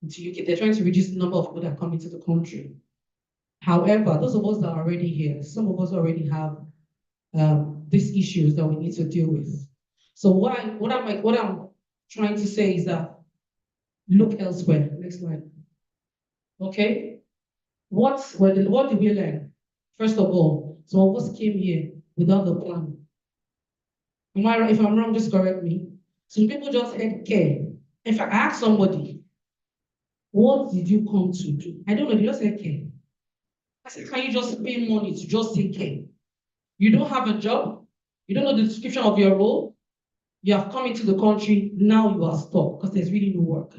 Speaker 10: into UK. They're trying to reduce the number of people that come into the country. However, those of us that are already here, some of us already have these issues that we need to deal with. So what I'm trying to say is that look elsewhere. Next slide. Okay. What did we learn? First of all, some of us came here without the plan. Am I right? If I'm wrong, just correct me. Some people just had care. In fact, I asked somebody, what did you come to do? I don't know, they just said care. I said, can you just pay money to just take care? You don't have a job, you don't know the description of your role, you have come into the country, now you are stuck because there's really no work.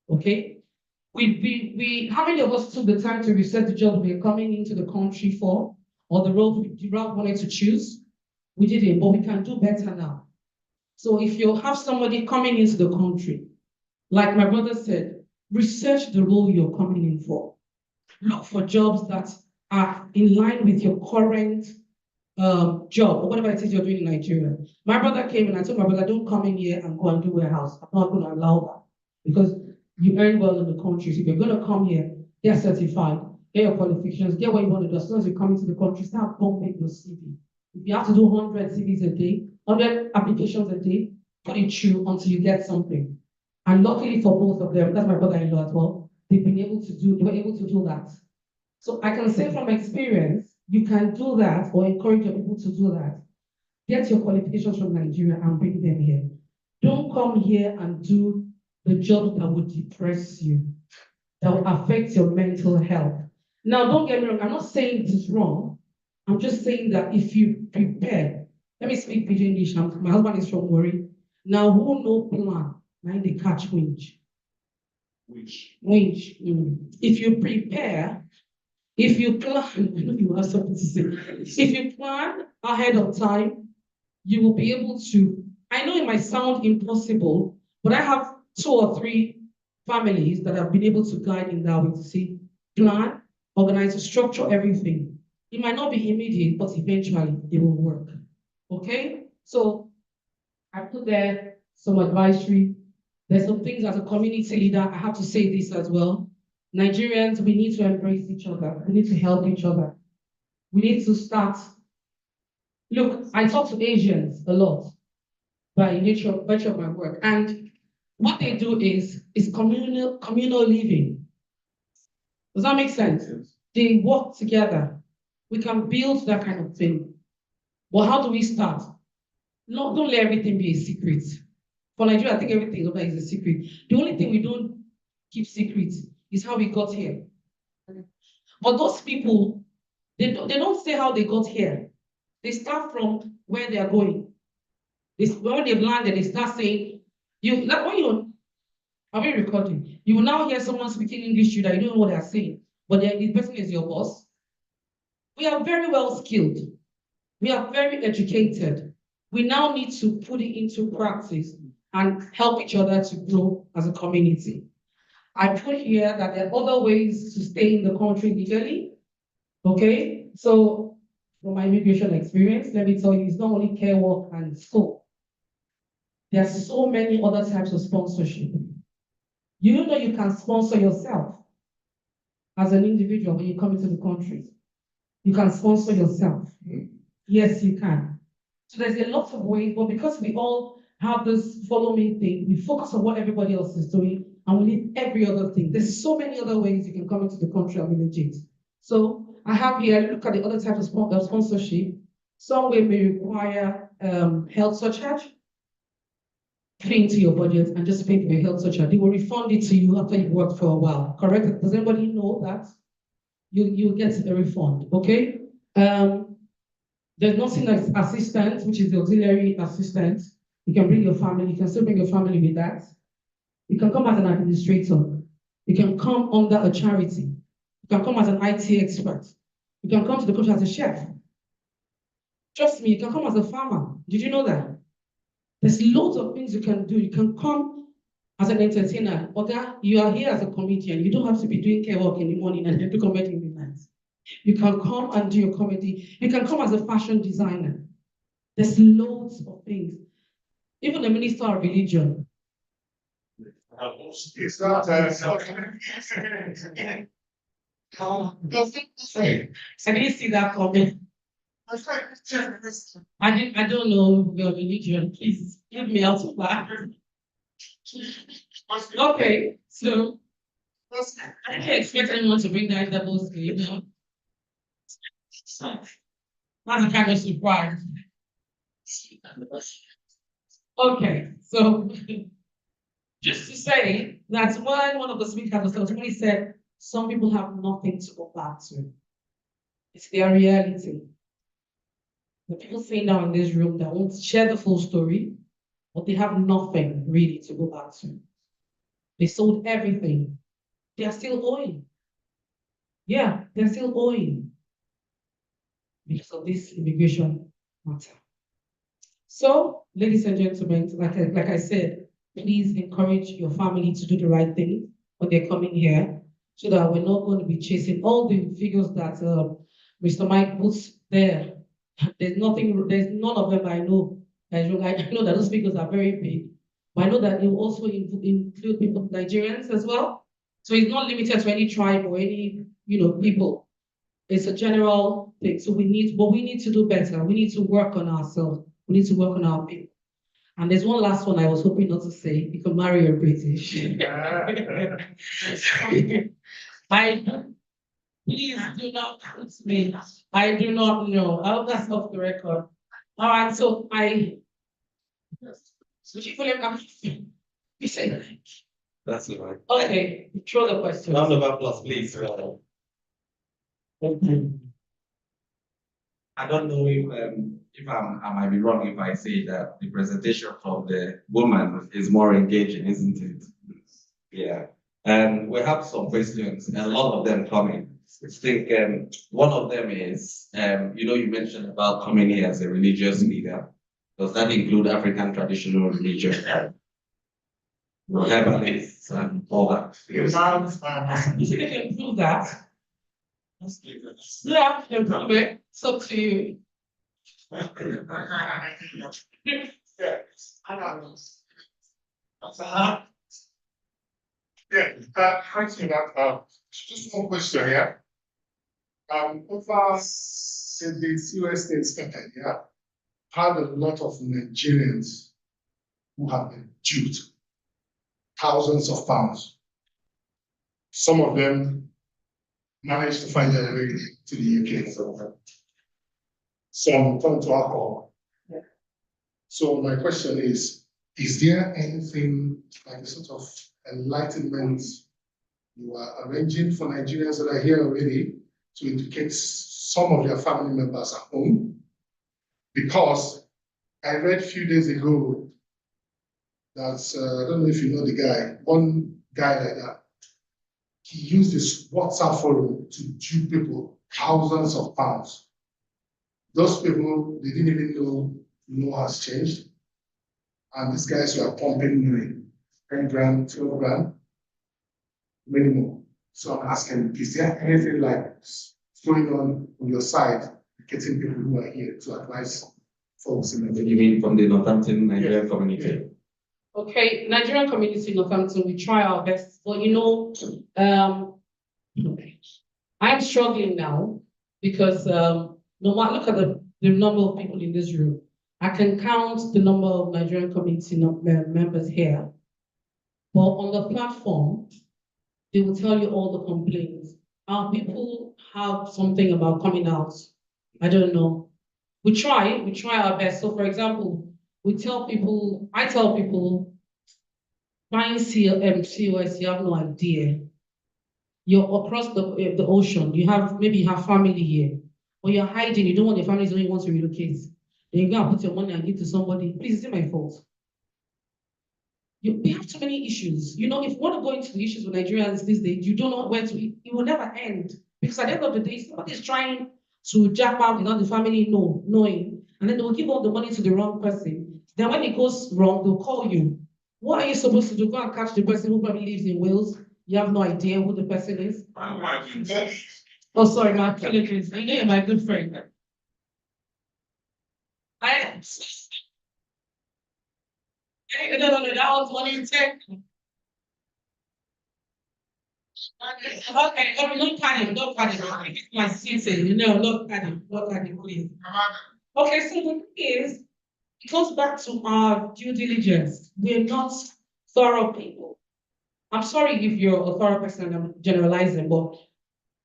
Speaker 10: Okay? How many of us took the time to research the job we are coming into the country for, or the role we wanted to choose? We didn't, but we can do better now. So if you have somebody coming into the country, like my brother said, research the role you're coming in for. Look for jobs that are in line with your current job or whatever it is you're doing in Nigeria. My brother came and I told my brother, don't come in here and go and do warehouse. I'm not going to allow that because you earn well in the country. So if you're going to come here, get certified, get your qualifications, get what you want to do. As soon as you come into the country, start bumping your CV. If you have to do 100 CVs a day, 100 applications a day, put it through until you get something. And luckily for both of them, that's my brother-in-law as well, they were able to do that. So I can say from experience, you can do that or encourage your people to do that. Get your qualifications from Nigeria and bring them here. Don't come here and do the job that would depress you, that will affect your mental health. Now, don't get me wrong, I'm not saying this is wrong. I'm just saying that if you prepare, let me speak Pidgin English. My husband is from Warri. Now, who no plan, now they catch winch. Winch. If you prepare, if you plan, I know you have something to say. If you plan ahead of time, you will be able to. I know it might sound impossible, but I have 2 or 3 families that have been able to guide in that way to see, plan, organize, structure everything. It might not be immediate, but eventually it will work. Okay? So I put there some advisory. There's some things as a community leader, I have to say this as well. Nigerians, we need to embrace each other. We need to help each other. We need to start. Look, I talk to Asians a lot by virtue of my work. And what they do is communal living. Does that make sense? They work together. We can build that kind of thing. But how do we start? No, don't let everything be a secret. For Nigeria, I think everything is a secret. The only thing we don't keep secret is how we got here. But those people, they don't say how they got here. They start from where they are going. When they've landed, they start saying, when Are we recording? You will now hear someone speaking English to you that you don't know what they're saying, but the person is your boss. We are very well skilled. We are very educated. We now need to put it into practice and help each other to grow as a community. I put here that there are other ways to stay in the country legally. Okay, so from my immigration experience, let me tell you, it's not only care work and school. There are so many other types of sponsorship. You know you can sponsor yourself as an individual when you come into the country. You can sponsor yourself. Yes, you can. So there's a lot of ways, but because we all have this follow me thing, we focus on what everybody else is doing and we leave every other thing. There's so many other ways you can come into the country and be legit. So I have here, look at the other types of sponsorship. Some way may require health surcharge. Put it into your budget and just pay for your health surcharge. They will refund it to you after you've worked for a while. Correct? Does anybody know that? You get a refund, okay? There's nothing like assistant, which is the auxiliary assistant. You can bring your family, you can still bring your family with that. You can come as an administrator. You can come under a charity. You can come as an IT expert. You can come to the country as a chef. Trust me, you can come as a farmer. Did you know that? There's loads of things you can do. You can come as an entertainer. Okay, you are here as a comedian. You don't have to be doing care work in the morning and then do comedy in the night. You can come and do your comedy. You can come as a fashion designer. There's loads of things. Even the minister of religion.
Speaker 7: It's not,
Speaker 10: I didn't see that coming. I don't know your religion. Please give me out of that. Okay, so I didn't expect anyone to bring that double sleeve. That's a kind of surprise. Okay, so just to say that when one of the speakers was when he said some people have nothing to go back to. It's their reality. The people sitting down in this room that won't share the full story, but they have nothing really to go back to. They sold everything. They are still owing. Yeah, they're still owing because of this immigration matter. So, ladies and gentlemen, like I said, please encourage your family to do the right thing when they're coming here, so that we're not going to be chasing all the figures that Mr. Mike puts there. There's none of them I know. I know that those figures are very big, but I know that it will also include people, Nigerians as well. So it's not limited to any tribe or any people. It's a general thing. So we need to do better. We need to work on ourselves. We need to work on our people. And there's one last one I was hoping not to say. You can marry a British. Please do not put me. I do not know. I hope that's off the record. All right, so you say.
Speaker 1: That's all right.
Speaker 10: Okay, throw the question.
Speaker 1: Round of applause, please. I don't know if I might be wrong if I say that the presentation from the woman is more engaging, isn't it? Yeah. And we have some questions, and a lot of them coming. I think one of them is, you mentioned about coming here as a religious leader. Does that include African traditional religion? Herbalists and all that.
Speaker 10: You can improve that. Yeah, improve it. It's up to you.
Speaker 2: Thanks for that. Just one question, yeah. Over since the US state started, yeah, had a lot of Nigerians who have been duped thousands of pounds. Some of them managed to find their way to the UK. Some turned to alcohol. Yeah. So my question is there anything like a sort of enlightenment you are arranging for Nigerians that are here already to educate some of their family members at home? Because I read a few days ago That's, I don't know if you know the guy, one guy like that. He used this WhatsApp forum to dupe people thousands of pounds. Those people, they didn't even know law has changed. And these guys were pumping money, 10 grand, 12 grand, minimum. So I'm asking, is there anything like this going on your side, getting people who are here to advise folks in the
Speaker 1: You mean from the Northampton Nigerian community?
Speaker 10: Okay, Nigerian community in Northampton, we try our best, but I'm struggling now because no matter, look at the number of people in this room. I can count the number of Nigerian community members here, but on the platform, they will tell you all the complaints. Our people have something about coming out. I don't know. We try our best. So for example, I tell people, buying COS, you have no idea. You're across the ocean, maybe you have family here, or you're hiding, you don't want your family to know you want to relocate. Then you go and put your money and give to somebody. Please, is it my fault? We have too many issues. If you want to go into the issues with Nigerians these days, you don't know where to, it will never end. Because at the end of the day, somebody's trying to jump out without the family knowing, and then they will give all the money to the wrong person. Then when it goes wrong, they'll call you. What are you supposed to do? Go and catch the person who probably lives in Wales. You have no idea who the person is. Oh, sorry, my apologies. I know you're my good friend. No, that was one in 10. Okay, don't panic. It's my season, don't panic, please. Okay, so the thing is, it goes back to our due diligence. We're not thorough people. I'm sorry if you're a thorough person and I'm generalizing, but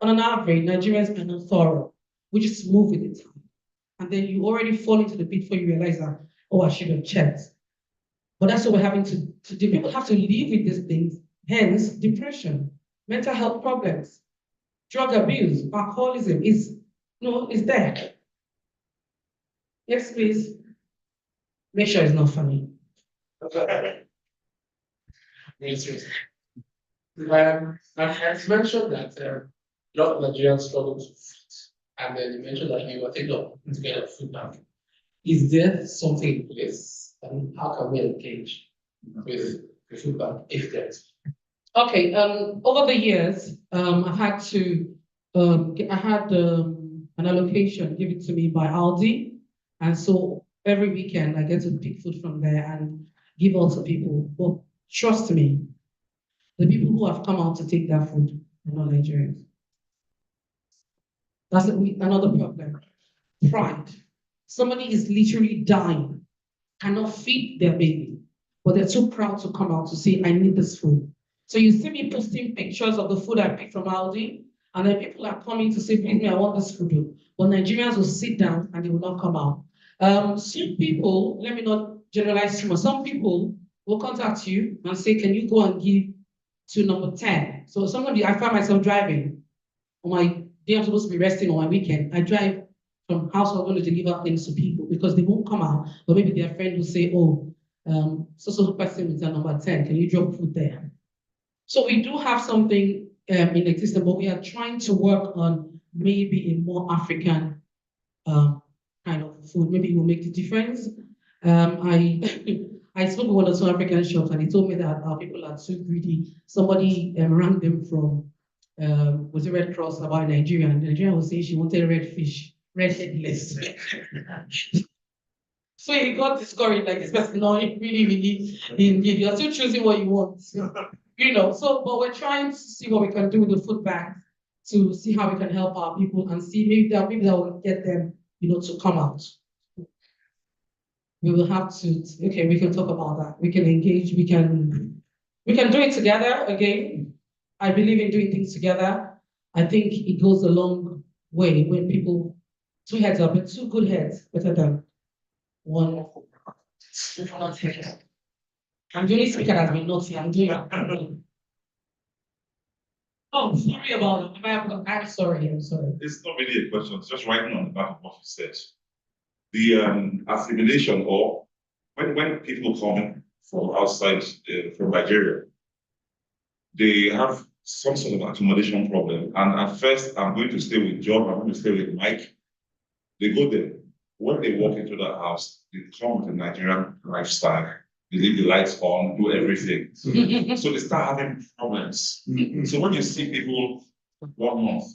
Speaker 10: on an average, Nigerians are not thorough. We just move with it. And then you already fall into the pit before you realize that, oh, I should have checked. But that's what we're having to do. People have to live with these things, hence depression, mental health problems, drug abuse, alcoholism is there. Yes, please. Make sure it's not funny.
Speaker 14: I've mentioned that a lot of Nigerians struggle to feed, and then you mentioned that you were thinking of putting together a food bank. Is there something in place, and how can we engage with the food bank if there's?
Speaker 10: Okay. Over the years, I've had to. I had an allocation given to me by Aldi, and so every weekend I get to pick food from there and give out to people. But trust me, the people who have come out to take that food are not Nigerians. That's another problem. Pride. Somebody is literally dying, cannot feed their baby, but they're too proud to come out to say, I need this food. So you see me posting pictures of the food I picked from Aldi, and then people are coming to say, please me, I want this food. But Nigerians will sit down and they will not come out. Some people, let me not generalize too much, some people will contact you and say, can you go and give to number 10? So sometimes I find myself driving on my day I'm supposed to be resting on my weekend. I drive from house, I'm going to deliver things to people because they won't come out, but maybe their friend will say, oh, so person is at number 10, can you drop food there? So we do have something in existence, but we are trying to work on maybe a more African kind of food. Maybe it will make the difference. I spoke with one or two African shops and they told me that our people are too greedy. Somebody rang them from was a Red Cross about Nigeria, and Nigeria was saying she wanted red fish, red headless. So he got discouraged, like this person, no, really, you're still choosing what you want. But we're trying to see what we can do with the food bank to see how we can help our people and see maybe that will get them, to come out. We will have to, okay, we can talk about that. We can engage, we can do it together again. I believe in doing things together. I think it goes a long way when people, two heads up, but two good heads better than one. I'm the only speaker that's been naughty. I'm doing it. Oh, sorry about it. I'm sorry.
Speaker 6: It's not really a question, it's just writing on the back of what you said. The assimilation, or when people come from outside, from Nigeria. They have some sort of accommodation problem. And at first, I'm going to stay with John, I'm going to stay with Mike. They go there. When they walk into the house, they come with a Nigerian lifestyle. They leave the lights on, do everything. So they start having problems. So when you see people 1 month,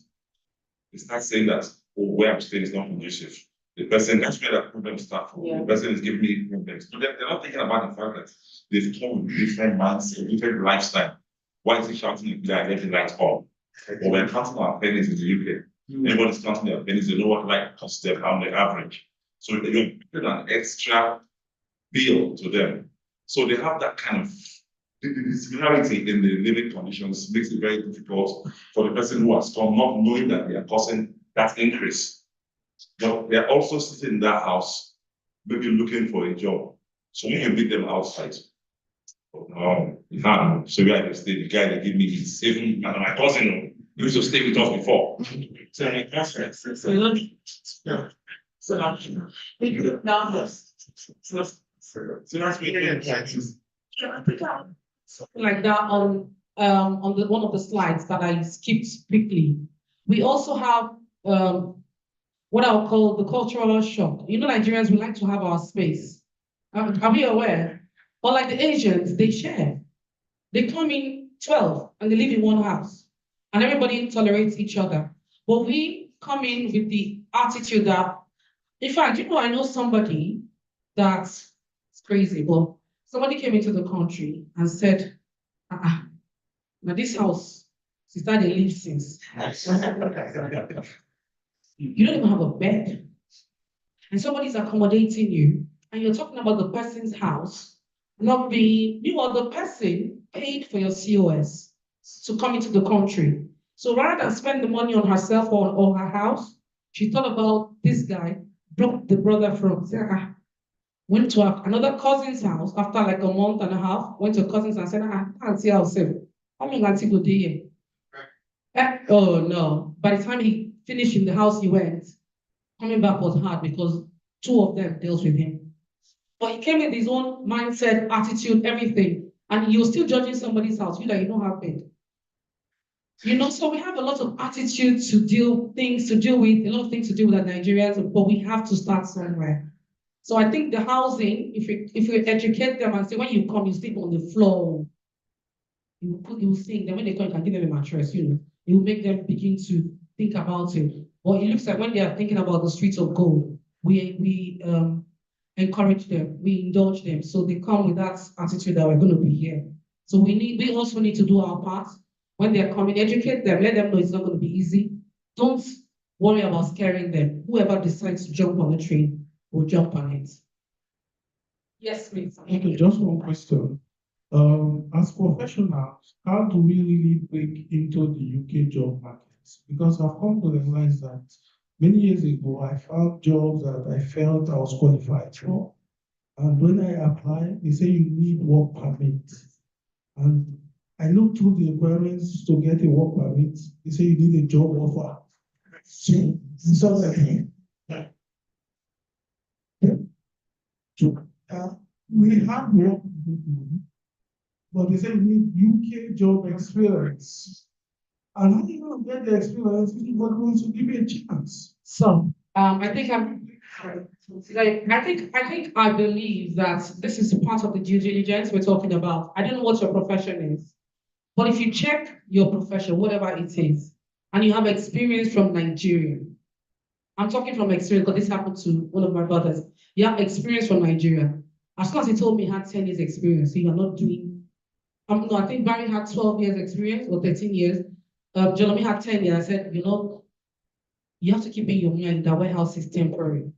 Speaker 6: they start saying that, oh, where I'm staying is not conducive. The person, that's where that problem starts from. The person is giving me problems. But they're not thinking about the fact that they've come with different mindset, different lifestyle. Why is he shouting that I left the lights on? Or we're counting our pennies in the UK. Everybody's counting their pennies, they know what light costs them on the average. So you're putting an extra bill to them. So they have that kind of the similarity in the living conditions makes it very difficult for the person who has come, not knowing that they are causing that increase. But they're also sitting in that house, maybe looking for a job. So when you meet them outside, you can't. So where I stay, the guy that gave me his saving, and my cousin he used to stay with us before. So I'm like, that's right. So that's
Speaker 10: like that on the one of the slides that I skipped quickly. We also have what I'll call the cultural shock. You know, Nigerians, we like to have our space. Are we aware? Or like the Asians, they share. They come in 12 and they live in one house, and everybody tolerates each other. But we come in with the attitude that, in fact, you know, I know somebody that's crazy, but somebody came into the country and said, now this house, sister, they live since. You don't even have a bed. And somebody's accommodating you, and you're talking about the person's house not being, meanwhile, the person paid for your COS to come into the country. So rather than spend the money on herself or her house, she thought about this guy, brought the brother from, went to another cousin's house after like a month and a half, went to a cousin's and said, I can't see ourselves. How long auntie go there? Oh no. By the time he finished in the house he went, coming back was hard because 2 of them dealt with him. But he came with his own mindset, attitude, everything. And you're still judging somebody's house. You don't have bed. You know, so we have a lot of attitude to deal, things to deal with, a lot of things to do with the Nigerians, but we have to start somewhere. So I think the housing, if we educate them and say, when you come, you sleep on the floor, you will think, then when they come, you can give them a mattress, you know, it will make them begin to think about it. But it looks like when they are thinking about the streets of gold, we encourage them, we indulge them. So they come with that attitude that we're going to be here. So we also need to do our part. When they're coming, educate them, let them know it's not going to be easy. Don't worry about scaring them. Whoever decides to jump on the train will jump on it. Yes, please.
Speaker 3: Okay, just one question. As professionals, how do we really break into the UK job market? Because I've come to realize that many years ago, I found jobs that I felt I was qualified for. And when I applied, they say you need work permit. And I looked through the requirements to get a work permit. They say you need a job offer. We have work, but they say you need UK job experience. And how do you going to get the experience if you're going to give you a chance?
Speaker 10: So I believe that this is part of the due diligence we're talking about. I don't know what your profession is, but if you check your profession, whatever it is, and you have experience from Nigeria, I'm talking from experience because this happened to one of my brothers. You have experience from Nigeria. As soon as he told me he had 10 years experience, so you're not doing, no, I think Barry had 12 years experience or 13 years. Jeremy had 10 years. I said, you know, you have to keep in your mind that warehouse is temporary.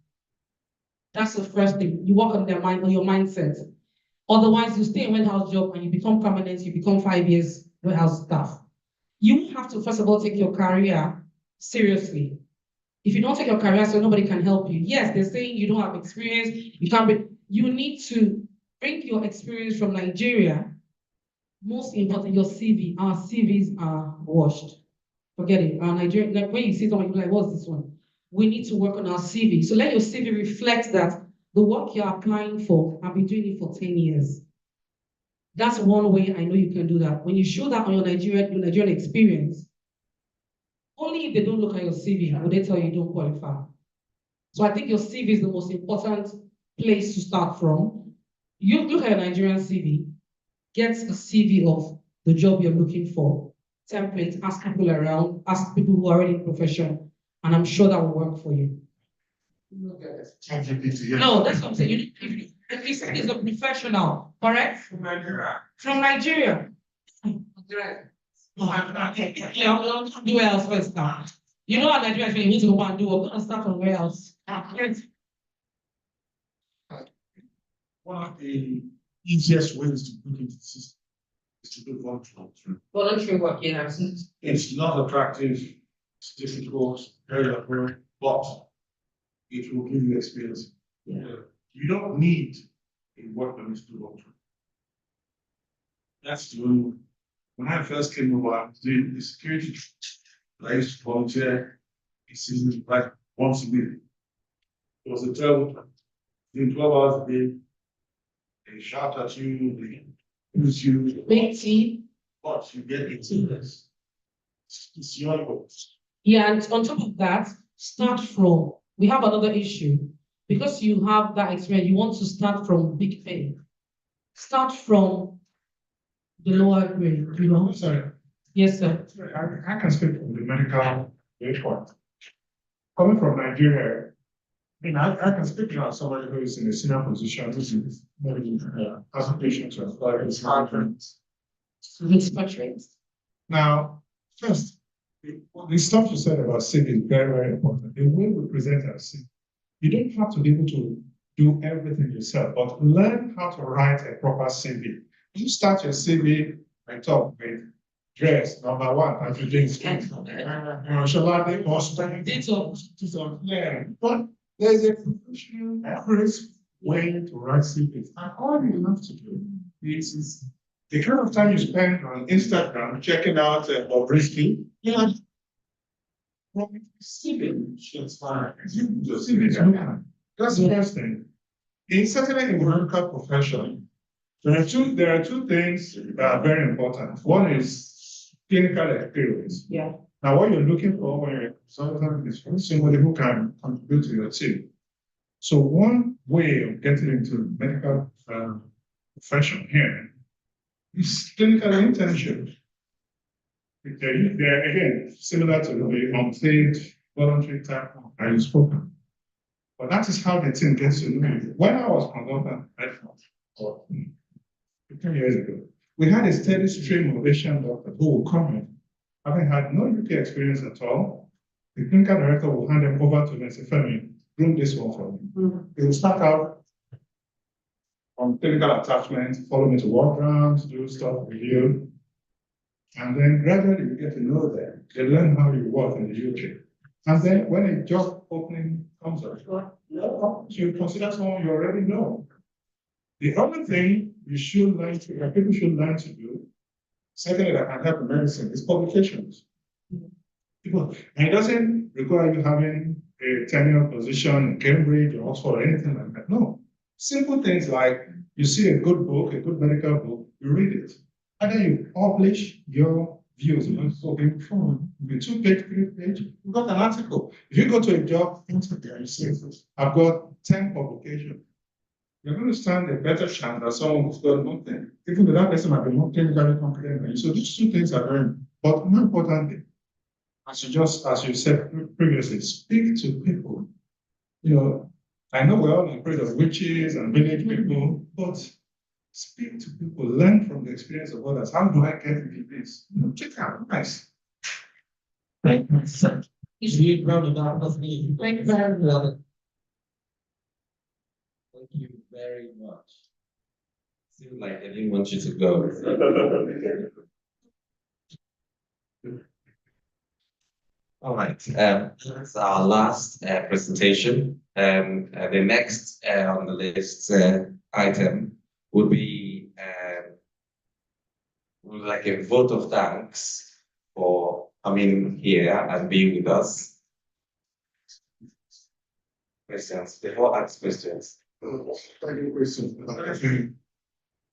Speaker 10: That's the first thing. You work on their mind, on your mindset. Otherwise, you stay in warehouse job and you become permanent, you become 5 years warehouse staff. You have to, first of all, take your career seriously. If you don't take your career, so nobody can help you. Yes, they're saying you don't have experience, you can't be, you need to bring your experience from Nigeria. Most important, your CV. Our CVs are washed. Forget it. Our Nigeria, like when you see someone, you're like, what's this one? We need to work on our CV. So let your CV reflect that the work you're applying for, I've been doing it for 10 years. That's one way I know you can do that. When you show that on your Nigerian experience, only if they don't look at your CV will they tell you don't qualify. So I think your CV is the most important place to start from. You look at your Nigerian CV, get a CV of the job you're looking for, template, ask people around, ask people who are already in profession, and I'm sure that will work for you. No, that's what I'm saying. If you say he's a professional, correct? From Nigeria. From Nigeria. Don't do where else first now. You know how Nigeria is when you need to go and do, we're gonna start from where else.
Speaker 7: One of the easiest ways to put into the system is to do voluntary.
Speaker 10: Voluntary work, yeah.
Speaker 7: It's not attractive, it's difficult, very laborious, but it will give you experience.
Speaker 10: Yeah.
Speaker 7: You don't need a work permit to do voluntary. That's the only. When I first came over, I was doing the security. I used to volunteer a season like once a week. It was a terrible time. In 12 hours a day, they shout at you, they use you.
Speaker 10: Make tea.
Speaker 7: But you get experience. It's your goals.
Speaker 10: Yeah, and on top of that, start from, we have another issue. Because you have that experience, you want to start from big pay. Start from the lower grade, you know?
Speaker 4: Sorry,
Speaker 10: Yes, sir.
Speaker 4: I can speak from the medical viewpoint. Coming from Nigeria, I mean, I can speak now as somebody who is in a senior position, who's maybe as a patient to employ his
Speaker 10: Expatriates.
Speaker 4: Now, first, the stuff you said about CV is very, very important. The way we present our CV, you don't have to be able to do everything yourself, but learn how to write a proper CV. You start your CV by top with dress, number one, as you doing Shalade or spending yeah. But there's a professional average way to write CVs. And all you have to do is the kind of time you spend on Instagram checking out Bobrisky, yeah. CV, it's fine. That's the first thing. Certainly in the medical profession, there are two things that are very important. One is clinical experience.
Speaker 10: Yeah.
Speaker 4: Now, what you're looking for when you're a consultant is somebody who can contribute to your team. So one way of getting into the medical profession here is clinical internship. They're again similar to the unpaid voluntary type I spoke. But that is how the team gets to know you. When I was consultant, 15 years ago, we had a steady stream of Asian doctors who would come in, having had no UK experience at all. The clinical director will hand them over to me and say, Femi, bring this one for me. They will start out on clinical attachment, follow me to work rounds, do stuff with you. And then gradually you get to know them. They learn how you work in the UK. And then when a job opening comes up, you consider someone you already know. The other thing you should learn to, that people should learn to do, certainly that can help in medicine, is publications. People, and it doesn't require you having a tenure position in Cambridge or Oxford or anything like that. No. Simple things like you see a good book, a good medical book, you read it. And then you publish your views. You know, so the 2-page, 3-page, you've got an article. If you go to a job interview and you say, I've got 10 publications, you're going to stand a better chance than someone who's got nothing. Even though that person might be more clinically competent than you. So these two things are very, but more importantly, as you said previously, speak to people. You know, I know we're all afraid of witches and village people, but speak to people, learn from the experience of others. How do I get into this? You know, check out, nice.
Speaker 14: Thank you, sir. You rounded up with me. Thank you very much.
Speaker 1: Thank you very much. Seems like I didn't want you to go. All right, that's our last presentation. The next on the list item would be like a vote of thanks for coming here and being with us. Questions, before I ask questions.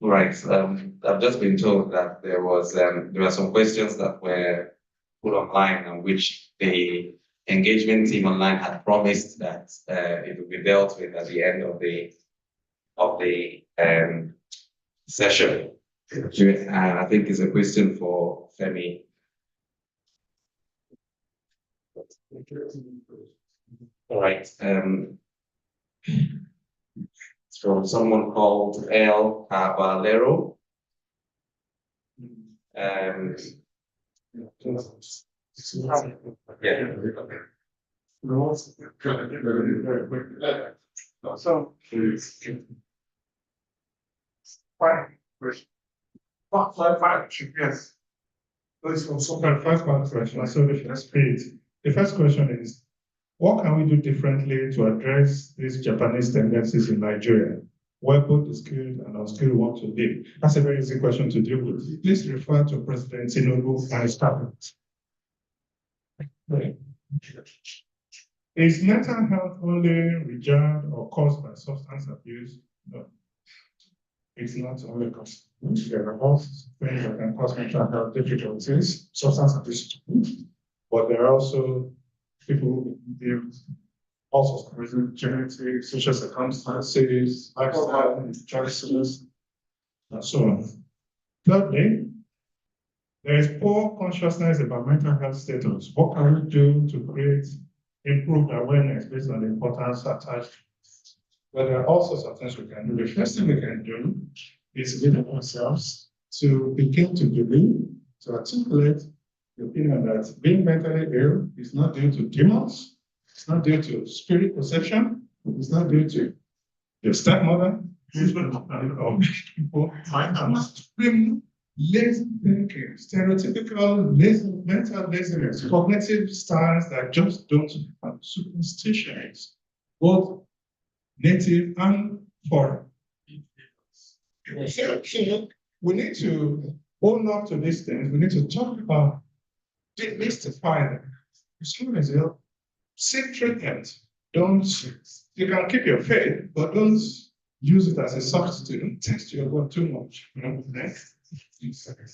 Speaker 1: Right. I've just been told that there were some questions that were put online on which the engagement team online had promised that it would be dealt with at the end of the session. I think it's a question for Femi. All right. It's from someone called El Caballero. Yeah.
Speaker 4: So, five questions. Five, yes. Those are some kind of five-part questions. So the first question is, what can we do differently to address these Japanese tendencies in Nigeria, where both the skilled and unskilled want to live? That's a very easy question to deal with. Please refer to President Tinubu and his cabinet. Is mental health only regarded or caused by substance abuse? No. It's not only caused. There are also things that can cause mental health difficulties, substance abuse, but there are also people who deal with all sorts of reasons, genetic, social circumstances, lifestyle choices, and so on. Thirdly, there is poor consciousness about mental health status. What can we do to create improved awareness based on the importance attached? Well, there are all sorts of things we can do. The first thing we can do is with ourselves to begin to believe, to articulate the opinion that being mentally ill is not due to demons, it's not due to spirit possession, it's not due to your stepmother, or people. Lazy thinking, stereotypical mental laziness, cognitive styles that just don't have superstitions, both native and foreign. So we need to own up to these things. We need to talk about, demystify them. As soon as you seek treatment, you can keep your faith, but don't use it as a substitute. Don't test your God too much. Next.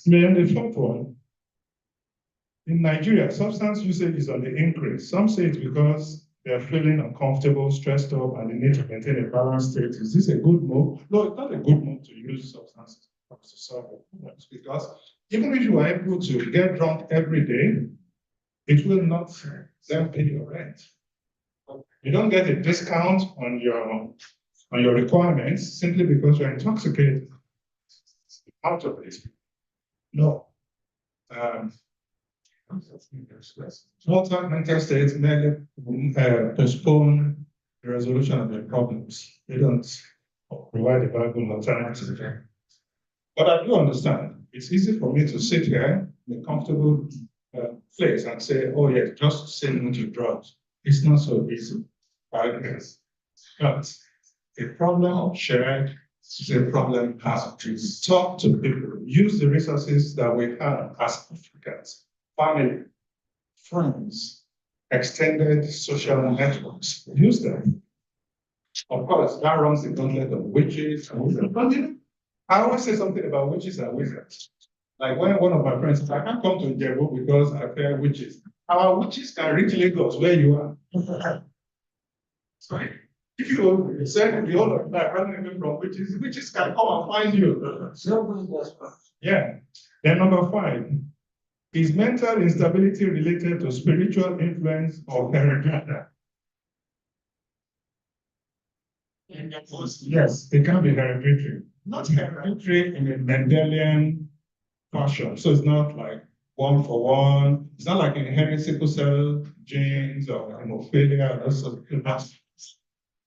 Speaker 4: Then the fourth one, in Nigeria, substance usage is on the increase. Some say it's because they're feeling uncomfortable, stressed up, and they need to maintain a balanced state. Is this a good move? No, it's not a good move to use substances to solve problems, because even if you are able to get drunk every day, it will not then pay your rent. You don't get a discount on your requirements simply because you're intoxicated. Out of it. No. Small-time mental states merely postpone the resolution of their problems. They don't provide a viable alternative. But I do understand. It's easy for me to sit here in a comfortable place and say, oh yes, just say no to drugs. It's not so easy. But a problem shared is a problem how to talk to people, use the resources that we have as Africans, family, friends, extended social networks, use them. Of course, that runs the gauntlet of witches and wizards. I always say something about witches and wizards. Like when one of my friends says, I can't come to Jebu because I fear witches. Our witches can reach Lagos where you are. Sorry. If you send the whole of life running from witches can come and find you. Yeah. Then number 5, is mental instability related to spiritual influence or hereditary? Yes, it can be hereditary. Not hereditary in a Mendelian fashion. So it's not like one for one. It's not like inherited sickle cell genes or hemophilia or those sort of things.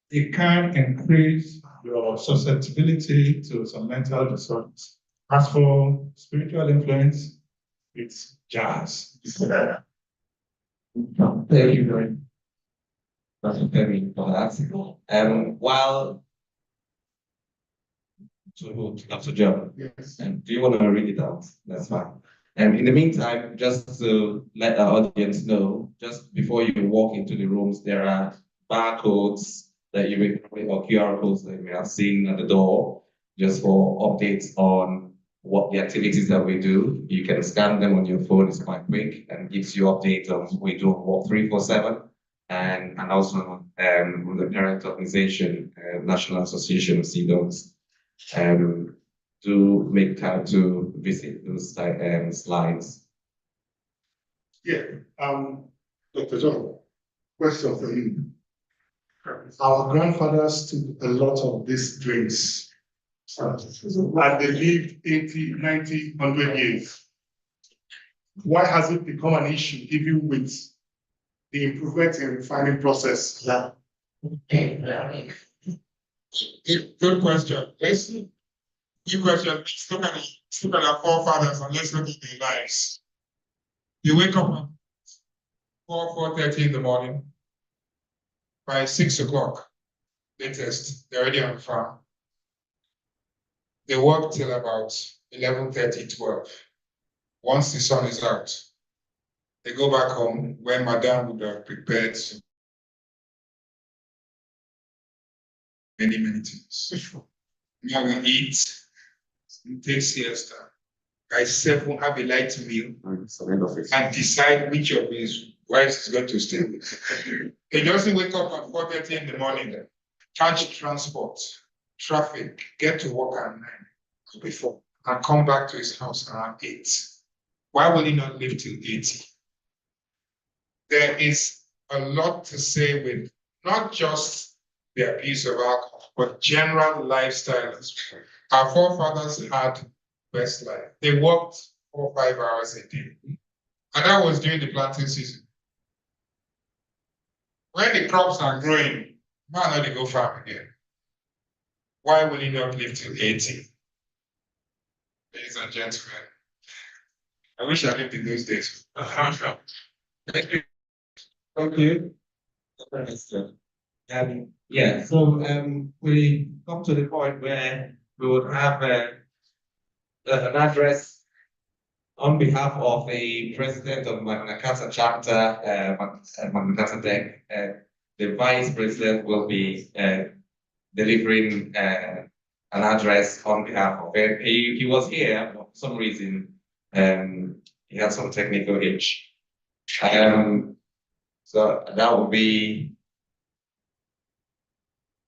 Speaker 4: It can increase your susceptibility to some mental disorders. As for spiritual influence, it's jazz.
Speaker 1: Thank you very much, Dr. Femi, for that. While to Dr. John,
Speaker 2: Yes.
Speaker 1: do you want to read it out? That's fine. In the meantime, just to let our audience know, just before you walk into the rooms, there are barcodes that you may, or QR codes that you may have seen at the door. just for updates on what the activities that we do. You can scan them on your phone, it's quite quick and gives you updates on what we do on what 347 and also with the parent organization, National Association of CDOGs. Do make time to visit those slides.
Speaker 2: Yeah, Dr. John, question for you. Our grandfathers took a lot of these drinks and they lived 80, 90, 100 years. Why has it become an issue even with the improvement in refining process?
Speaker 9: Good question. Good question. Let's look at our forefathers and let's look at their lives. You wake up at 4:30 in the morning. By 6 o'clock, latest, they're already on the farm. They work till about 11:30, 12. Once the sun is out, they go back home when Madame would have prepared many things. Now we eat, we take siesta. By 7, have a light meal and decide which of his wives is going to stay with. He doesn't wake up at 4:30 in the morning, catch transport, traffic, get to work at 9 before, and come back to his house around 8. Why will he not live till 80? There is a lot to say with not just the abuse of alcohol, but general lifestyle as well. Our forefathers had best life. They worked 4 or 5 hours a day. And that was during the planting season. When the crops are growing, why not they go farm again? Why will he not live till 80? Ladies and gentlemen, I wish I lived in those days. Thank you.
Speaker 1: Thank you. Yeah, so we come to the point where we would have an address on behalf of the president of Magna Carta chapter, Magna Carta Tech. The vice president will be delivering an address on behalf of it. He was here, but for some reason, he had some technical hitch. So that would be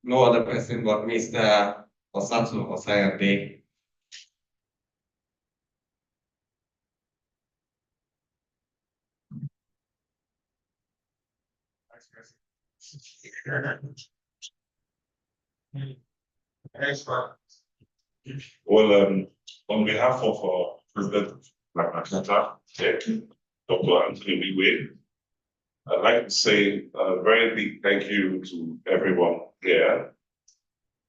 Speaker 1: no other person but Mr. Osato Osayande.
Speaker 6: Well, on behalf of President Magna Carta, Dr. Anthony Wigwe, I'd like to say a very big thank you to everyone here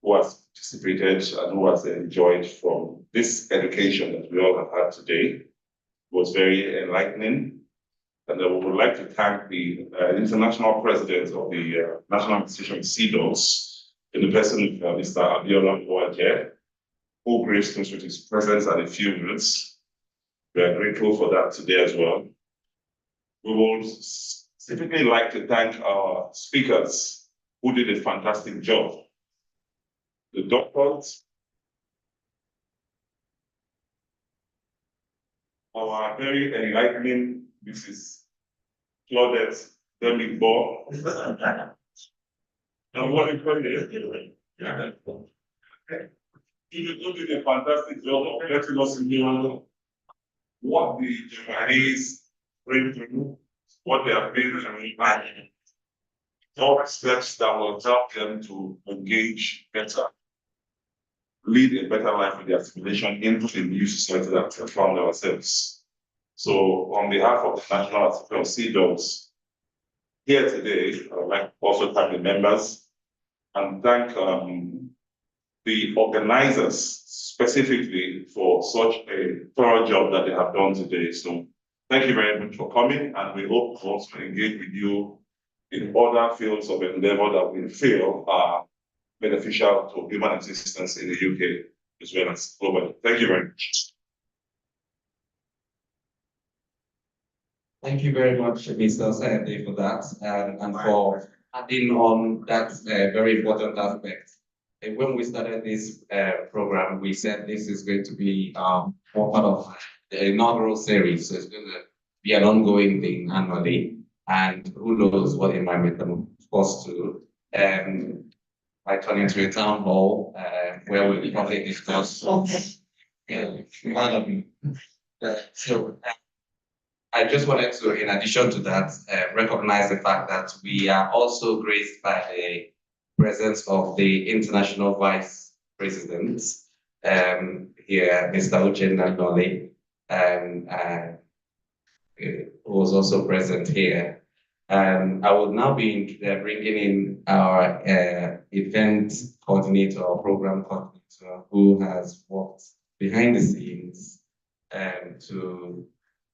Speaker 6: who has participated and who has enjoyed from this education that we all have had today. It was very enlightening. And we would like to thank the international president of the National Association of CDOS, in the person of Mr. Abiola Mwaje, who graced us with his presence at a few minutes. We are grateful for that today as well. We would specifically like to thank our speakers who did a fantastic job. The doctors, our very enlightening Mrs. Claudette Demi-Bo. And what you call it? You did a fantastic job of letting us know what the Japanese bring through, what they have been and all steps that will help them to engage better, lead a better life with their assimilation into the new society that we found ourselves. So on behalf of the National Association of CDOGs, here today, I would like to also thank the members and thank the organizers specifically for such a thorough job that they have done today. So thank you very much for coming, and we hope to also engage with you in other fields of endeavor that we feel are beneficial to human existence in the UK as well as globally. Thank you very much.
Speaker 1: Thank you very much, Mr. Sayade, for that and for adding on that very important aspect when we started this program, we said this is going to be one part of the inaugural series. So it's going to be an ongoing thing annually. And who knows what it might metamorphose to. I turn into a town hall where we probably discuss. So I just wanted to, in addition to that, recognize the fact that we are also graced by the presence of the international vice president here, Mr. Uchenna Noli, who was also present here. I will now be bringing in our event coordinator or program coordinator who has worked behind the scenes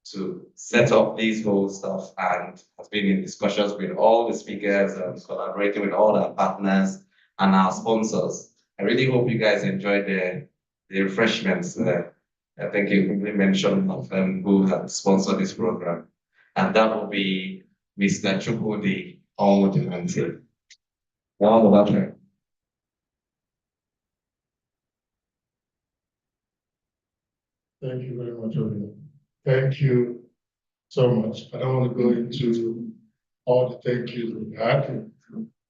Speaker 1: to set up these whole stuff and has been in discussions with all the speakers and collaborating with all our partners and our sponsors. I really hope you guys enjoyed the refreshments. I think you mentioned of them who have sponsored this program. And that will be Mr. Chukwudi Onwudimanti. All the welcome.
Speaker 2: Thank you very much, Olivia. Thank you so much. I don't want to go into all the thank yous we had.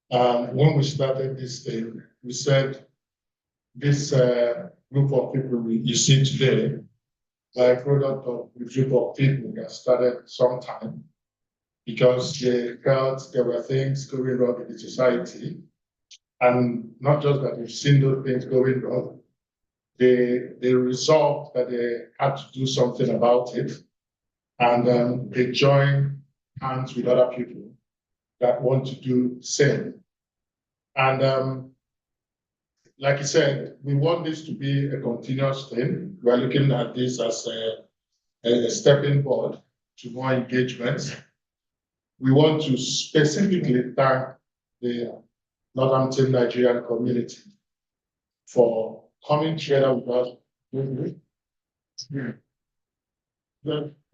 Speaker 2: When we started this thing, we said this group of people you see today are a product of a group of people that started sometime because they felt there were things going wrong in the society. And not just that we've seen those things going wrong, they resolved that they had to do something about it. And they join hands with other people that want to do the same. And like I said, we want this to be a continuous thing. We're looking at this as a stepping board to more engagements. We want to specifically thank the Northampton Nigerian community for coming together with us. When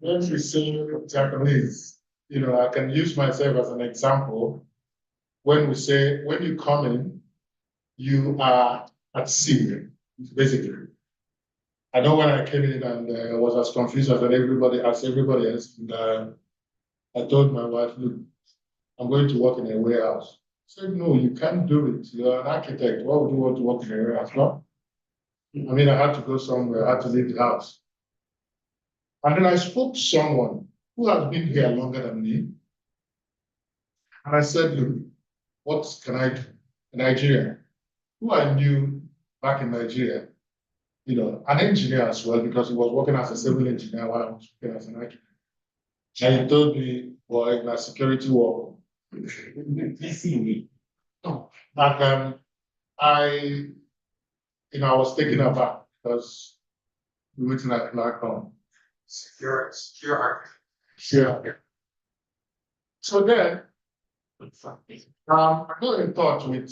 Speaker 2: we say Japanese, I can use myself as an example. When we say, when you come in, you are at sea, basically. I know when I came in and I was as confused as everybody else. And I told my wife, look, I'm going to work in a warehouse. She said, no, you can't do it. You're an architect. Why would you want to work in a warehouse? No? I mean, I had to go somewhere. I had to leave the house. And then I spoke to someone who has been here longer than me. And I said, look, what can I do in Nigeria? Who I knew back in Nigeria, an engineer as well, because he was working as a civil engineer while I was working as an architect. And he told me, boy, my security work. And I was taken aback because we went to that platform. Secure. So then, I got in touch with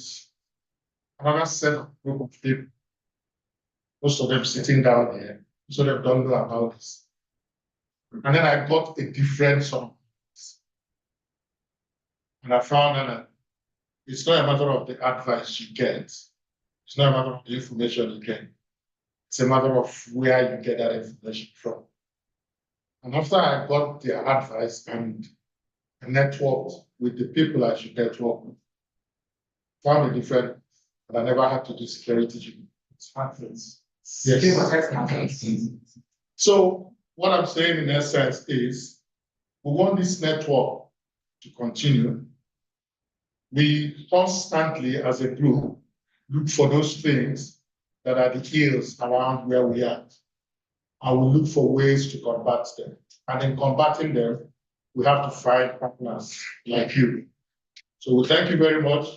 Speaker 2: another set of group of people. Most of them sitting down here. Most of them don't know about this. And then I got a different song. And I found that it's not a matter of the advice you get. It's not a matter of the information you get. It's a matter of where you get that information from. And after I got their advice and networked with the people I should network with, found a different, and I never had to do security. It's happens. Yes. So what I'm saying in essence is, we want this network to continue. We constantly, as a group, look for those things that are the ills around where we are. And we look for ways to combat them. And in combating them, we have to find partners like you. So we thank you very much.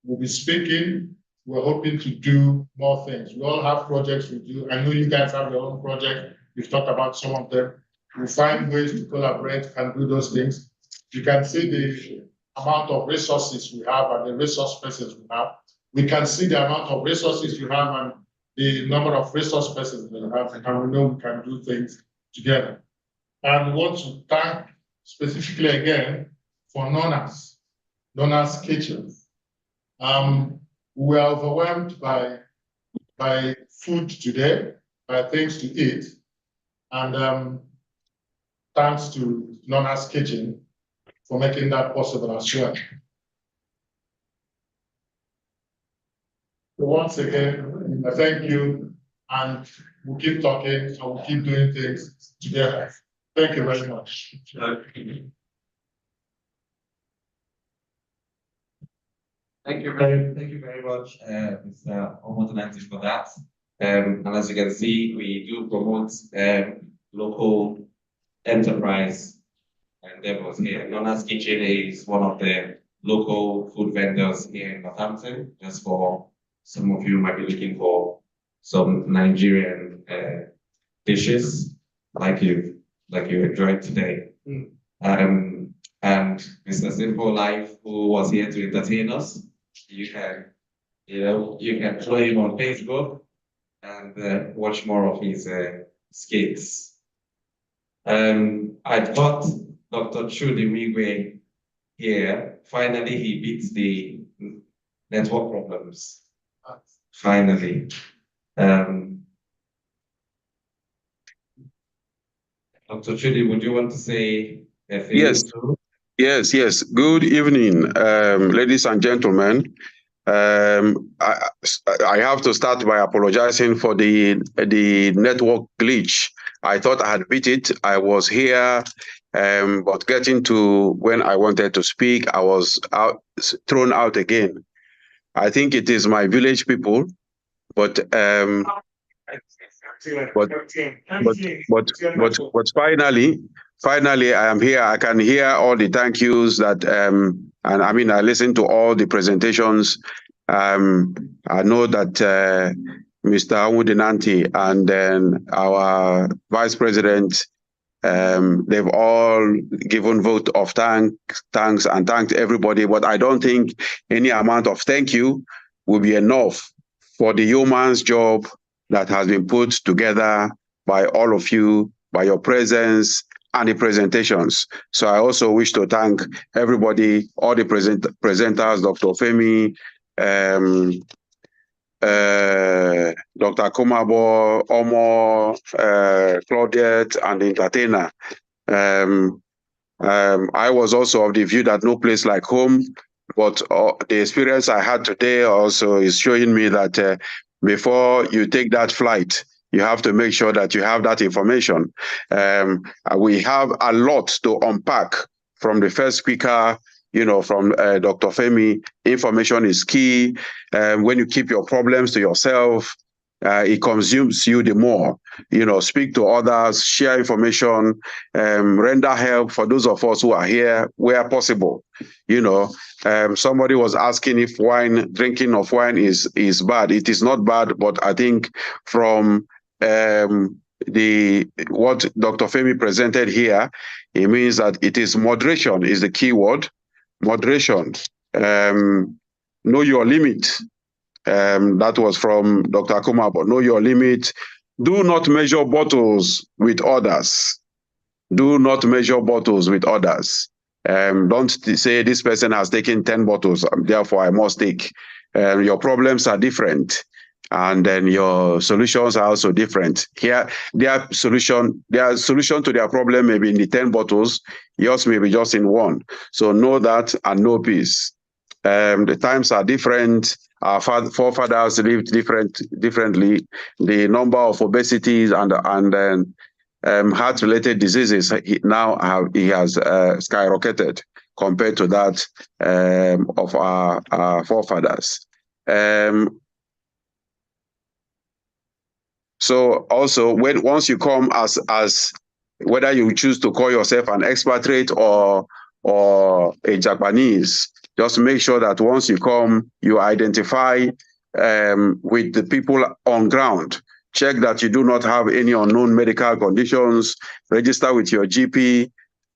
Speaker 2: We'll be speaking. We're hoping to do more things. We all have projects we do. I know you guys have your own project. We've talked about some of them. We'll find ways to collaborate and do those things. You can see the amount of resources we have and the resource persons we have. We can see the amount of resources you have and the number of resource persons we have, and we know we can do things together. And we want to thank specifically again for Nona's Kitchen. We are overwhelmed by food today, by things to eat. And thanks to Nona's Kitchen for making that possible as well. So once again, I thank you, and we'll keep talking and we'll keep doing things together. Thank you very much.
Speaker 1: Thank you very much, Mr. Omotonati, for that. And as you can see, we do promote local enterprise endeavors here. Nona's Kitchen is one of the local food vendors here in Northampton. Just for some of you might be looking for some Nigerian dishes like you enjoyed today. And Mr. Simple Life, who was here to entertain us, you can follow him on Facebook and watch more of his skits. I've got Dr. Chudi Wigwe here. Finally, he beats the network problems. Finally. Dr. Chudi, would you want to say a thing?
Speaker 12: Yes. Yes. Good evening, ladies and gentlemen. I have to start by apologizing for the network glitch. I thought I had beat it. I was here, but getting to when I wanted to speak, I was thrown out again. I think it is my village people, but finally I am here. I can hear all the thank yous that and I mean I listened to all the presentations. I know that Mr. Awudinanti and then our Vice President, they've all given vote of thanks and thanked everybody, but I don't think any amount of thank you will be enough for the yeoman's job that has been put together by all of you, by your presence and the presentations. So I also wish to thank everybody, all the presenters, Dr. Femi, Dr. Kumabo, Omo, Claudette, and the entertainer. I was also of the view that no place like home, but the experience I had today also is showing me that before you take that flight, you have to make sure that you have that information. We have a lot to unpack from the first speaker, from Dr. Femi. Information is key. When you keep your problems to yourself, it consumes you the more. Speak to others, share information, render help for those of us who are here where possible. Somebody was asking if drinking of wine is bad. It is not bad, but I think from what Dr. Femi presented here, it means that it is moderation is the key word. Moderation. Know your limit. That was from Dr. Akumabo. Know your limit. Do not measure bottles with others. Do not measure bottles with others. Don't say this person has taken 10 bottles, therefore I must take. Your problems are different. And then your solutions are also different. Here, their solution to their problem may be in the 10 bottles. Yours may be just in one. So know that and know peace. The times are different. Our forefathers lived differently. The number of obesities and heart-related diseases he has skyrocketed compared to that of our forefathers. So also, once you come as whether you choose to call yourself an expatriate or a Japanese, just make sure that once you come, you identify with the people on ground. Check that you do not have any unknown medical conditions, register with your GP,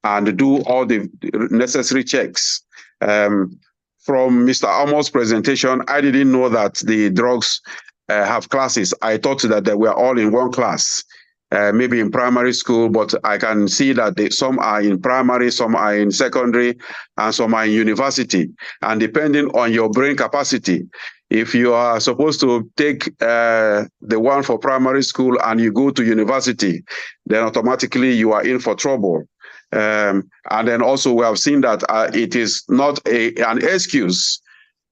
Speaker 12: and do all the necessary checks. From Mr. Amo's presentation, I didn't know that the drugs have classes. I thought that they were all in one class, maybe in primary school, but I can see that some are in primary, some are in secondary, and some are in university. And depending on your brain capacity, If you are supposed to take the one for primary school and you go to university, then automatically you are in for trouble. And then also we have seen that it is not an excuse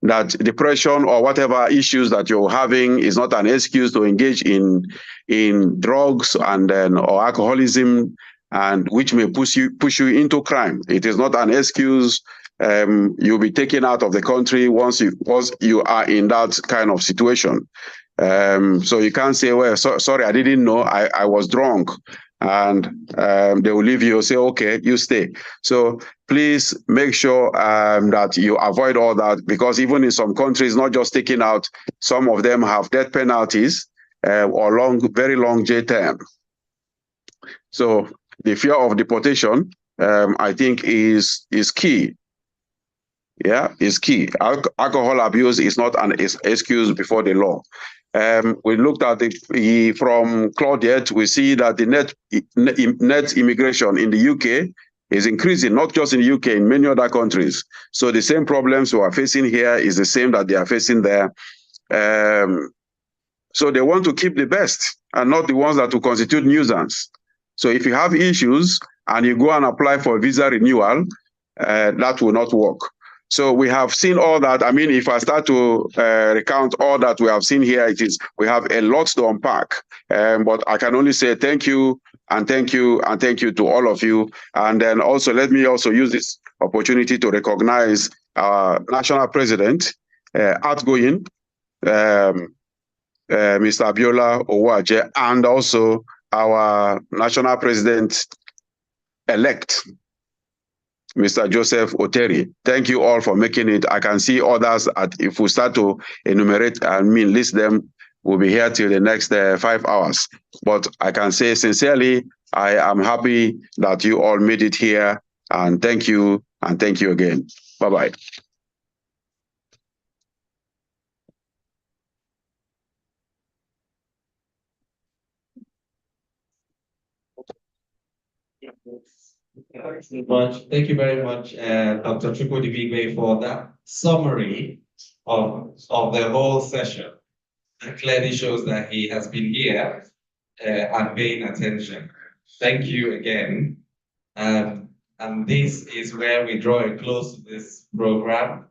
Speaker 12: that depression or whatever issues that you're having is not an excuse to engage in drugs and then or alcoholism, and which may push you into crime. It is not an excuse. You'll be taken out of the country once you are in that kind of situation. So you can't say, well, sorry, I didn't know, I was drunk. And they will leave you, say, okay, you stay. So please make sure that you avoid all that, because even in some countries, not just taking out, some of them have death penalties or very long jail term. So the fear of deportation, I think, is key. Yeah, is key. Alcohol abuse is not an excuse before the law. We looked at from Claudette, we see that the net immigration in the UK is increasing, not just in the UK, in many other countries. So the same problems we are facing here is the same that they are facing there. So they want to keep the best and not the ones that will constitute nuisance. So if you have issues and you go and apply for a visa renewal, that will not work. So we have seen all that. I mean, if I start to recount all that we have seen here, we have a lot to unpack. But I can only say thank you and thank you and thank you to all of you. And then also let me also use this opportunity to recognize our national president, outgoing, Mr. Abiola Owaje, and also our national president-elect, Mr. Joseph Oteri. Thank you all for making it. I can see others, if we start to enumerate, list them, we'll be here till the next 5 hours. But I can say sincerely, I am happy that you all made it here, and thank you again. Bye-bye.
Speaker 1: Thank you very much, Dr. Chukwudi, for that summary of the whole session. It clearly shows that he has been here and paying attention. Thank you again. And this is where we draw a close to this program.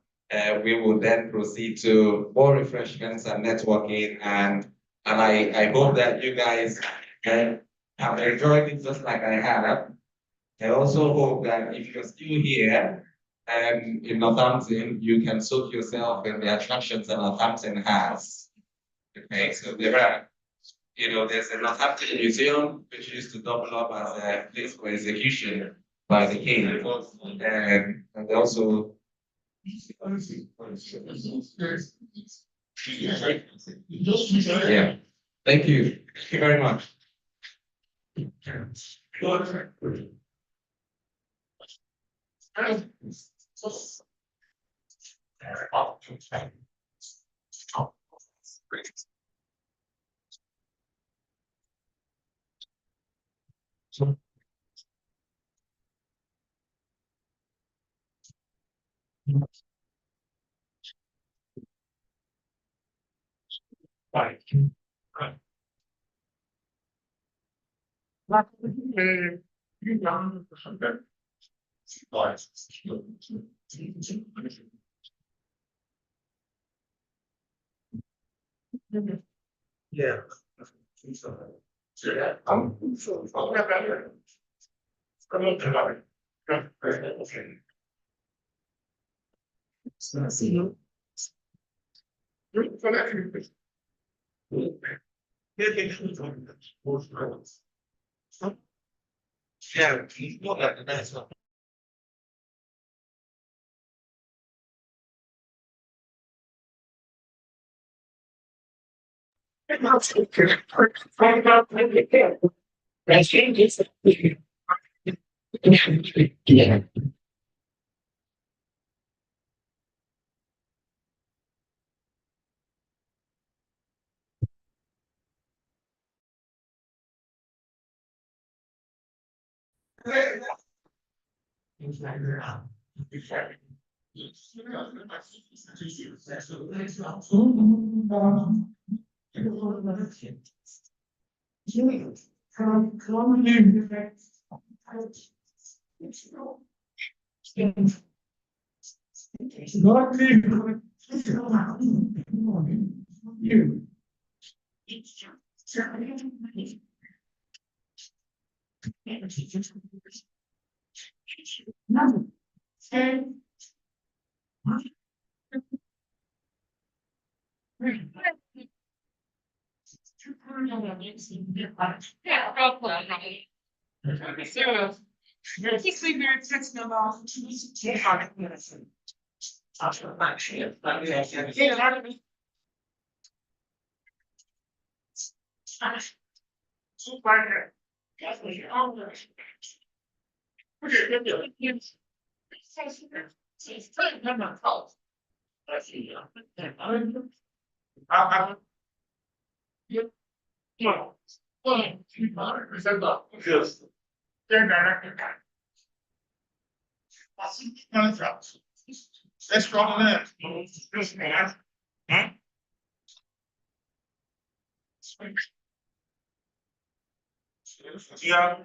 Speaker 1: We will then proceed to more refreshments and networking, and I hope that you guys have enjoyed it just like I have. I also hope that if you're still here in Northampton, you can soak yourself in the attractions that Northampton has. Okay, so there's a Northampton Museum, which used to double up as a place for execution by the king. And also, yeah. Thank you. Thank you very much. Yeah. Yeah, he's not that nice one. Yeah.
Speaker 2: Let's draw the left. Yeah.